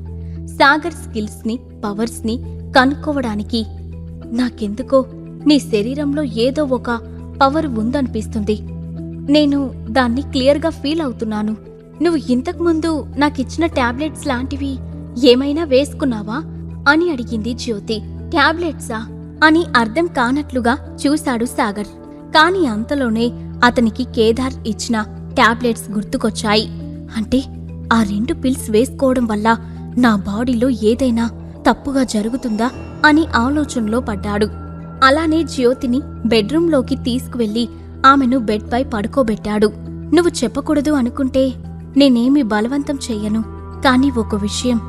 సాగర్ స్కిల్స్ని, పవర్స్ని కనుక్కోవడానికి, నాకెందుకో నీ శరీరంలో ఏదో ఒక పవర్ ఉందనిపిస్తుంది, నేను దాన్ని క్లియర్గా ఫీల్ అవుతున్నాను. నువ్వు ఇంతకుముందు నాకిచ్చిన టాబ్లెట్స్ లాంటివి ఏమైనా వేసుకున్నావా అని అడిగింది జ్యోతి. టాబ్లెట్సా అని అర్థం కానట్లుగా చూశాడు సాగర్. కాని అంతలోనే అతనికి కేదార్ ఇచ్చిన టాబ్లెట్స్ గుర్తుకొచ్చాయి. అంటే ఆ 2 పిల్స్ వేసుకోవడం వల్ల నా బాడీలో ఏదైనా తప్పుగా జరుగుతుందా అని ఆలోచనలో పడ్డాడు. అలానే జ్యోతిని బెడ్రూంలోకి తీసుకువెళ్లి ఆమెను బెడ్పై పడుకోబెట్టాడు. నువ్వు చెప్పకూడదు అనుకుంటే నేనేమీ బలవంతం చెయ్యను, కాని ఒక విషయం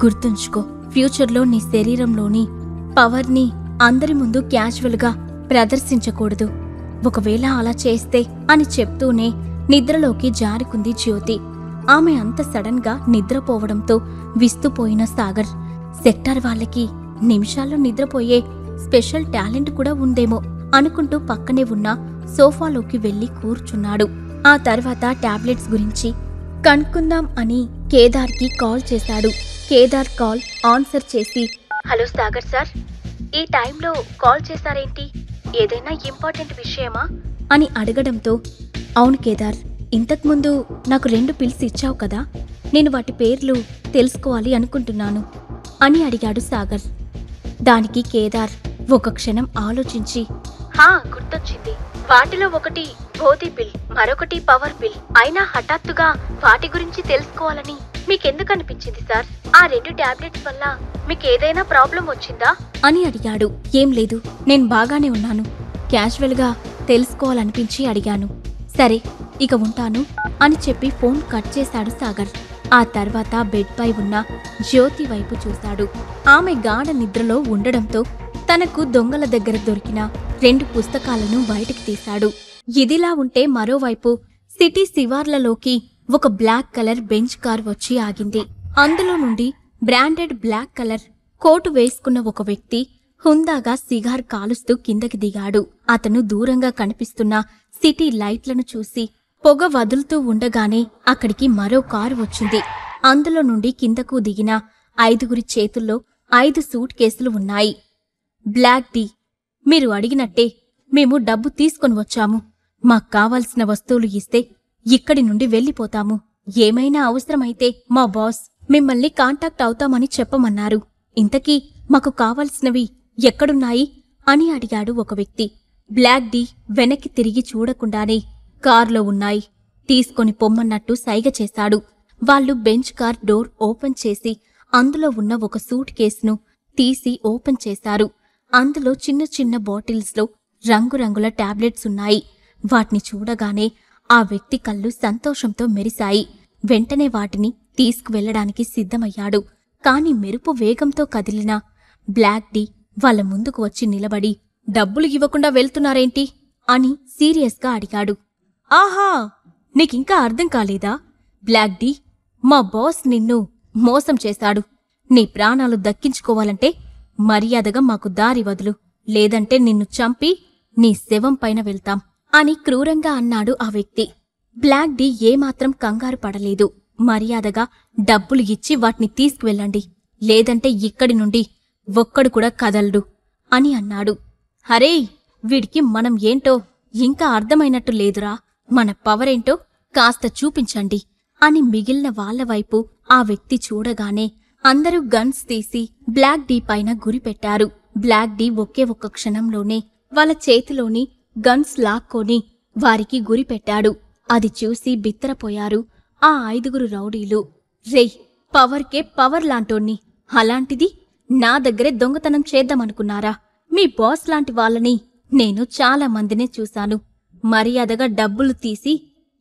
గుర్తుంచుకో, ఫ్యూచర్లో నీ శరీరంలోని పవర్ని అందరి ముందు క్యాజువల్గా ప్రదర్శించకూడదు. ఒకవేళ అలా చేస్తే అని చెప్తూనే నిద్రలోకి జారుకుంది జ్యోతి. ఆమె అంత సడన్ గా నిద్రపోవడంతో విస్తుపోయిన సాగర్, సెక్టార్ వాళ్ళకి నిమిషాల్లో నిద్రపోయే స్పెషల్ టాలెంట్ కూడా ఉందేమో అనుకుంటూ పక్కనే ఉన్న సోఫాలోకి వెళ్లి కూర్చున్నాడు. ఆ తర్వాత టాబ్లెట్స్ గురించి కనుక్కుందాం అని కేదార్కి కాల్ చేశాడు. కేదార్ కాల్ ఆన్సర్ చేసి, హలో సాగర్ సార్, ఈ టైంలో కాల్ చేశారేంటి, ఏదైనా ఇంపార్టెంట్ విషయమా అని అడగడంతో, అవును కేదార్, ఇంతకుముందు నాకు 2 పిల్స్ ఇచ్చావు కదా, నేను వాటి పేర్లు తెలుసుకోవాలి అనుకుంటున్నాను అని అడిగాడు సాగర్. దానికి కేదార్ ఒక క్షణం ఆలోచించి, గుర్తొచ్చింది, వాటిలో ఒకటి భోతి పిల్, మరొకటి పవర్ పిల్. అయినా హఠాత్తుగా వాటి గురించి తెలుసుకోవాలని మీకెందుకు అనిపించింది సార్? ఆ 2 టాబ్లెట్స్ వల్ల మీకేదైనా ప్రాబ్లం వచ్చిందా అని అడిగాడు. ఏం లేదు, నేను బాగానే ఉన్నాను, క్యాజువల్ గా తెలుసుకోవాలనిపించి అడిగాను. సరే ఇక ఉంటాను అని చెప్పి ఫోన్ కట్ చేశాడు సాగర్. ఆ తర్వాత బెడ్ పై ఉన్న జ్యోతి వైపు చూశాడు. ఆమె గాఢ నిద్రలో ఉండడంతో తనకు దొంగల దగ్గర దొరికిన 2 పుస్తకాలను బయటికి తీశాడు. ఇదిలా ఉంటే మరోవైపు సిటీ శివార్లలోకి ఒక బ్లాక్ కలర్ బెంచ్ కార్ వచ్చి ఆగింది. అందులో నుండి బ్రాండెడ్ బ్లాక్ కలర్ కోటు వేసుకున్న ఒక వ్యక్తి హుందాగా సిగార్ కాలుస్తూ కిందకి దిగాడు. అతను దూరంగా కనిపిస్తున్న సిటీ లైట్లను చూసి పొగ వదులుతూ ఉండగానే అక్కడికి మరో కారు వచ్చింది. అందులో నుండి కిందకు దిగిన 5గురి చేతుల్లో 5 సూట్ కేసులు ఉన్నాయి. బ్లాక్ టీ, మీరు అడిగినట్టే మేము డబ్బు తీసుకొని వచ్చాము, మాకు కావాల్సిన వస్తువులు ఇస్తే ఇక్కడి నుండి వెళ్ళిపోతాము ఏమైనా అవసరమైతే మా బాస్ మిమ్మల్ని కాంటాక్ట్ అవుతామని చెప్పమన్నారు. ఇంతకీ మాకు కావలసినవి ఎక్కడున్నాయి అని అడిగాడు ఒక వ్యక్తి. బ్లాక్ డి వెనక్కి తిరిగి చూడకుండానే కార్లో ఉన్నాయి, తీసుకొని పొమ్మన్నట్టు సైగ చేశాడు. వాళ్ళు బెంచ్ కార్ డోర్ ఓపెన్ చేసి అందులో ఉన్న ఒక సూట్ కేసును తీసి ఓపెన్ చేశారు. అందులో చిన్న చిన్న బాటిల్స్లో రంగురంగుల టాబ్లెట్స్ ఉన్నాయి. వాటిని చూడగానే ఆ వ్యక్తి కళ్ళు సంతోషంతో మెరిశాయి. వెంటనే వాటిని తీసుకువెళ్లడానికి సిద్ధమయ్యాడు. కాని మెరుపు వేగంతో కదిలిన బ్లాక్ డి వాళ్ళ ముందుకు వచ్చి నిలబడి, డబ్బులు ఇవ్వకుండా వెళ్తున్నారేంటి అని సీరియస్గా అడిగాడు. ఆహా, నీకింకా అర్థం కాలేదా? బ్లాక్ డి, మా బాస్ నిన్ను మోసం చేశాడు. నీ ప్రాణాలు దక్కించుకోవాలంటే మర్యాదగా మాకు దారి వదులు, లేదంటే నిన్ను చంపి నీ శవం పైన వెళ్తాం అని క్రూరంగా అన్నాడు ఆ వ్యక్తి. బ్లాక్ డి ఏమాత్రం కంగారు పడలేదు. మర్యాదగా డబ్బులు ఇచ్చి వాటిని తీసుకువెళ్ళండి, లేదంటే ఇక్కడి నుండి ఒక్కడు కూడా కదలడు అని అన్నాడు. హరే, వీడికి మనం ఏంటో ఇంకా అర్థమైనట్టు లేదురా, మన పవరేంటో కాస్త చూపించండి అని మిగిలిన వాళ్ల వైపు ఆ వ్యక్తి చూడగానే అందరూ గన్స్ తీసి బ్లాక్ డి పైన గురిపెట్టారు. బ్లాక్ డి ఒకే ఒక్క క్షణంలోనే వాళ్ళ చేతిలోని గన్స్ లాక్కొని వారికి గురిపెట్టాడు. అది చూసి బిత్తరపోయారు ఆ 5 రౌడీలు. రేయ్, పవర్కే పవర్ లాంటోణ్ణి, అలాంటిది నా దగ్గరే దొంగతనం చేద్దామనుకున్నారా? మీ బాస్ లాంటి వాళ్ళని నేను చాలా మందినే చూశాను. మర్యాదగా డబ్బులు తీసి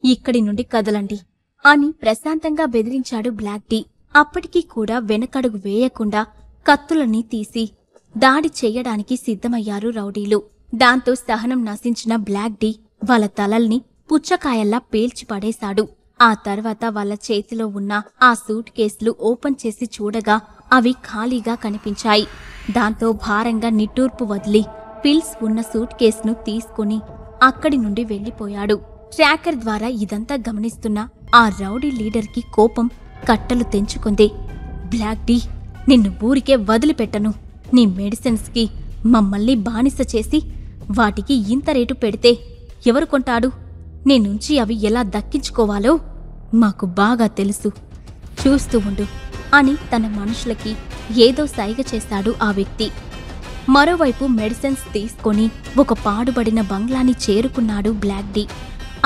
ఇక్కడి నుండి కదలండి అని ప్రశాంతంగా బెదిరించాడు బ్లాక్ డి. అప్పటికీ కూడా వెనకడుగు వేయకుండా కత్తులని తీసి దాడి చెయ్యడానికి సిద్ధమయ్యారు రౌడీలు. దాంతో సహనం నశించిన బ్లాక్ డి వాళ్ళ తలల్ని పుచ్చకాయల్లా పేల్చి పడేశాడు. ఆ తర్వాత వాళ్ళ చేతిలో ఉన్న ఆ సూట్ కేసులు ఓపెన్ చేసి చూడగా అవి ఖాళీగా కనిపించాయి. దాంతో భారంగా నిట్టూర్పు వదిలి పిల్స్ ఉన్న సూట్ కేసును తీసుకుని అక్కడి నుండి వెళ్లిపోయాడు. ట్రాకర్ ద్వారా ఇదంతా గమనిస్తున్న ఆ రౌడీ లీడర్కి కోపం కట్టలు తెంచుకుంది. బ్లాక్ డి, నిన్ను ఊరికే వదిలిపెట్టను. నీ మెడిసిన్స్కి మమ్మల్ని బానిస చేసి వాటికి ఇంత రేటు పెడితే ఎవరు కొంటాడు? నీ నుంచి అవి ఎలా దక్కించుకోవాలో మాకు బాగా తెలుసు, చూస్తూ ఉండు అని తన మనుషులకి ఏదో సైగ చేశాడు ఆ వ్యక్తి. మరోవైపు మెడిసిన్స్ తీసుకొని ఒక పాడుబడిన బంగ్లాని చేరుకున్నాడు బ్లాక్ డి.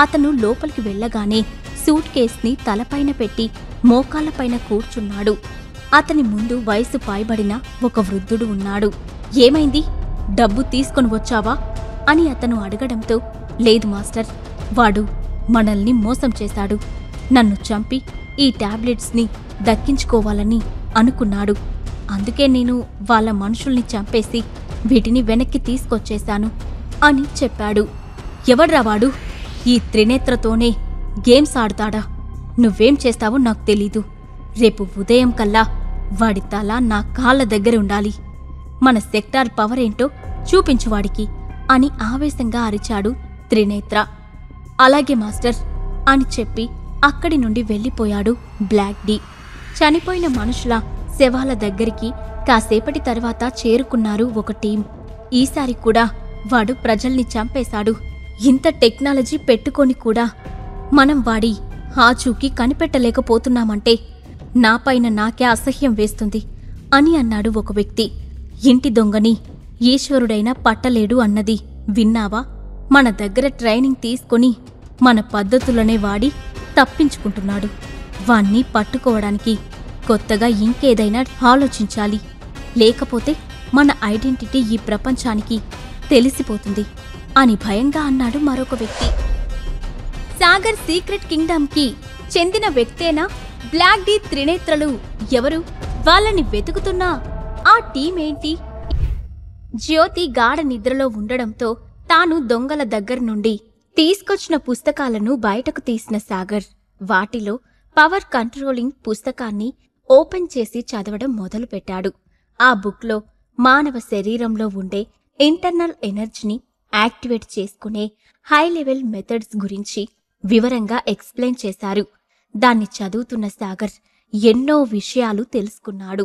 అతను లోపలికి వెళ్లగానే సూట్ కేస్ని తలపైన పెట్టి మోకాళ్లపైన కూర్చున్నాడు. అతని ముందు వయసు పైబడిన ఒక వృద్ధుడు ఉన్నాడు. ఏమైంది, డబ్బు తీసుకొని వచ్చావా అని అతను అడగడంతో, లేదు మాస్టర్, వాడు మనల్ని మోసం చేశాడు. నన్ను చంపి ఈ టాబ్లెట్స్ని దక్కించుకోవాలని అనుకున్నాడు. అందుకే నేను వాళ్ళ మనుషుల్ని చంపేసి వీటిని వెనక్కి తీసుకొచ్చేశాను అని చెప్పాడు. ఎవడ్రా వాడు? ఈ త్రినేత్రతోనే గేమ్స్ ఆడతాడా? నువ్వేం చేస్తావో నాకు తెలీదు. రేపు ఉదయం కల్లా వాడి తల నా కాళ్ల దగ్గర ఉండాలి. మన సెక్టార్ పవర్ ఏంటో చూపించువాడికి అని ఆవేశంగా అరిచాడు త్రినేత్ర. అలాగే మాస్టర్ అని చెప్పి అక్కడి నుండి వెళ్లిపోయాడు బ్లాక్ డి. చనిపోయిన మనుషుల శవాల దగ్గరికి కాసేపటి తర్వాత చేరుకున్నారు ఒక టీం. ఈసారి కూడా వాడు ప్రజల్ని చంపేశాడు. ఇంత టెక్నాలజీ పెట్టుకొని కూడా మనం వాడి ఆచూకీ కనిపెట్టలేకపోతున్నామంటే నాపైన నాకే అసహ్యం వేస్తుంది అని అన్నాడు ఒక వ్యక్తి. ఇంటి దొంగని ఈశ్వరుడైనా పట్టలేడు అన్నది విన్నావా? మన దగ్గర ట్రైనింగ్ తీసుకొని మన పద్ధతులనే వాడి తప్పించుకుంటున్నాడు. వాణ్ణి పట్టుకోవడానికి కొత్తగా ఇంకేదైనా ఆలోచించాలి, లేకపోతే మన ఐడెంటిటీ ఈ ప్రపంచానికి తెలిసిపోతుంది అని భయంగా అన్నాడు మరొక వ్యక్తి. సాగర్ సీక్రెట్ కింగ్డమ్కి చెందిన వ్యక్తేనా బ్లాక్ డి త్రినేత్రలు? ఎవరు? వాళ్ళని వెతుకుతున్నా ఆ టీమేంటి? జ్యోతి గాఢ నిద్రలో ఉండడంతో తాను దొంగల దగ్గర నుండి తీసుకొచ్చిన పుస్తకాలను బయటకు తీసిన సాగర్ వాటిలో పవర్ కంట్రోలింగ్ పుస్తకాన్ని ఓపెన్ చేసి చదవడం మొదలుపెట్టాడు. ఆ బుక్లో మానవ శరీరంలో ఉండే ఇంటర్నల్ ఎనర్జీని యాక్టివేట్ చేసుకునే హై లెవెల్ మెథడ్స్ గురించి వివరంగా ఎక్స్ప్లెయిన్ చేశారు. దాన్ని చదువుతున్న సాగర్ ఎన్నో విషయాలు తెలుసుకున్నాడు.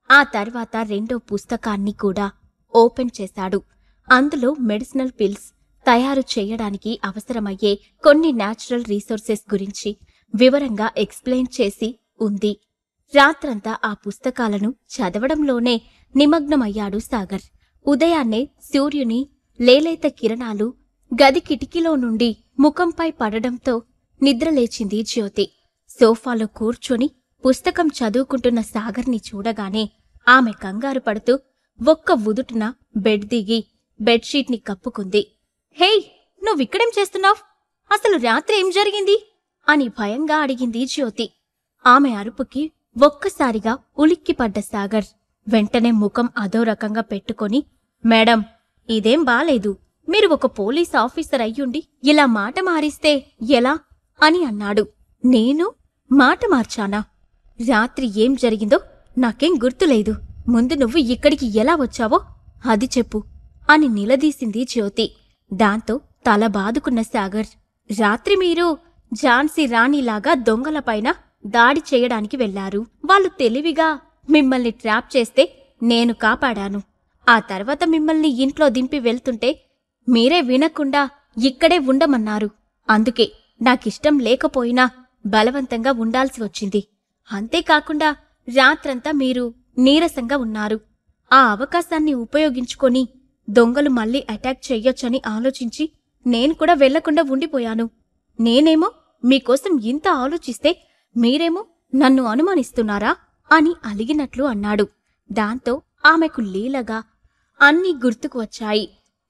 ఆ తర్వాత రెండో పుస్తకాన్ని కూడా ఓపెన్ చేశాడు. అందులో మెడిసినల్ పిల్స్ తయారు చేయడానికి అవసరమయ్యే కొన్ని న్యాచురల్ రీసోర్సెస్ గురించి వివరంగా ఎక్స్ప్లెయిన్ చేసి ఉంది. రాత్రంతా ఆ పుస్తకాలను చదవడంలోనే నిమగ్నమయ్యాడు సాగర్. ఉదయాన్నే సూర్యుని లేలేత కిరణాలు గది కిటికీలో నుండి ముఖంపై పడడంతో నిద్రలేచింది జ్యోతి. సోఫాలో కూర్చొని పుస్తకం చదువుకుంటున్న సాగర్ని చూడగానే ఆమె కంగారు పడుతూ ఒక్క ఉదుటున బెడ్ దిగి బెడ్షీట్ని కప్పుకుంది. హేయ్, నువ్విక్కడేం చేస్తున్నావ్? అసలు రాత్రి ఏం జరిగింది అని భయంగా అడిగింది జ్యోతి. ఆమె అరుపుకి ఒక్కసారిగా ఉలిక్కిపడ్డ సాగర్ వెంటనే ముఖం అదో రకంగా పెట్టుకొని, మేడం, ఇదేం బాలేదు. మీరు ఒక పోలీస్ ఆఫీసర్ అయ్యుండి ఇలా మాట మారిస్తే ఎలా అని అన్నాడు. నేను మాట మార్చానా? రాత్రి ఏం జరిగిందో నాకేం గుర్తులేదు. ముందు నువ్వు ఇక్కడికి ఎలా వచ్చావో అది చెప్పు అని నిలదీసింది జ్యోతి. దాంతో తల బాదుకున్న సాగర్, రాత్రి మీరు ఝాన్సీ రాణిలాగా దొంగలపైన దాడి చేయడానికి వెళ్లారు. వాళ్ళు తెలివిగా మిమ్మల్ని ట్రాప్ చేస్తే నేను కాపాడాను. ఆ తర్వాత మిమ్మల్ని ఇంట్లో దింపి వెళ్తుంటే మీరే వినకుండా ఇక్కడే ఉండమన్నారు. అందుకే నాకిష్టం లేకపోయినా బలవంతంగా ఉండాల్సి వచ్చింది. అంతేకాకుండా రాత్రంతా మీరు నీరసంగా ఉన్నారు. ఆ అవకాశాన్ని ఉపయోగించుకొని దొంగలు మళ్ళీ అటాక్ చెయ్యొచ్చని ఆలోచించి నేను కూడా వెళ్లకుండా ఉండిపోయాను. నేనేమో మీకోసం ఇంత ఆలోచిస్తే మీరేమో నన్ను అనుమానిస్తున్నారా అని అలిగినట్లు అన్నాడు. దాంతో ఆమెకు లీలగా అన్నీ గుర్తుకు వచ్చాయి.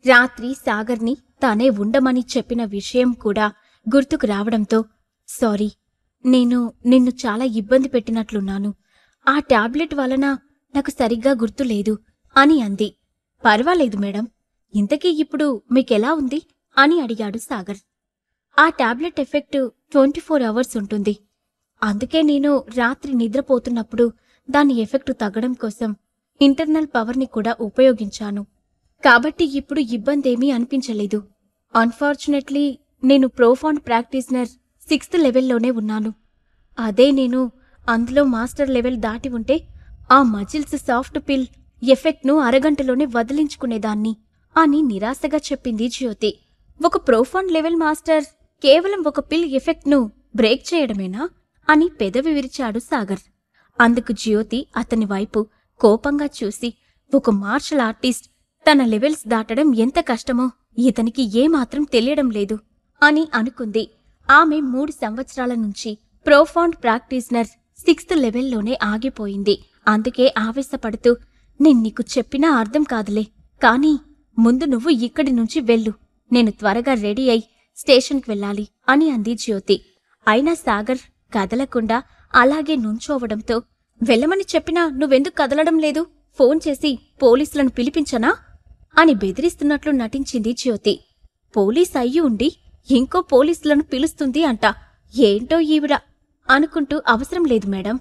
రాత్రి సాగర్ని తానే ఉండమని చెప్పిన విషయం కూడా గుర్తుకు రావడంతో, సారీ, నేను నిన్ను చాలా ఇబ్బంది పెట్టినట్లున్నాను. ఆ టాబ్లెట్ వలన నాకు సరిగ్గా గుర్తులేదు అని అంది. పర్వాలేదు మేడం, ఇంతకీ ఇప్పుడు మీకెలా ఉంది అని అడిగాడు సాగర్. ఆ టాబ్లెట్ ఎఫెక్ట్ 24 అవర్స్ ఉంటుంది. అందుకే నేను రాత్రి నిద్రపోతున్నప్పుడు దాని ఎఫెక్టు తగ్గడం కోసం ఇంటర్నల్ పవర్ని కూడా ఉపయోగించాను. కాబట్టి ఇప్పుడు ఇబ్బందేమీ అనిపించలేదు. అన్ఫార్చునేట్లీ నేను ప్రోఫాండ్ ప్రాక్టీషనర్ 6th లెవెల్లోనే ఉన్నాను. అదే నేను అందులో మాస్టర్ లెవెల్ దాటి ఉంటే ఆ మజిల్స్ సాఫ్ట్ పిల్ ఎఫెక్ట్ను అరగంటలోనే వదిలించుకునేదాన్ని అని నిరాశగా చెప్పింది జ్యోతి. ఒక ప్రోఫాండ్ లెవెల్ మాస్టర్ కేవలం ఒక పిల్ ఎఫెక్ట్ను బ్రేక్ చేయడమేనా అని పెదవి విరిచాడు సాగర్. అందుకు జ్యోతి అతని వైపు కోపంగా చూసి, ఒక మార్షల్ ఆర్టిస్ట్ తన లెవెల్స్ దాటడం ఎంత కష్టమో ఇతనికి ఏమాత్రం తెలియడం లేదు అని అనుకుంది. ఆమె 3 సంవత్సరాల నుంచి ప్రోఫాండ్ ప్రాక్టీషనర్ 6th లెవెల్లోనే ఆగిపోయింది. అందుకే ఆవేశపడుతూ, నేను నీకు చెప్పినా అర్థం కాదులే, కానీ ముందు నువ్వు ఇక్కడి నుంచి వెళ్ళు. నేను త్వరగా రెడీ అయి స్టేషన్కి వెళ్ళాలి అని అంది జ్యోతి. అయినా సాగర్ కదలకుండా అలాగే నుంచోవడంతో, వెళ్ళమని చెప్పినా నువ్వెందుకు కదలడం లేదు? ఫోన్ చేసి పోలీసులను పిలిపించనా అని బెదిరిస్తున్నట్లు నటించింది జ్యోతి. పోలీస్ అయ్యి ఉండి ఇంకో పోలీసులను పిలుస్తుంది అంట. ఏంటో ఈవిడ అనుకుంటూ, అవసరం లేదు మేడం,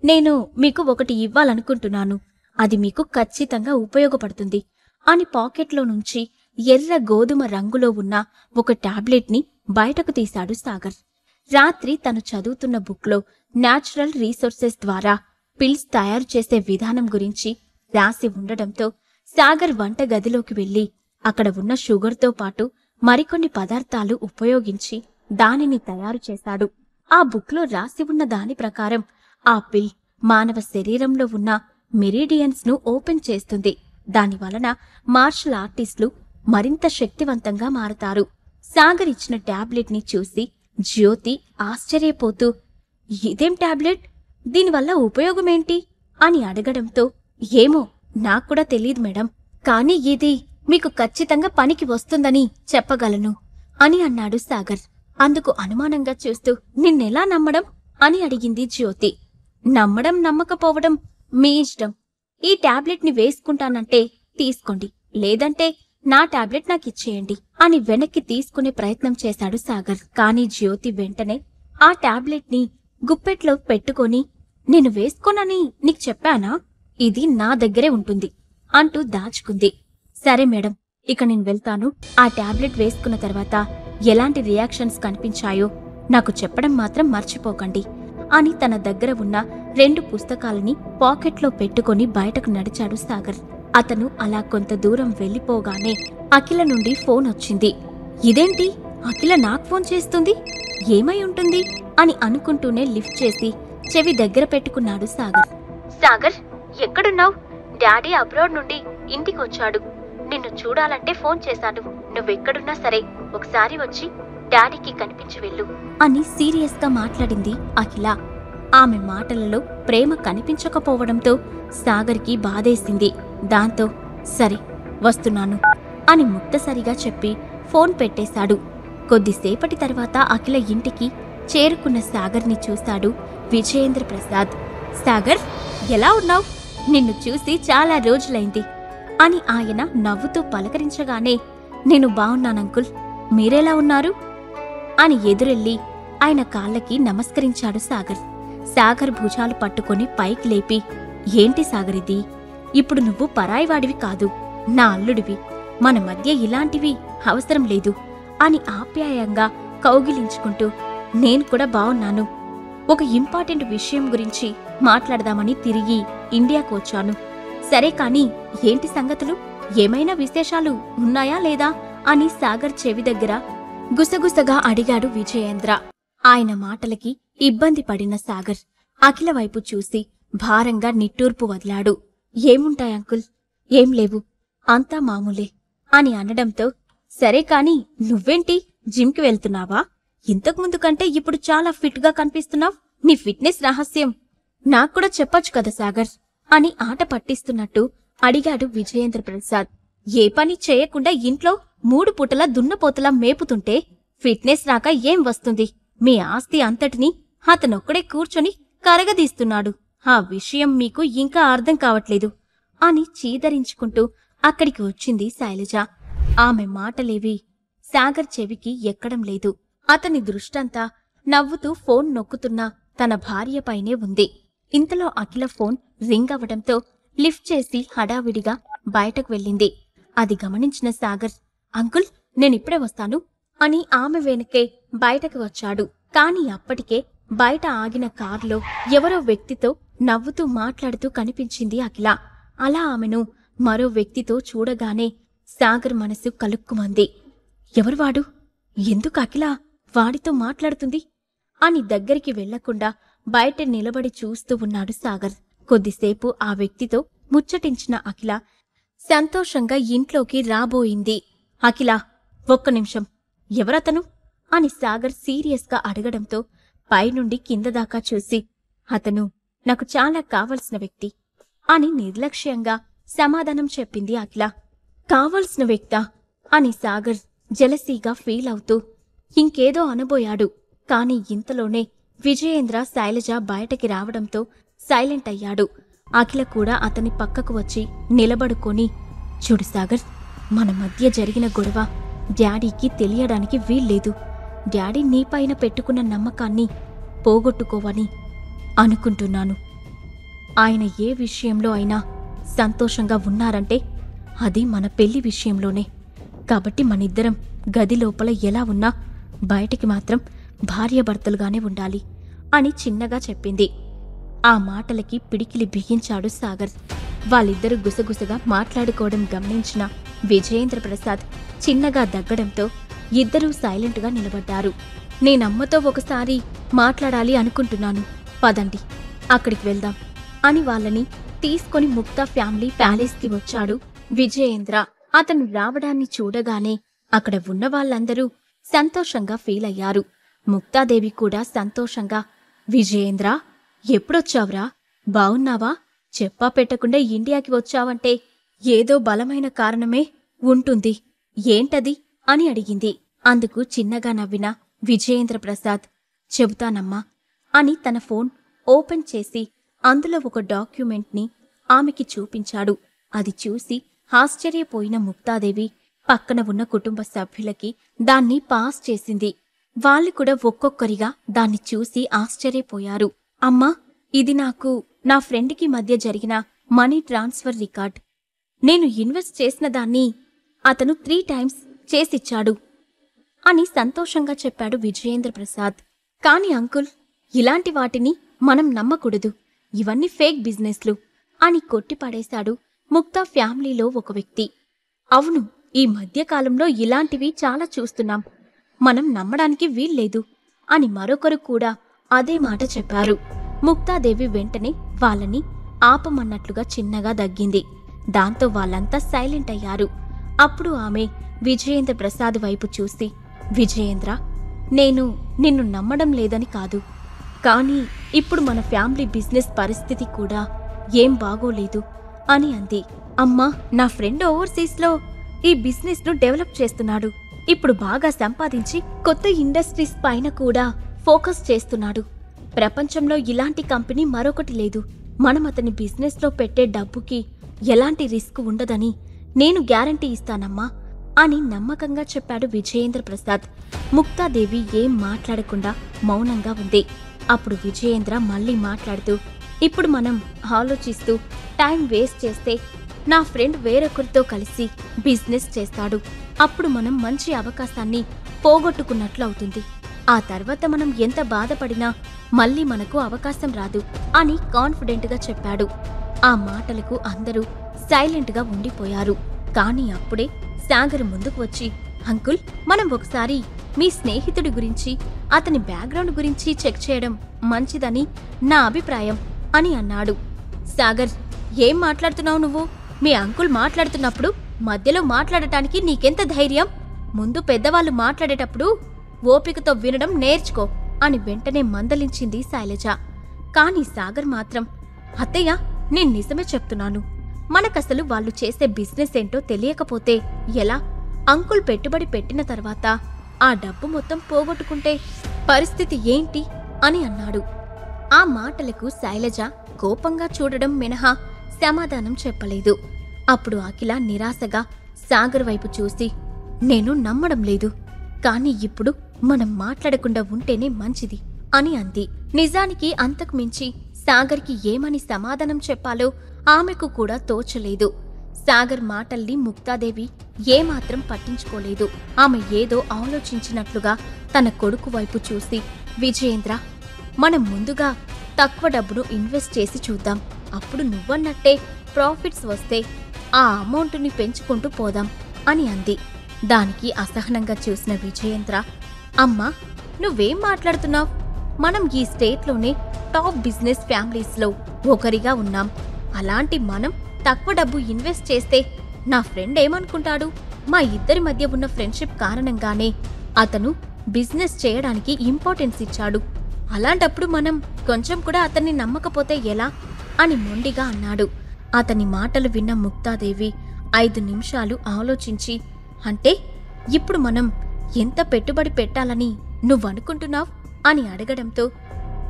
నేను మీకు ఒకటి ఇవ్వాలనుకుంటున్నాను. అది మీకు ఖచ్చితంగా ఉపయోగపడుతుంది అని పాకెట్లో నుంచి ఎర్ర గోధుమ రంగులో ఉన్న ఒక టాబ్లెట్ని బయటకు తీశాడు సాగర్. రాత్రి తను చదువుతున్న బుక్లో న్యాచురల్ రీసోర్సెస్ ద్వారా పిల్స్ తయారు చేసే విధానం గురించి రాసి ఉండడంతో సాగర్ వంటగదిలోకి వెళ్లి అక్కడ ఉన్న షుగర్తో పాటు మరికొన్ని పదార్థాలు ఉపయోగించి దానిని తయారు చేశాడు. ఆ బుక్లో రాసి ఉన్న దాని ప్రకారం ఆ పిల్ మానవ శరీరంలో ఉన్న మెరిడియన్స్ ను ఓపెన్ చేస్తుంది. దానివలన మార్షల్ ఆర్టిస్టులు మరింత శక్తివంతంగా మారతారు. సాగర్ ఇచ్చిన టాబ్లెట్ ని చూసి జ్యోతి ఆశ్చర్యపోతూ, ఇదేం టాబ్లెట్? దీనివల్ల ఉపయోగమేంటి అని అడగడంతో, ఏమో నాక్కూడా తెలీదు మేడం, కానీ ఇది మీకు ఖచ్చితంగా పనికి వస్తుందని చెప్పగలను అని అన్నాడు సాగర్. అందుకు అనుమానంగా చూస్తూ, నిన్నెలా నమ్మడం అని అడిగింది జ్యోతి. నమ్మడం నమ్మకపోవడం మీ ఇష్టం. ఈ టాబ్లెట్ ని వేసుకుంటానంటే తీసుకోండి, లేదంటే నా టాబ్లెట్ నాకిచ్చేయండి అని వెనక్కి తీసుకునే ప్రయత్నం చేశాడు సాగర్. కానీ జ్యోతి వెంటనే ఆ టాబ్లెట్ ని గుప్పెట్లో పెట్టుకొని, నేను వేసుకోనని నీకు చెప్పానా? ఇది నా దగ్గరే ఉంటుంది అంటూ దాచుకుంది. సరే మేడం, ఇక నేను వెళ్తాను. ఆ టాబ్లెట్ వేసుకున్న తర్వాత ఎలాంటి రియాక్షన్స్ కనిపించాయో నాకు చెప్పడం మాత్రం మర్చిపోకండి అని తన దగ్గర ఉన్న 2 పుస్తకాలని పాకెట్లో పెట్టుకొని బయటకు నడిచాడు సాగర్. అతను అలా కొంత దూరం వెళ్లిపోగానే అఖిల నుండి ఫోన్ వచ్చింది. ఇదేంటి, అఖిల నాకు ఫోన్ చేస్తుంది? ఏమై ఉంటుంది అని అనుకుంటూనే లిఫ్ట్ చేసి చెవి దగ్గర పెట్టుకున్నాడు సాగర్. సాగర్, ఎక్కడున్నావు? డాడీ అబ్రాడ్ నుండి ఇంటికొచ్చాడు. నిన్ను చూడాలంటే ఫోన్ చేశాను. నువ్వెక్కడున్నా సరే ఒకసారి వచ్చి డాడీకి కనిపించి వెళ్ళు అని సీరియస్ గా మాట్లాడింది అఖిల. ఆమె మాటలలో ప్రేమ కనిపించకపోవడంతో సాగర్కి బాధేసింది. దాంతో సరే వస్తున్నాను అని ముక్తసరిగా చెప్పి ఫోన్ పెట్టేశాడు. కొద్దిసేపటి తర్వాత అఖిల ఇంటికి చేరుకున్న సాగర్ని చూశాడు విజయేంద్ర ప్రసాద్. సాగర్, ఎలా ఉన్నావు? నిన్ను చూసి చాలా రోజులైంది అని ఆయన నవ్వుతూ పలకరించగానే, నేను బావున్నానంకుల్, మీరెలా ఉన్నారు అని ఎదురెళ్ళి ఆయన కాళ్ళకి నమస్కరించాడు సాగర్. సాగర్ భుజాలు పట్టుకొని పైకి లేపి, ఏంటి సాగరిది? ఇప్పుడు నువ్వు పరాయివాడివి కాదు, నా అల్లుడివి. మన మధ్య ఇలాంటివి అవసరం లేదు అని ఆప్యాయంగా కౌగిలించుకుంటూ, నేను కూడా బావున్నాను. ఒక ఇంపార్టెంట్ విషయం గురించి మాట్లాడదామని తిరిగి ఇండియాకు వచ్చాను. సరే కాని ఏంటి సంగతులు? ఏమైనా విశేషాలు ఉన్నాయా లేదా అని సాగర్ చెవి దగ్గర గుసగుసగా అడిగాడు విజయేంద్ర. ఆయన మాటలకి ఇబ్బంది పడిన సాగర్ అఖిల వైపు చూసి భారంగా నిట్టూర్పు వదిలాడు. ఏముంటాయంకుల్, ఏం లేవు, అంతా మామూలే అని అనడంతో, సరే కాని నువ్వేంటి జిమ్కి వెళ్తున్నావా? ఇంతకుముందు కంటే ఇప్పుడు చాలా ఫిట్గా కనిపిస్తున్నావ్. నీ ఫిట్నెస్ రహస్యం నాక్కూడా చెప్పొచ్చు కదా సాగర్ అని ఆట పట్టిస్తున్నట్టు అడిగాడు విజయేంద్ర ప్రసాద్. ఏ పని చేయకుండా ఇంట్లో 3 పూటలా దున్నపోతలా మేపుతుంటే ఫిట్నెస్ రాక ఏం వస్తుంది? మీ ఆస్తి అంతటినీ అతనొక్కడే కూర్చొని కరగదీస్తున్నాడు. ఆ విషయం మీకు ఇంకా అర్థం కావట్లేదు అని చీదరించుకుంటూ అక్కడికి వచ్చింది శైలజ. ఆమె మాటలేవి సాగర్ చెవికి ఎక్కడం లేదు. అతని దృష్టంతా నవ్వుతూ ఫోన్ నొక్కుతున్న తన భార్యపైనే ఉంది. ఇంతలో అఖిల ఫోన్ రింగ్ అవడంతో లిఫ్ట్ చేసి హడావిడిగా బయటకు వెళ్ళింది. అది గమనించిన సాగర్, అంకుల్, నేనిప్పుడే వస్తాను అని ఆమె వెనకే బయటకు వచ్చాడు. కాని అప్పటికే బయట ఆగిన కారులో ఎవరో వ్యక్తితో నవ్వుతూ మాట్లాడుతూ కనిపించింది అఖిల. అలా ఆమెను మరో వ్యక్తితో చూడగానే సాగర్ మనసు కలుక్కుమంది. ఎవరు వాడు? ఎందుకు అఖిల వాడితో మాట్లాడుతుంది అని దగ్గరికి వెళ్లకుండా బయట నిలబడి చూస్తూ ఉన్నాడు సాగర్. కొద్దిసేపు ఆ వ్యక్తితో ముచ్చటించిన అఖిల సంతోషంగా ఇంట్లోకి రాబోయింది. అఖిల, ఒక్క నిమిషం, ఎవరతను అని సాగర్ సీరియస్గా అడగడంతో పైనుండి కింద దాకా చూసి, అతను నాకు చాలా కావలసిన వ్యక్తి అని నిర్లక్ష్యంగా సమాధానం చెప్పింది అఖిల. కావలసిన వ్యక్తా అని సాగర్ జెలసీగా ఫీల్ అవుతూ ఇంకేదో అనబోయాడు. కాని ఇంతలోనే విజయేంద్ర శైలజ బయటకి రావడంతో సైలెంట్ అయ్యాడు. అఖిల కూడా అతని పక్కకు వచ్చి నిలబడుకొని, చూడు సాగర్, మన మధ్య జరిగిన గొడవ డాడీకి తెలియడానికి వీల్లేదు. డాడీ నీపైన పెట్టుకున్న నమ్మకాన్ని పోగొట్టుకోవని అనుకుంటున్నాను. ఆయన ఏ విషయంలో అయినా సంతోషంగా ఉన్నారంటే అది మన పెళ్లి విషయంలోనే. కాబట్టి మనిద్దరం గది లోపల ఎలా ఉన్నా బయటికి మాత్రం భార్యాభర్తలుగానే ఉండాలి అని చిన్నగా చెప్పింది. ఆ మాటలకి పిడికిలి బిగించాడు సాగర్. వాళ్ళిద్దరూ గుసగుసగా మాట్లాడుకోవడం గమనించిన విజయేంద్ర ప్రసాద్ చిన్నగా దగ్గడంతో ఇద్దరూ సైలెంట్గా నిలబడ్డారు. నేనమ్మతో ఒకసారి మాట్లాడాలి అనుకుంటున్నాను, పదండి అక్కడికి వెళ్దాం అని వాళ్ళని తీసుకొని ముక్తా ఫ్యామిలీ ప్యాలెస్కి వచ్చాడు విజయేంద్ర. అతను రావడాన్ని చూడగానే అక్కడ ఉన్న వాళ్ళందరూ సంతోషంగా ఫీల్ అయ్యారు. ముక్తాదేవి కూడా సంతోషంగా, విజయేంద్ర, ఎప్పుడొచ్చావురా? బావున్నావా? చెప్పా పెట్టకుండా ఇండియాకి వచ్చావంటే ఏదో బలమైన కారణమే ఉంటుంది. ఏంటది అని అడిగింది. అందుకు చిన్నగా నవ్విన విజయేంద్ర ప్రసాద్, చెబుతానమ్మా అని తన ఫోన్ ఓపెన్ చేసి అందులో ఒక డాక్యుమెంట్ని ఆమెకి చూపించాడు. అది చూసి ఆశ్చర్యపోయిన ముక్తాదేవి పక్కన ఉన్న కుటుంబ సభ్యులకి దాన్ని పాస్ చేసింది. వాళ్ళు కూడా ఒక్కొక్కరిగా దాన్ని చూసి ఆశ్చర్యపోయారు. అమ్మా, ఇది నాకు నా ఫ్రెండ్కి మధ్య జరిగిన మనీ ట్రాన్స్ఫర్ రికార్డ్. నేను ఇన్వెస్ట్ చేసిన దాన్ని అతను 3 టైమ్స్ చేసిచ్చాడు అని సంతోషంగా చెప్పాడు విజయేంద్ర ప్రసాద్. కాని అంకుల్, ఇలాంటి వాటిని మనం నమ్మకూడదు, ఇవన్నీ ఫేక్ బిజినెస్లు అని కొట్టిపడేశాడు ముక్తా ఫ్యామిలీలో ఒక వ్యక్తి. అవును, ఈ మధ్యకాలంలో ఇలాంటివి చాలా చూస్తున్నాం, మనం నమ్మడానికి వీల్లేదు అని మరొకరు కూడా అదే మాట చెప్పారు. ముక్తాదేవి వెంటనే వాళ్ళని ఆపమన్నట్లుగా చిన్నగా దగ్గింది. దాంతో వాళ్ళంతా సైలెంట్ అయ్యారు. అప్పుడు ఆమె విజయేంద్ర ప్రసాద్ వైపు చూసి, విజయేంద్ర, నేను నిన్ను నమ్మడం లేదని కాదు, కానీ ఇప్పుడు మన ఫ్యామిలీ బిజినెస్ పరిస్థితి కూడా ఏం బాగోలేదు అని అంది. అమ్మా, నా ఫ్రెండ్ ఓవర్సీస్లో ఈ బిజినెస్ను డెవలప్ చేస్తున్నాడు. ఇప్పుడు బాగా సంపాదించి కొత్త ఇండస్ట్రీస్ పైన కూడా ఫోకస్ చేస్తున్నాడు. ప్రపంచంలో ఇలాంటి కంపెనీ మరొకటి లేదు. మనం అతని బిజినెస్లో పెట్టే డబ్బుకి ఎలాంటి రిస్క్ ఉండదని నేను గ్యారంటీ ఇస్తానమ్మా అని నమ్మకంగా చెప్పాడు విజయేంద్ర ప్రసాద్. ముక్తాదేవి ఏం మాట్లాడకుండా మౌనంగా ఉంది. అప్పుడు విజయేంద్ర మళ్ళీ మాట్లాడుతూ, ఇప్పుడు మనం ఆలోచిస్తూ టైం వేస్ట్ చేస్తే నా ఫ్రెండ్ వేరొకరితో కలిసి బిజినెస్ చేస్తాడు. అప్పుడు మనం మంచి అవకాశాన్ని పోగొట్టుకున్నట్లు అవుతుంది. ఆ తర్వాత మనం ఎంత బాధపడినా మళ్ళీ మనకు అవకాశం రాదు అని కాన్ఫిడెంట్గా చెప్పాడు. ఆ మాటలకు అందరూ సైలెంట్గా ఉండిపోయారు. కానీ అప్పుడే సాగర్ ముందుకు వచ్చి, అంకుల్, మనం ఒకసారి మీ స్నేహితుడి గురించి, అతని బ్యాక్గ్రౌండ్ గురించి చెక్ చేయడం మంచిదని నా అభిప్రాయం అని అన్నాడు. సాగర్, ఏం మాట్లాడుతున్నావు నువ్వు? మీ అంకుల్ మాట్లాడుతున్నప్పుడు మధ్యలో మాట్లాడటానికి నీకెంత ధైర్యం? ముందు పెద్దవాళ్ళు మాట్లాడేటప్పుడు ఓపికతో వినడం నేర్చుకో అని వెంటనే మందలించింది శైలజ. కాని సాగర్ మాత్రం, అత్తయ్య, నేను నిజమే చెప్తున్నాను. మనకసలు వాళ్ళు చేసే బిజినెస్ ఏంటో తెలియకపోతే ఎలా? అంకుల్ పెట్టుబడి పెట్టిన తర్వాత ఆ డబ్బు మొత్తం పోగొట్టుకుంటే పరిస్థితి ఏంటి అని అన్నాడు. ఆ మాటలకు శైలజ కోపంగా చూడడం మినహా సమాధానం చెప్పలేదు. అప్పుడు అఖిల నిరాశగా సాగర్ వైపు చూసి, నేను నమ్మడం లేదు, కానీ ఇప్పుడు మనం మాట్లాడకుండా ఉంటేనే మంచిది అని అంది. నిజానికి అంతకు మించి సాగర్కి ఏమని సమాధానం చెప్పాలో ఆమెకు కూడా తోచలేదు. సాగర్ మాటల్ని ముక్తాదేవి ఏమాత్రం పట్టించుకోలేదు. ఆమె ఏదో ఆలోచించినట్లుగా తన కొడుకు వైపు చూసి, విజయేంద్ర, మనం ముందుగా తక్కువ డబ్బును ఇన్వెస్ట్ చేసి చూద్దాం. అప్పుడు నువ్వన్నట్టే ప్రాఫిట్స్ వస్తే ఆ అమౌంట్ని పెంచుకుంటూ పోదాం అని అంది. దానికి అసహనంగా చూసిన విజయేంద్ర, అమ్మా, నువ్వేం మాట్లాడుతున్నావ్? మనం ఈ స్టేట్లోనే టాప్ బిజినెస్ ఫ్యామిలీస్లో ఒకరిగా ఉన్నాం. అలాంటి మనం తక్కువ డబ్బు ఇన్వెస్ట్ చేస్తే నా ఫ్రెండ్ ఏమనుకుంటాడు? మా ఇద్దరి మధ్య ఉన్న ఫ్రెండ్షిప్ కారణంగానే అతను బిజినెస్ చేయడానికి ఇంపార్టెన్స్ ఇచ్చాడు. అలాంటప్పుడు మనం కొంచెం కూడా అతన్ని నమ్మకపోతే ఎలా అని మొండిగా అన్నాడు. అతని మాటలు విన్న ముక్తాదేవి 5 నిమిషాలు ఆలోచించి, అంటే ఇప్పుడు మనం ఎంత పెట్టుబడి పెట్టాలని నువ్వనుకుంటున్నావ్ అని అడగడంతో,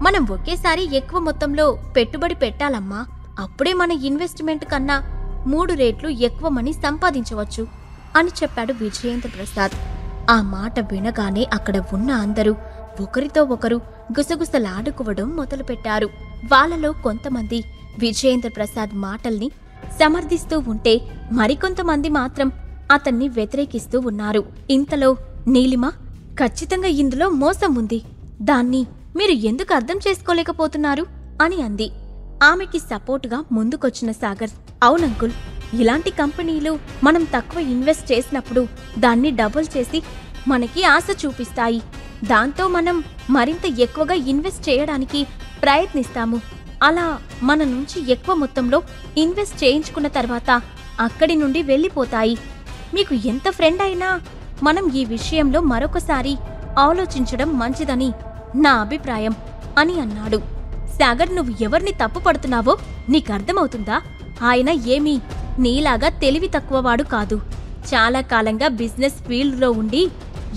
మనం ఒకేసారి ఎక్కువ మొత్తంలో పెట్టుబడి పెట్టాలమ్మా. అప్పుడే మన ఇన్వెస్ట్మెంట్ కన్నా 3 రెట్లు ఎక్కువ మనీ సంపాదించవచ్చు అని చెప్పాడు విజయేంద్ర ప్రసాద్. ఆ మాట వినగానే అక్కడ ఉన్న అందరూ ఒకరితో ఒకరు గుసగుసలాడుకోవడం మొదలుపెట్టారు. వాళ్ళలో కొంతమంది విజయేంద్ర ప్రసాద్ మాటల్ని సమర్థిస్తూ ఉంటే మరికొంతమంది మాత్రం అతన్ని వ్యతిరేకిస్తూ ఉన్నారు. ఇంతలో నీలిమ, ఖచ్చితంగా ఇందులో మోసం ఉంది, దాన్ని మీరు ఎందుకు అర్థం చేసుకోలేకపోతున్నారు అని అంది. ఆమెకి సపోర్టుగా ముందుకొచ్చిన సాగర్, అవునంకుల్, ఇలాంటి కంపెనీలు మనం తక్కువ ఇన్వెస్ట్ చేసినప్పుడు దాన్ని డబుల్ చేసి మనకి ఆశ చూపిస్తాయి. దాంతో మనం మరింత ఎక్కువగా ఇన్వెస్ట్ చేయడానికి ప్రయత్నిస్తాము. అలా మన నుంచి ఎక్కువ మొత్తంలో ఇన్వెస్ట్ చేయించుకున్న తర్వాత అక్కడి నుండి వెళ్ళిపోతాయి. మీకు ఎంత ఫ్రెండ్ అయినా మనం ఈ విషయంలో మరొకసారి ఆలోచించడం మంచిదని నా అభిప్రాయం అని అన్నాడు. సాగర్, నువ్వు ఎవరిని తప్పు పడుతున్నావో నీకర్థమవుతుందా? ఆయన ఏమీ నీలాగా తెలివి తక్కువవాడు కాదు. చాలా కాలంగా బిజినెస్ ఫీల్డ్లో ఉండి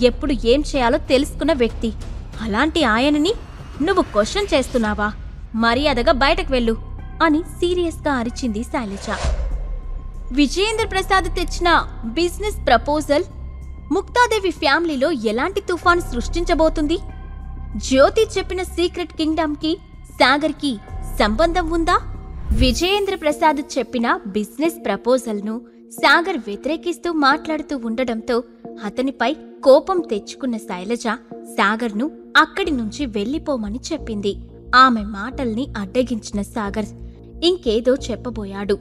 ఎప్పుడు ఏం చేయాలో తెలుసుకున్న వ్యక్తి. అలాంటి ఆయనని నువ్వు క్వశ్చన్ చేస్తున్నావా? మర్యాదగా బయటకు వెళ్ళు అని సీరియస్గా అరిచింది శైలజ. విజయేంద్ర ప్రసాద్ తెచ్చిన బిజినెస్ ప్రపోజల్ ముక్తాదేవి ఫ్యామిలీలో ఎలాంటి తుఫాను సృష్టించబోతుంది? జ్యోతి చెప్పిన సీక్రెట్ కింగ్డమ్కి సాగర్కి సంబంధం ఉందా? విజయేంద్ర ప్రసాద్ చెప్పిన బిజినెస్ ప్రపోజల్ను సాగర్ వ్యతిరేకిస్తూ మాట్లాడుతూ ఉండడంతో అతనిపై కోపం తెచ్చుకున్న శైలజ సాగర్ను అక్కడి నుంచి వెళ్ళిపోమని చెప్పింది. ఆమె మాటల్ని అడ్డగించిన సాగర్ ఇంకేదో చెప్పబోయాడు.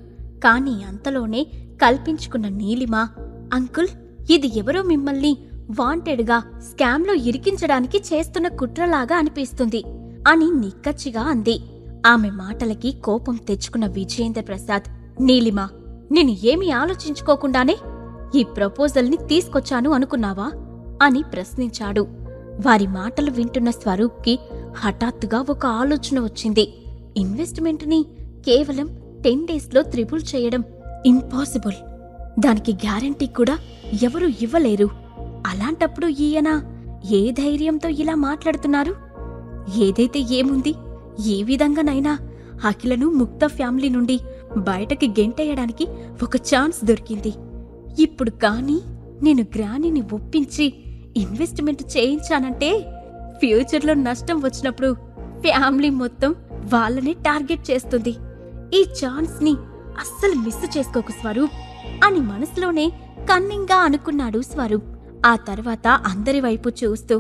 కాని అంతలోనే కల్పించుకున్న నీలిమ, అంకుల్, ఇది ఎవరో మిమ్మల్ని వాంటెడ్గా స్కామ్లో ఇరికించడానికి చేస్తున్న కుట్రలాగా అనిపిస్తుంది అని నిక్కచ్చిగా అంది. ఆమె మాటలకి కోపం తెచ్చుకున్న విజయేంద్ర ప్రసాద్, నీలిమా, నేను ఏమీ ఆలోచించుకోకుండానే ఈ ప్రపోజల్ని తీసుకొచ్చాను అనుకున్నావా అని ప్రశ్నించాడు. వారి మాటలు వింటున్న స్వరూప్కి హఠాత్తుగా ఒక ఆలోచన వచ్చింది. ఇన్వెస్ట్మెంట్ని కేవలం 10 డేస్లో త్రిపుల్ చేయడం ఇంపాసిబుల్. దానికి గ్యారంటీ కూడా ఎవరూ ఇవ్వలేరు. అలాంటప్పుడు ఈయన ఏ ధైర్యంతో ఇలా మాట్లాడుతున్నారు? ఏదైతే ఏముంది, ఏ విధంగానైనా అఖిలను ముక్త ఫ్యామిలీ నుండి బయటకి గెంటేయడానికి ఒక ఛాన్స్ దొరికింది. ఇప్పుడు కానీ నేను గ్రానీని ఒప్పించి ఇన్వెస్ట్మెంట్ చేయించానంటే ఫ్యూచర్లో నష్టం వచ్చినప్పుడు ఫ్యామిలీ మొత్తం వాళ్ళనే టార్గెట్ చేస్తుంది. ఈ ఛాన్స్ని అస్సలు మిస్ చేసుకోకు స్వరూప్ అని మనసులోనే కన్నింగా అనుకున్నాడు స్వరూప్. ఆ తర్వాత అందరి వైపు చూస్తూ,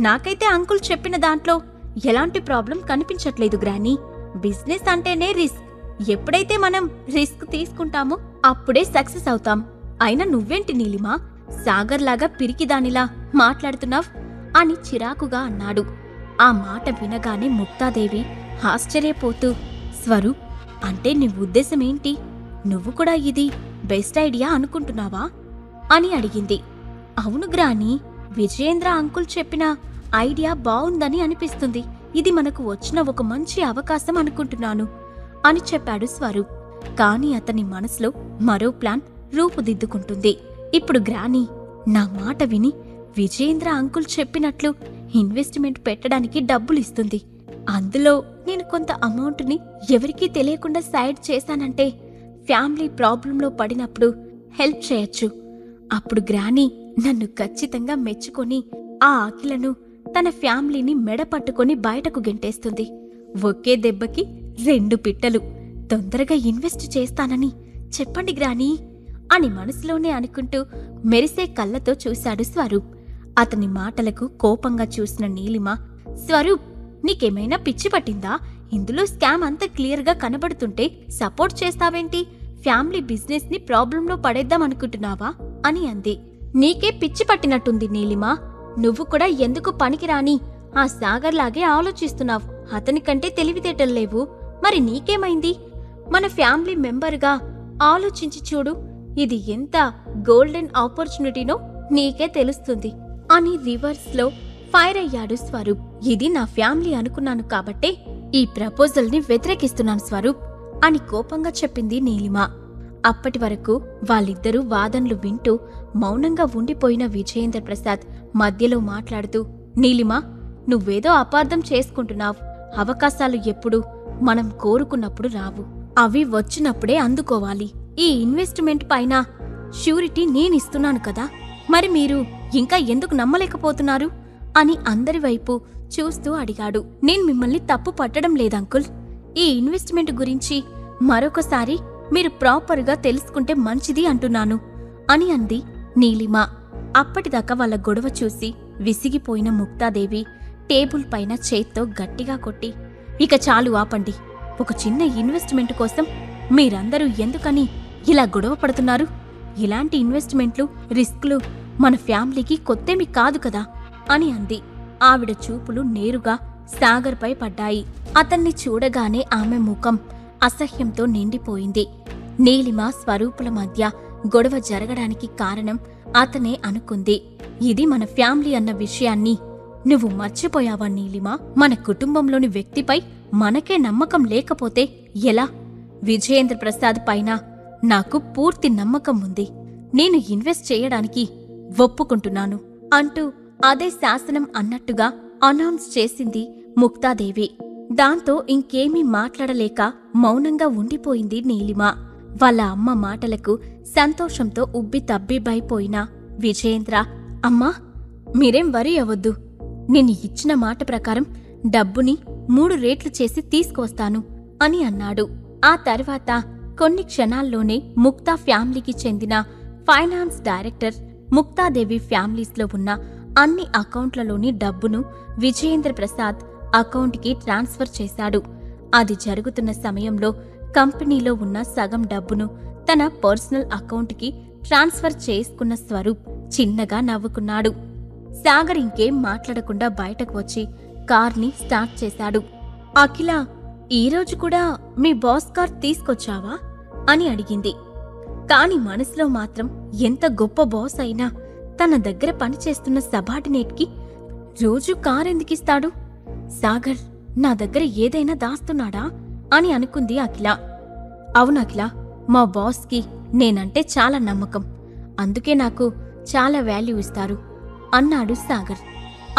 నాకైతే అంకుల్ చెప్పిన దాంట్లో ఎలాంటి ప్రాబ్లం కనిపించట్లేదు గ్రానీ. బిజినెస్ అంటేనే రిస్క్. ఎప్పుడైతే మనం రిస్క్ తీసుకుంటామో అప్పుడే సక్సెస్ అవుతాం. అయినా నువ్వేంటి నీలిమా, సాగర్లాగా పిరికిదానిలా మాట్లాడుతున్నావ్ అని చిరాకుగా అన్నాడు. ఆ మాట వినగానే ముక్తాదేవి ఆశ్చర్యపోతూ, స్వరూప్, అంటే నీ ఉద్దేశమేంటి? నువ్వు కూడా ఇది బెస్ట్ ఐడియా అనుకుంటున్నావా అని అడిగింది. అవును గ్రానీ, విజయేంద్ర అంకుల్ చెప్పిన ఐడియా బావుందని అనిపిస్తుంది. ఇది మనకు వచ్చిన ఒక మంచి అవకాశం అనుకుంటున్నాను అని చెప్పాడు స్వరూప్. కాని అతని మనసులో మరో ప్లాన్ రూపుదిద్దుకుంటుంది. ఇప్పుడు గ్రానీ నా మాట విని విజయేంద్ర అంకుల్ చెప్పినట్లు ఇన్వెస్ట్మెంట్ పెట్టడానికి డబ్బులిస్తుంది. అందులో నేను కొంత అమౌంట్ని ఎవరికీ తెలియకుండా సైడ్ చేశానంటే ఫ్యామిలీ ప్రాబ్లంలో పడినప్పుడు హెల్ప్ చేయొచ్చు. అప్పుడు గ్రానీ నన్ను ఖచ్చితంగా మెచ్చుకొని ఆ అఖిలను తన ఫ్యామిలీని మెడ పట్టుకొని బయటకు గెంటేస్తుంది. ఒకే దెబ్బకి 2 పిట్టలు. తొందరగా ఇన్వెస్ట్ చేస్తానని చెప్పండి గ్రానీ అని మనసులోనే అనుకుంటూ మెరిసే కళ్ళతో చూశాడు స్వరూప్. అతని మాటలకు కోపంగా చూసిన నీలిమ, స్వరూప్, నీకేమైనా పిచ్చి పట్టిందా? ఇందులో స్కామ్ అంత క్లియర్గా కనబడుతుంటే సపోర్ట్ చేస్తావేంటి? ఫ్యామిలీ బిజినెస్ ని ప్రాబ్లంలో పడేద్దామనుకుంటున్నావా అని అంది. నీకే పిచ్చి పట్టినట్టుంది నీలిమా. నువ్వు కూడా ఎందుకు పనికిరాని ఆ సాగర్లాగే ఆలోచిస్తున్నావు. అతనికంటే తెలివితేటలు లేవు. మరి నీకేమైంది? మన ఫ్యామిలీ మెంబర్గా ఆలోచించి చూడు. ఇది ఎంత గోల్డెన్ ఆపర్చునిటీనో నీకే తెలుస్తుంది అని రివర్స్లో ఫైర్ అయ్యాడు స్వరూప్. ఇది నా ఫ్యామిలీ అనుకున్నాను కాబట్టే ఈ ప్రపోజల్ని వ్యతిరేకిస్తున్నాను స్వరూప్ అని కోపంగా చెప్పింది నీలిమ. అప్పటి వరకు వాళ్ళిద్దరూ వాదనలు వింటూ మౌనంగా ఉండిపోయిన విజయేంద్ర ప్రసాద్ మధ్యలో మాట్లాడుతూ, నీలిమ, నువ్వేదో అపార్థం చేసుకుంటున్నావు. అవకాశాలు ఎప్పుడు మనం కోరుకున్నప్పుడు రావు. అవి వచ్చినప్పుడే అందుకోవాలి. ఈ ఇన్వెస్ట్మెంట్ పైన ష్యూరిటీ నేనిస్తున్నాను కదా, మరి మీరు ఇంకా ఎందుకు నమ్మలేకపోతున్నారు అని అందరి వైపు చూస్తూ అడిగాడు. నేను మిమ్మల్ని తప్పు పట్టడం లేదంకుల్. ఈ ఇన్వెస్ట్మెంట్ గురించి మరొకసారి మీరు ప్రాపర్గా తెలుసుకుంటే మంచిది అంటున్నాను అని అంది నీలిమ. అప్పటిదాకా వాళ్ళ గొడవ చూసి విసిగిపోయిన ముక్తాదేవి టేబుల్ పైన చేత్తో గట్టిగా కొట్టి, ఇక చాలు ఆపండి. ఒక చిన్న ఇన్వెస్ట్మెంట్ కోసం మీరందరూ ఎందుకని ఇలా గొడవ పడుతున్నారు? ఇలాంటి ఇన్వెస్ట్మెంట్లు, రిస్క్లు మన ఫ్యామిలీకి కొత్తేమి కాదు కదా అని అంది. ఆవిడ చూపులు నేరుగా సాగర్పై పడ్డాయి. అతన్ని చూడగానే ఆమె ముఖం అసహ్యంతో నిండిపోయింది. నీలిమ, స్వరూపుల మధ్య గొడవ జరగడానికి కారణం అతనే అనుకుంది. ఇది మన ఫ్యామిలీ అన్న విషయాన్ని నువ్వు మర్చిపోయావా నీలిమ? మన కుటుంబంలోని వ్యక్తిపై మనకే నమ్మకం లేకపోతే ఎలా? విజయేంద్ర ప్రసాద్ పైన నాకు పూర్తి నమ్మకం ఉంది. నేను ఇన్వెస్ట్ చేయడానికి ఒప్పుకుంటున్నాను అంటూ అదే శాసనం అన్నట్టుగా అనౌన్స్ చేసింది ముక్తాదేవి. దాంతో ఇంకేమీ మాట్లాడలేక మౌనంగా ఉండిపోయింది నీలిమ. వాళ్ళ అమ్మ మాటలకు సంతోషంతో ఉబ్బి తబ్బిబ్బైపోయిన విజయేంద్ర, అమ్మా, మీరేం వరీ అవ్వద్దు. నేను ఇచ్చిన మాట ప్రకారం డబ్బుని 3 రేట్లు చేసి తీసుకువస్తాను అని అన్నాడు. ఆ తర్వాత కొన్ని క్షణాల్లోనే ముక్తా ఫ్యామిలీకి చెందిన ఫైనాన్స్ డైరెక్టర్ ముక్తాదేవి ఫ్యామిలీస్లో ఉన్న అన్ని అకౌంట్లలోని డబ్బును విజయేంద్ర ప్రసాద్ అకౌంట్కి ట్రాన్స్ఫర్ చేశాడు. అది జరుగుతున్న సమయంలో కంపెనీలో ఉన్న సగం డబ్బును తన పర్సనల్ అకౌంట్కి ట్రాన్స్ఫర్ చేసుకున్న స్వరూప్ చిన్నగా నవ్వుకున్నాడు. సాగర్ ఇంకేం మాట్లాడకుండా బయటకు వచ్చి కార్ని స్టార్ట్ చేశాడు. అఖిల, ఈరోజు కూడా మీ బాస్ కార్ తీసుకొచ్చావా అని అడిగింది. కాని మనసులో మాత్రం ఎంత గొప్ప బాస్ అయినా తన దగ్గర పనిచేస్తున్న సబార్డినేట్కి రోజు కారెందుకిస్తాడు? సాగర్ నా దగ్గర ఏదైనా దాస్తున్నాడా అని అనుకుంది అఖిల. అవును అఖిల, మా బాస్కి నేనంటే చాలా నమ్మకం, అందుకే నాకు చాలా వాల్యూ ఇస్తారు అన్నాడు సాగర్.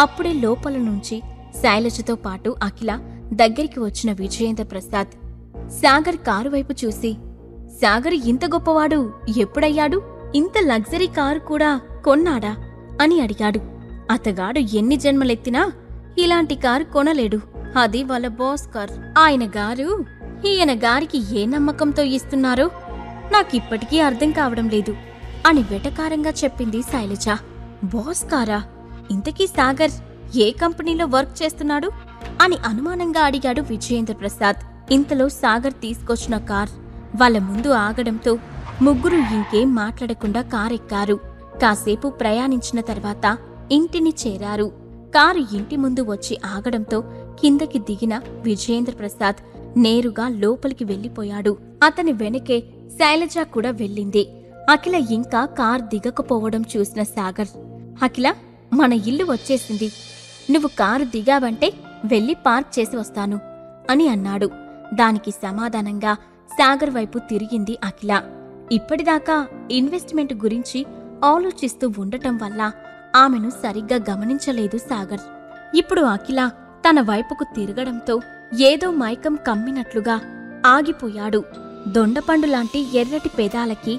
అప్పుడే లోపల నుంచి శైలజతో పాటు అఖిల దగ్గరికి వచ్చిన విజయేంద్ర ప్రసాద్ సాగర్ కారు వైపు చూసి, సాగర్ ఇంత గొప్పవాడు ఎప్పుడయ్యాడు? ఇంత లగ్జరీ కారు కూడా కొన్నాడా అని అడిగాడు. అతగాడు ఎన్ని జన్మలెత్తినా ఇలాంటి కారు కొనలేడు, అది వాళ్ళ బాస్ కార్. ఈయన గారికి ఏ నమ్మకంతో ఇస్తున్నారో నాకిప్పటికీ అర్థం కావడం లేదు అని వెటకారంగా చెప్పింది శైలజ. బాస్ కారా? ఇంతకీ సాగర్ ఏ కంపెనీలో వర్క్ చేస్తున్నాడు అని అనుమానంగా అడిగాడు విజయేంద్ర ప్రసాద్. ఇంతలో సాగర్ తీసుకొచ్చిన కార్ వాళ్ళ ముందు ఆగడంతో ముగ్గురు ఇంకేం మాట్లాడకుండా కారెక్కారు. కాసేపు ప్రయాణించిన తర్వాత ఇంటిని చేరారు. కారు ఇంటి ముందు వచ్చి ఆగడంతో కిందకి దిగిన విజయేంద్ర ప్రసాద్ నేరుగా లోపలికి వెళ్లిపోయాడు. అతని వెనకే శైలజ కూడా వెళ్ళింది. అఖిల ఇంకా కార్ దిగకపోవడం చూసిన సాగర్, అఖిల, మన ఇల్లు వచ్చేసింది, నువ్వు కారు దిగావంటే వెళ్ళి పార్క్ చేసి వస్తాను అని అన్నాడు. దానికి సమాధానంగా సాగర్ వైపు తిరిగింది అఖిల. ఇప్పటిదాకా ఇన్వెస్ట్మెంట్ గురించి ఆలోచిస్తూ ఉండటం వల్ల ఆమెను సరిగ్గా గమనించలేదు సాగర్. ఇప్పుడు అఖిల తన వైపుకు తిరగడంతో ఏదో మైకం కమ్మినట్లుగా ఆగిపోయాడు. దొండపండులాంటి ఎర్రటి పెదాలకి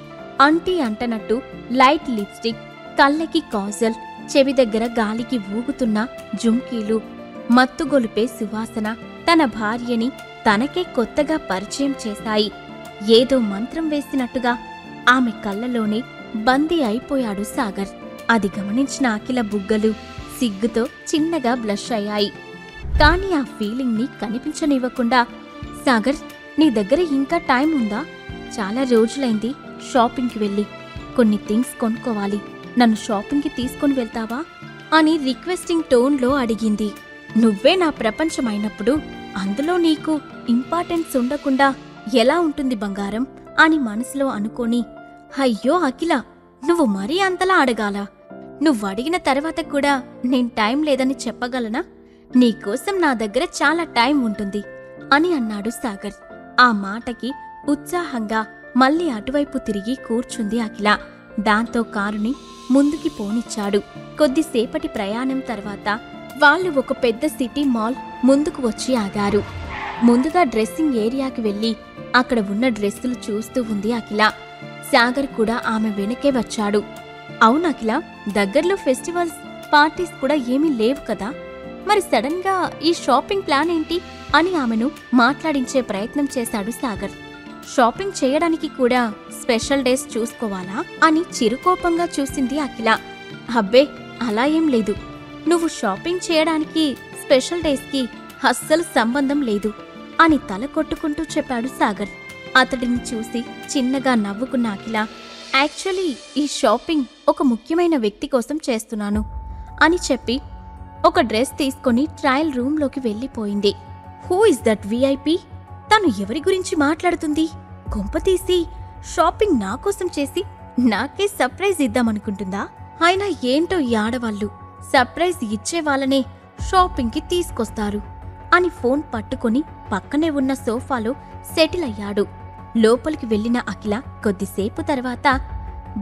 అంటీ అంటనట్టు లైట్ లిప్స్టిక్, కళ్ళకి కాజల్, చెవి దగ్గర గాలికి ఊగుతున్న జుంకీలు, మత్తుగొలిపే సువాసన తన భార్యని తనకే కొత్తగా పరిచయం చేశాయి. ఏదో మంత్రం వేసినట్టుగా ఆమె కళ్ళలోనే బందీ అయిపోయాడు సాగర్. అది గమనించిన అఖిల బుగ్గలు సిగ్గుతో చిన్నగా బ్లష్ అయ్యాయి. కాని ఆ ఫీలింగ్ ని కనిపించనివ్వకుండా, సాగర్, నీ దగ్గర ఇంకా టైం ఉందా? చాలా రోజులైంది షాపింగ్కి వెళ్ళి, కొన్ని థింగ్స్ కొనుక్కోవాలి, నన్ను షాపింగ్కి తీసుకొని వెళ్తావా అని రిక్వెస్టింగ్ టోన్లో అడిగింది. నువ్వే నా ప్రపంచమైనప్పుడు అందులో నీకు ఇంపార్టెన్స్ ఉండకుండా ఎలా ఉంటుంది బంగారం అని మనసులో అనుకోని, అయ్యో అఖిల, నువ్వు మరీ అంతలా అడగాలా? నువ్వడిగిన తర్వాత కూడా నేను టైం లేదని చెప్పగలనా? నీకోసం నా దగ్గర చాలా టైం ఉంటుంది అని అన్నాడు సాగర్. ఆ మాటకి ఉత్సాహంగా మళ్ళీ అటువైపు తిరిగి కూర్చుంది అఖిల. దాంతో కారుని ముందుకి పోనిచ్చాడు. కొద్దిసేపటి ప్రయాణం తర్వాత వాళ్ళు ఒక పెద్ద సిటీ మాల్ ముందుకు వచ్చి ఆగారు. ముందుగా డ్రెస్సింగ్ ఏరియాకి వెళ్లి అక్కడ ఉన్న డ్రెస్సులు చూస్తూ ఉంది అఖిల. సాగర్ కూడా ఆమె వెనకే వచ్చాడు. అవును అఖిల, దగ్గర్లో ఫెస్టివల్స్, పార్టీస్ కూడా ఏమీ లేవు కదా, మరి సడన్ గా ఈ షాపింగ్ ప్లాన్ ఏంటి అని ఆమెను మాట్లాడించే ప్రయత్నం చేశాడు సాగర్. షాపింగ్ చేయడానికి కూడా స్పెషల్ డేస్ చూసుకోవాలా అని చిరుకోపంగా చూసింది అఖిల. అబ్బే, అలా ఏం లేదు, నువ్వు షాపింగ్ చేయడానికి స్పెషల్ డేస్కి అస్సలు సంబంధం లేదు అని తల కొట్టుకుంటూ చెప్పాడు సాగర్. అతడిని చూసి చిన్నగా నవ్వుకున్న అఖిల, యాక్చువల్లీ ఈ షాపింగ్ ఒక ముఖ్యమైన వ్యక్తి కోసం చేస్తున్నాను అని చెప్పి ఒక డ్రెస్ తీసుకుని ట్రయల్ రూంలోకి వెళ్ళిపోయింది. Who is that VIP? తను ఎవరి గురించి మాట్లాడుతుంది? కొంపతీసి షాపింగ్ నాకోసం చేసి నాకే సర్ప్రైజ్ ఇద్దామనుకుంటుందా? అయినా ఏంటో ఈ ఆడవాళ్ళు, సర్ప్రైజ్ ఇచ్చే వాళ్ళనే షాపింగ్కి తీసుకొస్తారు అని ఫోన్ పట్టుకుని పక్కనే ఉన్న సోఫాలో సెటిల్ అయ్యాడు. లోపలికి వెళ్లిన అఖిల కొద్దిసేపు తర్వాత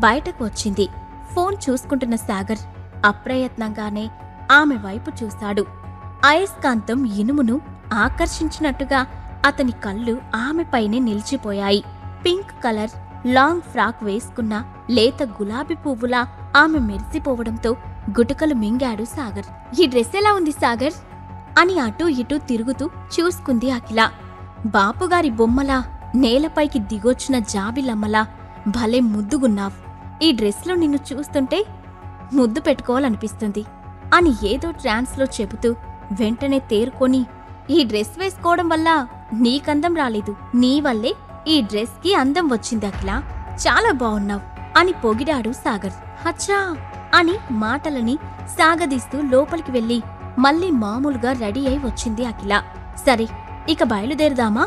బయటకు వచ్చింది. ఫోన్ చూసుకుంటున్న సాగర్ అప్రయత్నంగానే ఆమె వైపు చూశాడు. అయస్కాంతం ఇనుమును ఆకర్షించినట్టుగా అతని కళ్ళు ఆమెపైనే నిలిచిపోయాయి. పింక్ కలర్ లాంగ్ ఫ్రాక్ వేసుకున్న లేత గులాబీ పువ్వులా ఆమె మెరిసిపోవడంతో గుటకలు మింగాడు సాగర్. ఈ డ్రెస్ ఎలా ఉంది సాగర్ అని అటూ ఇటూ తిరుగుతూ చూసుకుంది అఖిల. బాపుగారి బొమ్మలా నేలపైకి దిగొచ్చిన జాబిలమ్మలా భలే ముద్దుగున్నావ్. ఈ డ్రెస్లో నిన్ను చూస్తుంటే ముద్దు పెట్టుకోవాలనిపిస్తుంది అని ఏదో ట్రాన్స్లో చెబుతూ వెంటనే తేరుకొని, ఈ డ్రెస్ వేసుకోవడం వల్ల నీకందం రాలేదు, నీ వల్లే ఈ డ్రెస్కి అందం వచ్చింది అఖిల, చాలా బావున్నావ్ అని పొగిడాడు సాగర్. అచ్చా, అని మాటలని సాగదీస్తూ లోపలికి వెళ్లి మళ్ళీ మామూలుగా రెడీ అయి వచ్చింది అఖిల. సరే ఇక బయలుదేరదామా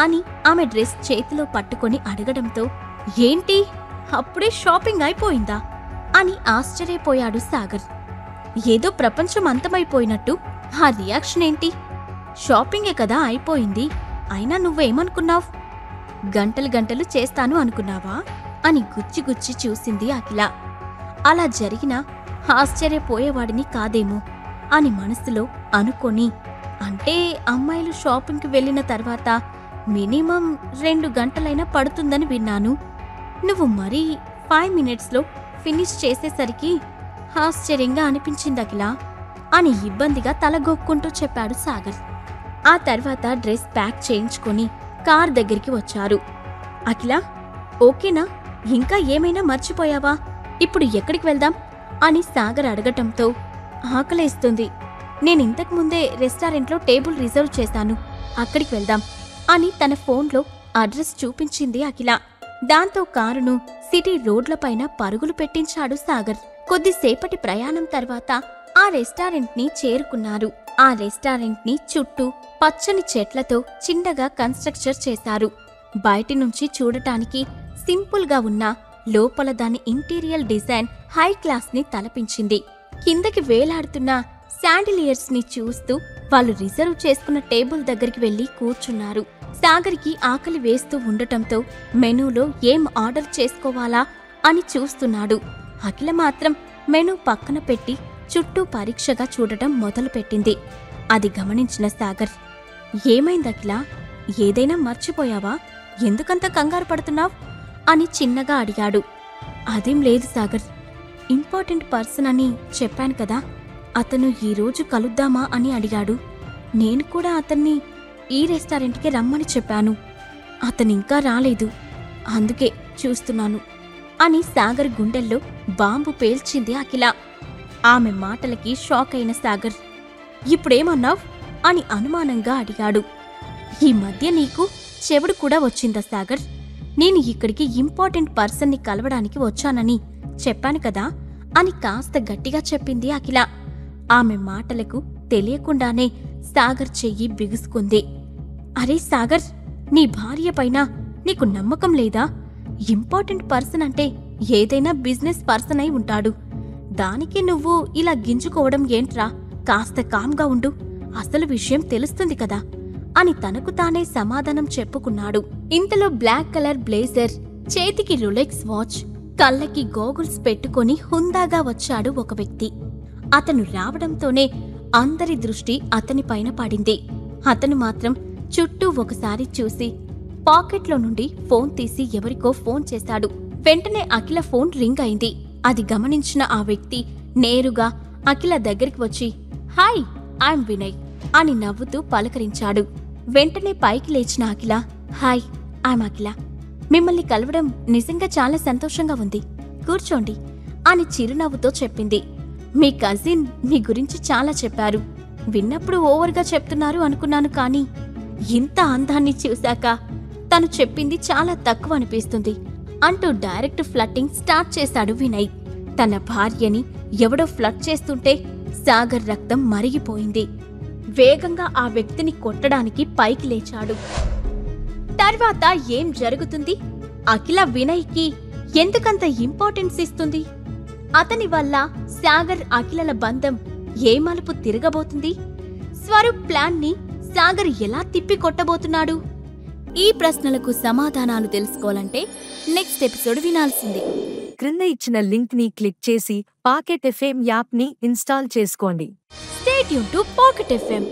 అని ఆమె డ్రెస్ చేతిలో పట్టుకొని అడగడంతో ఏంటి అప్పుడే షాపింగ్ అయిపోయిందా అని ఆశ్చర్యపోయాడు సాగర్. ఏదో ప్రపంచం అంతమైపోయినట్టు ఆ రియాక్షన్ ఏంటి? షాపింగే కదా అయిపోయింది, అయినా నువ్వేమనుకున్నావ్? గంటలు గంటలు చేస్తాను అనుకున్నావా అని గుచ్చి గుచ్చి చూసింది అఖిల. అలా జరిగినా ఆశ్చర్యపోయేవాడిని కాదేమో అని మనసులో అనుకొని, అంటే అమ్మాయిలు షాపింగ్కి వెళ్ళిన తర్వాత మినిమం 2 గంటలైనా పడుతుందని విన్నాను. నువ్వు మరీ 5 మినిట్స్లో ఫినిష్ చేసేసరికి ఆశ్చర్యంగా అనిపించింది అఖిల అని ఇబ్బందిగా తలగొక్కుంటూ చెప్పాడు సాగర్. ఆ తర్వాత డ్రెస్ ప్యాక్ చేయించుకొని కార్ దగ్గరికి వచ్చారు. అఖిల ఓకేనా? ఇంకా ఏమైనా మర్చిపోయావా? ఇప్పుడు ఎక్కడికి వెళ్దాం అని సాగర్ అడగటంతో ఆకలేస్తుంది, నేనింతకు ముందే రెస్టారెంట్లో టేబుల్ రిజర్వ్ చేశాను, అక్కడికి వెళ్దాం అని తన ఫోన్లో అడ్రస్ చూపించింది అఖిల. దాంతో కారును సిటీ రోడ్లపైన పరుగులు పెట్టించాడు సాగర్. కొద్దిసేపటి ప్రయాణం తర్వాత ఆ రెస్టారెంట్ని చేరుకున్నారు. ఆ రెస్టారెంట్ని చుట్టూ పచ్చని చెట్లతో చిన్నగా కన్స్ట్రక్చర్ చేశారు. బయటి నుంచి చూడటానికి సింపుల్గా ఉన్నా లోపల దాని ఇంటీరియర్ డిజైన్ హై క్లాస్ ని తలపించింది. కిందకి వేలాడుతున్న శాండిలియర్స్ ని చూస్తూ వాళ్ళు రిజర్వ్ చేసుకున్న టేబుల్ దగ్గరికి వెళ్లి కూర్చున్నారు. సాగర్కి ఆకలి వేస్తూ ఉండటంతో మెనూలో ఏం ఆర్డర్ చేసుకోవాలా అని చూస్తున్నాడు. అఖిల మాత్రం మెనూ పక్కన పెట్టి చుట్టూ పరీక్షగా చూడటం మొదలుపెట్టింది. అది గమనించిన సాగర్, ఏమైంది అఖిల? ఏదైనా మర్చిపోయావా? ఎందుకంత కంగారు పడుతున్నావ్ అని చిన్నగా అడిగాడు. అదేం లేదు సాగర్, ఇంపార్టెంట్ పర్సన్ అని చెప్పాను కదా, అతను ఈరోజు కలుద్దామా అని అడిగాడు. నేను కూడా అతన్ని ఈ రెస్టారెంట్కి రమ్మని చెప్పాను, అతనింకా రాలేదు, అందుకే చూస్తున్నాను అని సాగర్ గుండెల్లో బాంబు పేల్చింది అఖిల. ఆమె మాటలకి షాక్ అయిన సాగర్, ఇప్పుడేమన్నావ్ అని అనుమానంగా అడిగాడు. ఈ మధ్య నీకు చెవుడు కూడా వచ్చిందా సాగర్? నేను ఇక్కడికి ఇంపార్టెంట్ పర్సన్ని కలవడానికి వచ్చానని చెప్పాను కదా అని కాస్త గట్టిగా చెప్పింది అఖిల. ఆమె మాటలకు తెలియకుండానే సాగర్ చెయ్యి బిగుసుకుంది. అరే సాగర్, నీ భార్య పైన నీకు నమ్మకం లేదా? ఇంపార్టెంట్ పర్సన్ అంటే ఏదైనా బిజినెస్ పర్సన్ అయి ఉంటాడు, దానికి నువ్వు ఇలా గింజుకోవడం ఏంట్రా? కాస్త కామ్గా ఉండు, అసలు విషయం తెలుస్తుంది కదా అని తనకు తానే సమాధానం చెప్పుకున్నాడు. ఇంతలో బ్లాక్ కలర్ బ్లేజర్, చేతికి రులెక్స్ వాచ్, కళ్ళకి గోగుల్స్ పెట్టుకొని హుందాగా వచ్చాడు ఒక వ్యక్తి. అతను రావడంతోనే అందరి దృష్టి అతనిపైన పడింది. అతను మాత్రం చుట్టూ ఒకసారి చూసి పాకెట్లో నుండి ఫోన్ తీసి ఎవరికో ఫోన్ చేశాడు. వెంటనే అఖిల ఫోన్ రింగ్ అయింది. అది గమనించిన ఆ వ్యక్తి నేరుగా అఖిల దగ్గరికి వచ్చి, హాయ్, ఐఎమ్ వినయ్ అని నవ్వుతూ పలకరించాడు. వెంటనే పైకి లేచిన అఖిల, హాయ్, ఐఎమ్ అఖిల, మిమ్మల్ని కలవడం నిజంగా చాలా సంతోషంగా ఉంది, కూర్చోండి అని చిరునవ్వుతో చెప్పింది. మీ కజిన్ మీ గురించి చాలా చెప్పారు, విన్నప్పుడు ఓవర్గా చెప్తున్నారు అనుకున్నాను, కానీ ఇంత అందాన్ని చూశాక తను చెప్పింది చాలా తక్కువ అనిపిస్తుంది అంటూ డైరెక్ట్ ఫ్లట్టింగ్ స్టార్ట్ చేశాడు వినయ్. తన భార్యని ఎవడో ఫ్లట్ చేస్తుంటే సాగర్ రక్తం మరిగిపోయింది. వేగంగా ఆ వ్యక్తిని కొట్టడానికి పైకి లేచాడు. తర్వాత ఏం జరుగుతుంది? అఖిల వినయ్కి ఎందుకంత ఇంపార్టెన్స్ ఇస్తుంది? అతని వల్ల సాగర్ అఖిలల బంధం ఏ మలుపు తిరగబోతుంది? స్వరూప్ ప్లాన్ ని సాగర్ ఎలా తిప్పి కొట్టబోతున్నాడు? ఈ ప్రశ్నలకు సమాధానాలు తెలుసుకోవాలంటే నెక్స్ట్ ఎపిసోడ్ వినాల్సిందే. క్రింద ఇచ్చిన లింక్ ని క్లిక్ చేసి పాకెట్ ఎఫ్ఎం యాప్ ని ఇన్స్టాల్ చేసుకోండి. Stay tune to pocket FM.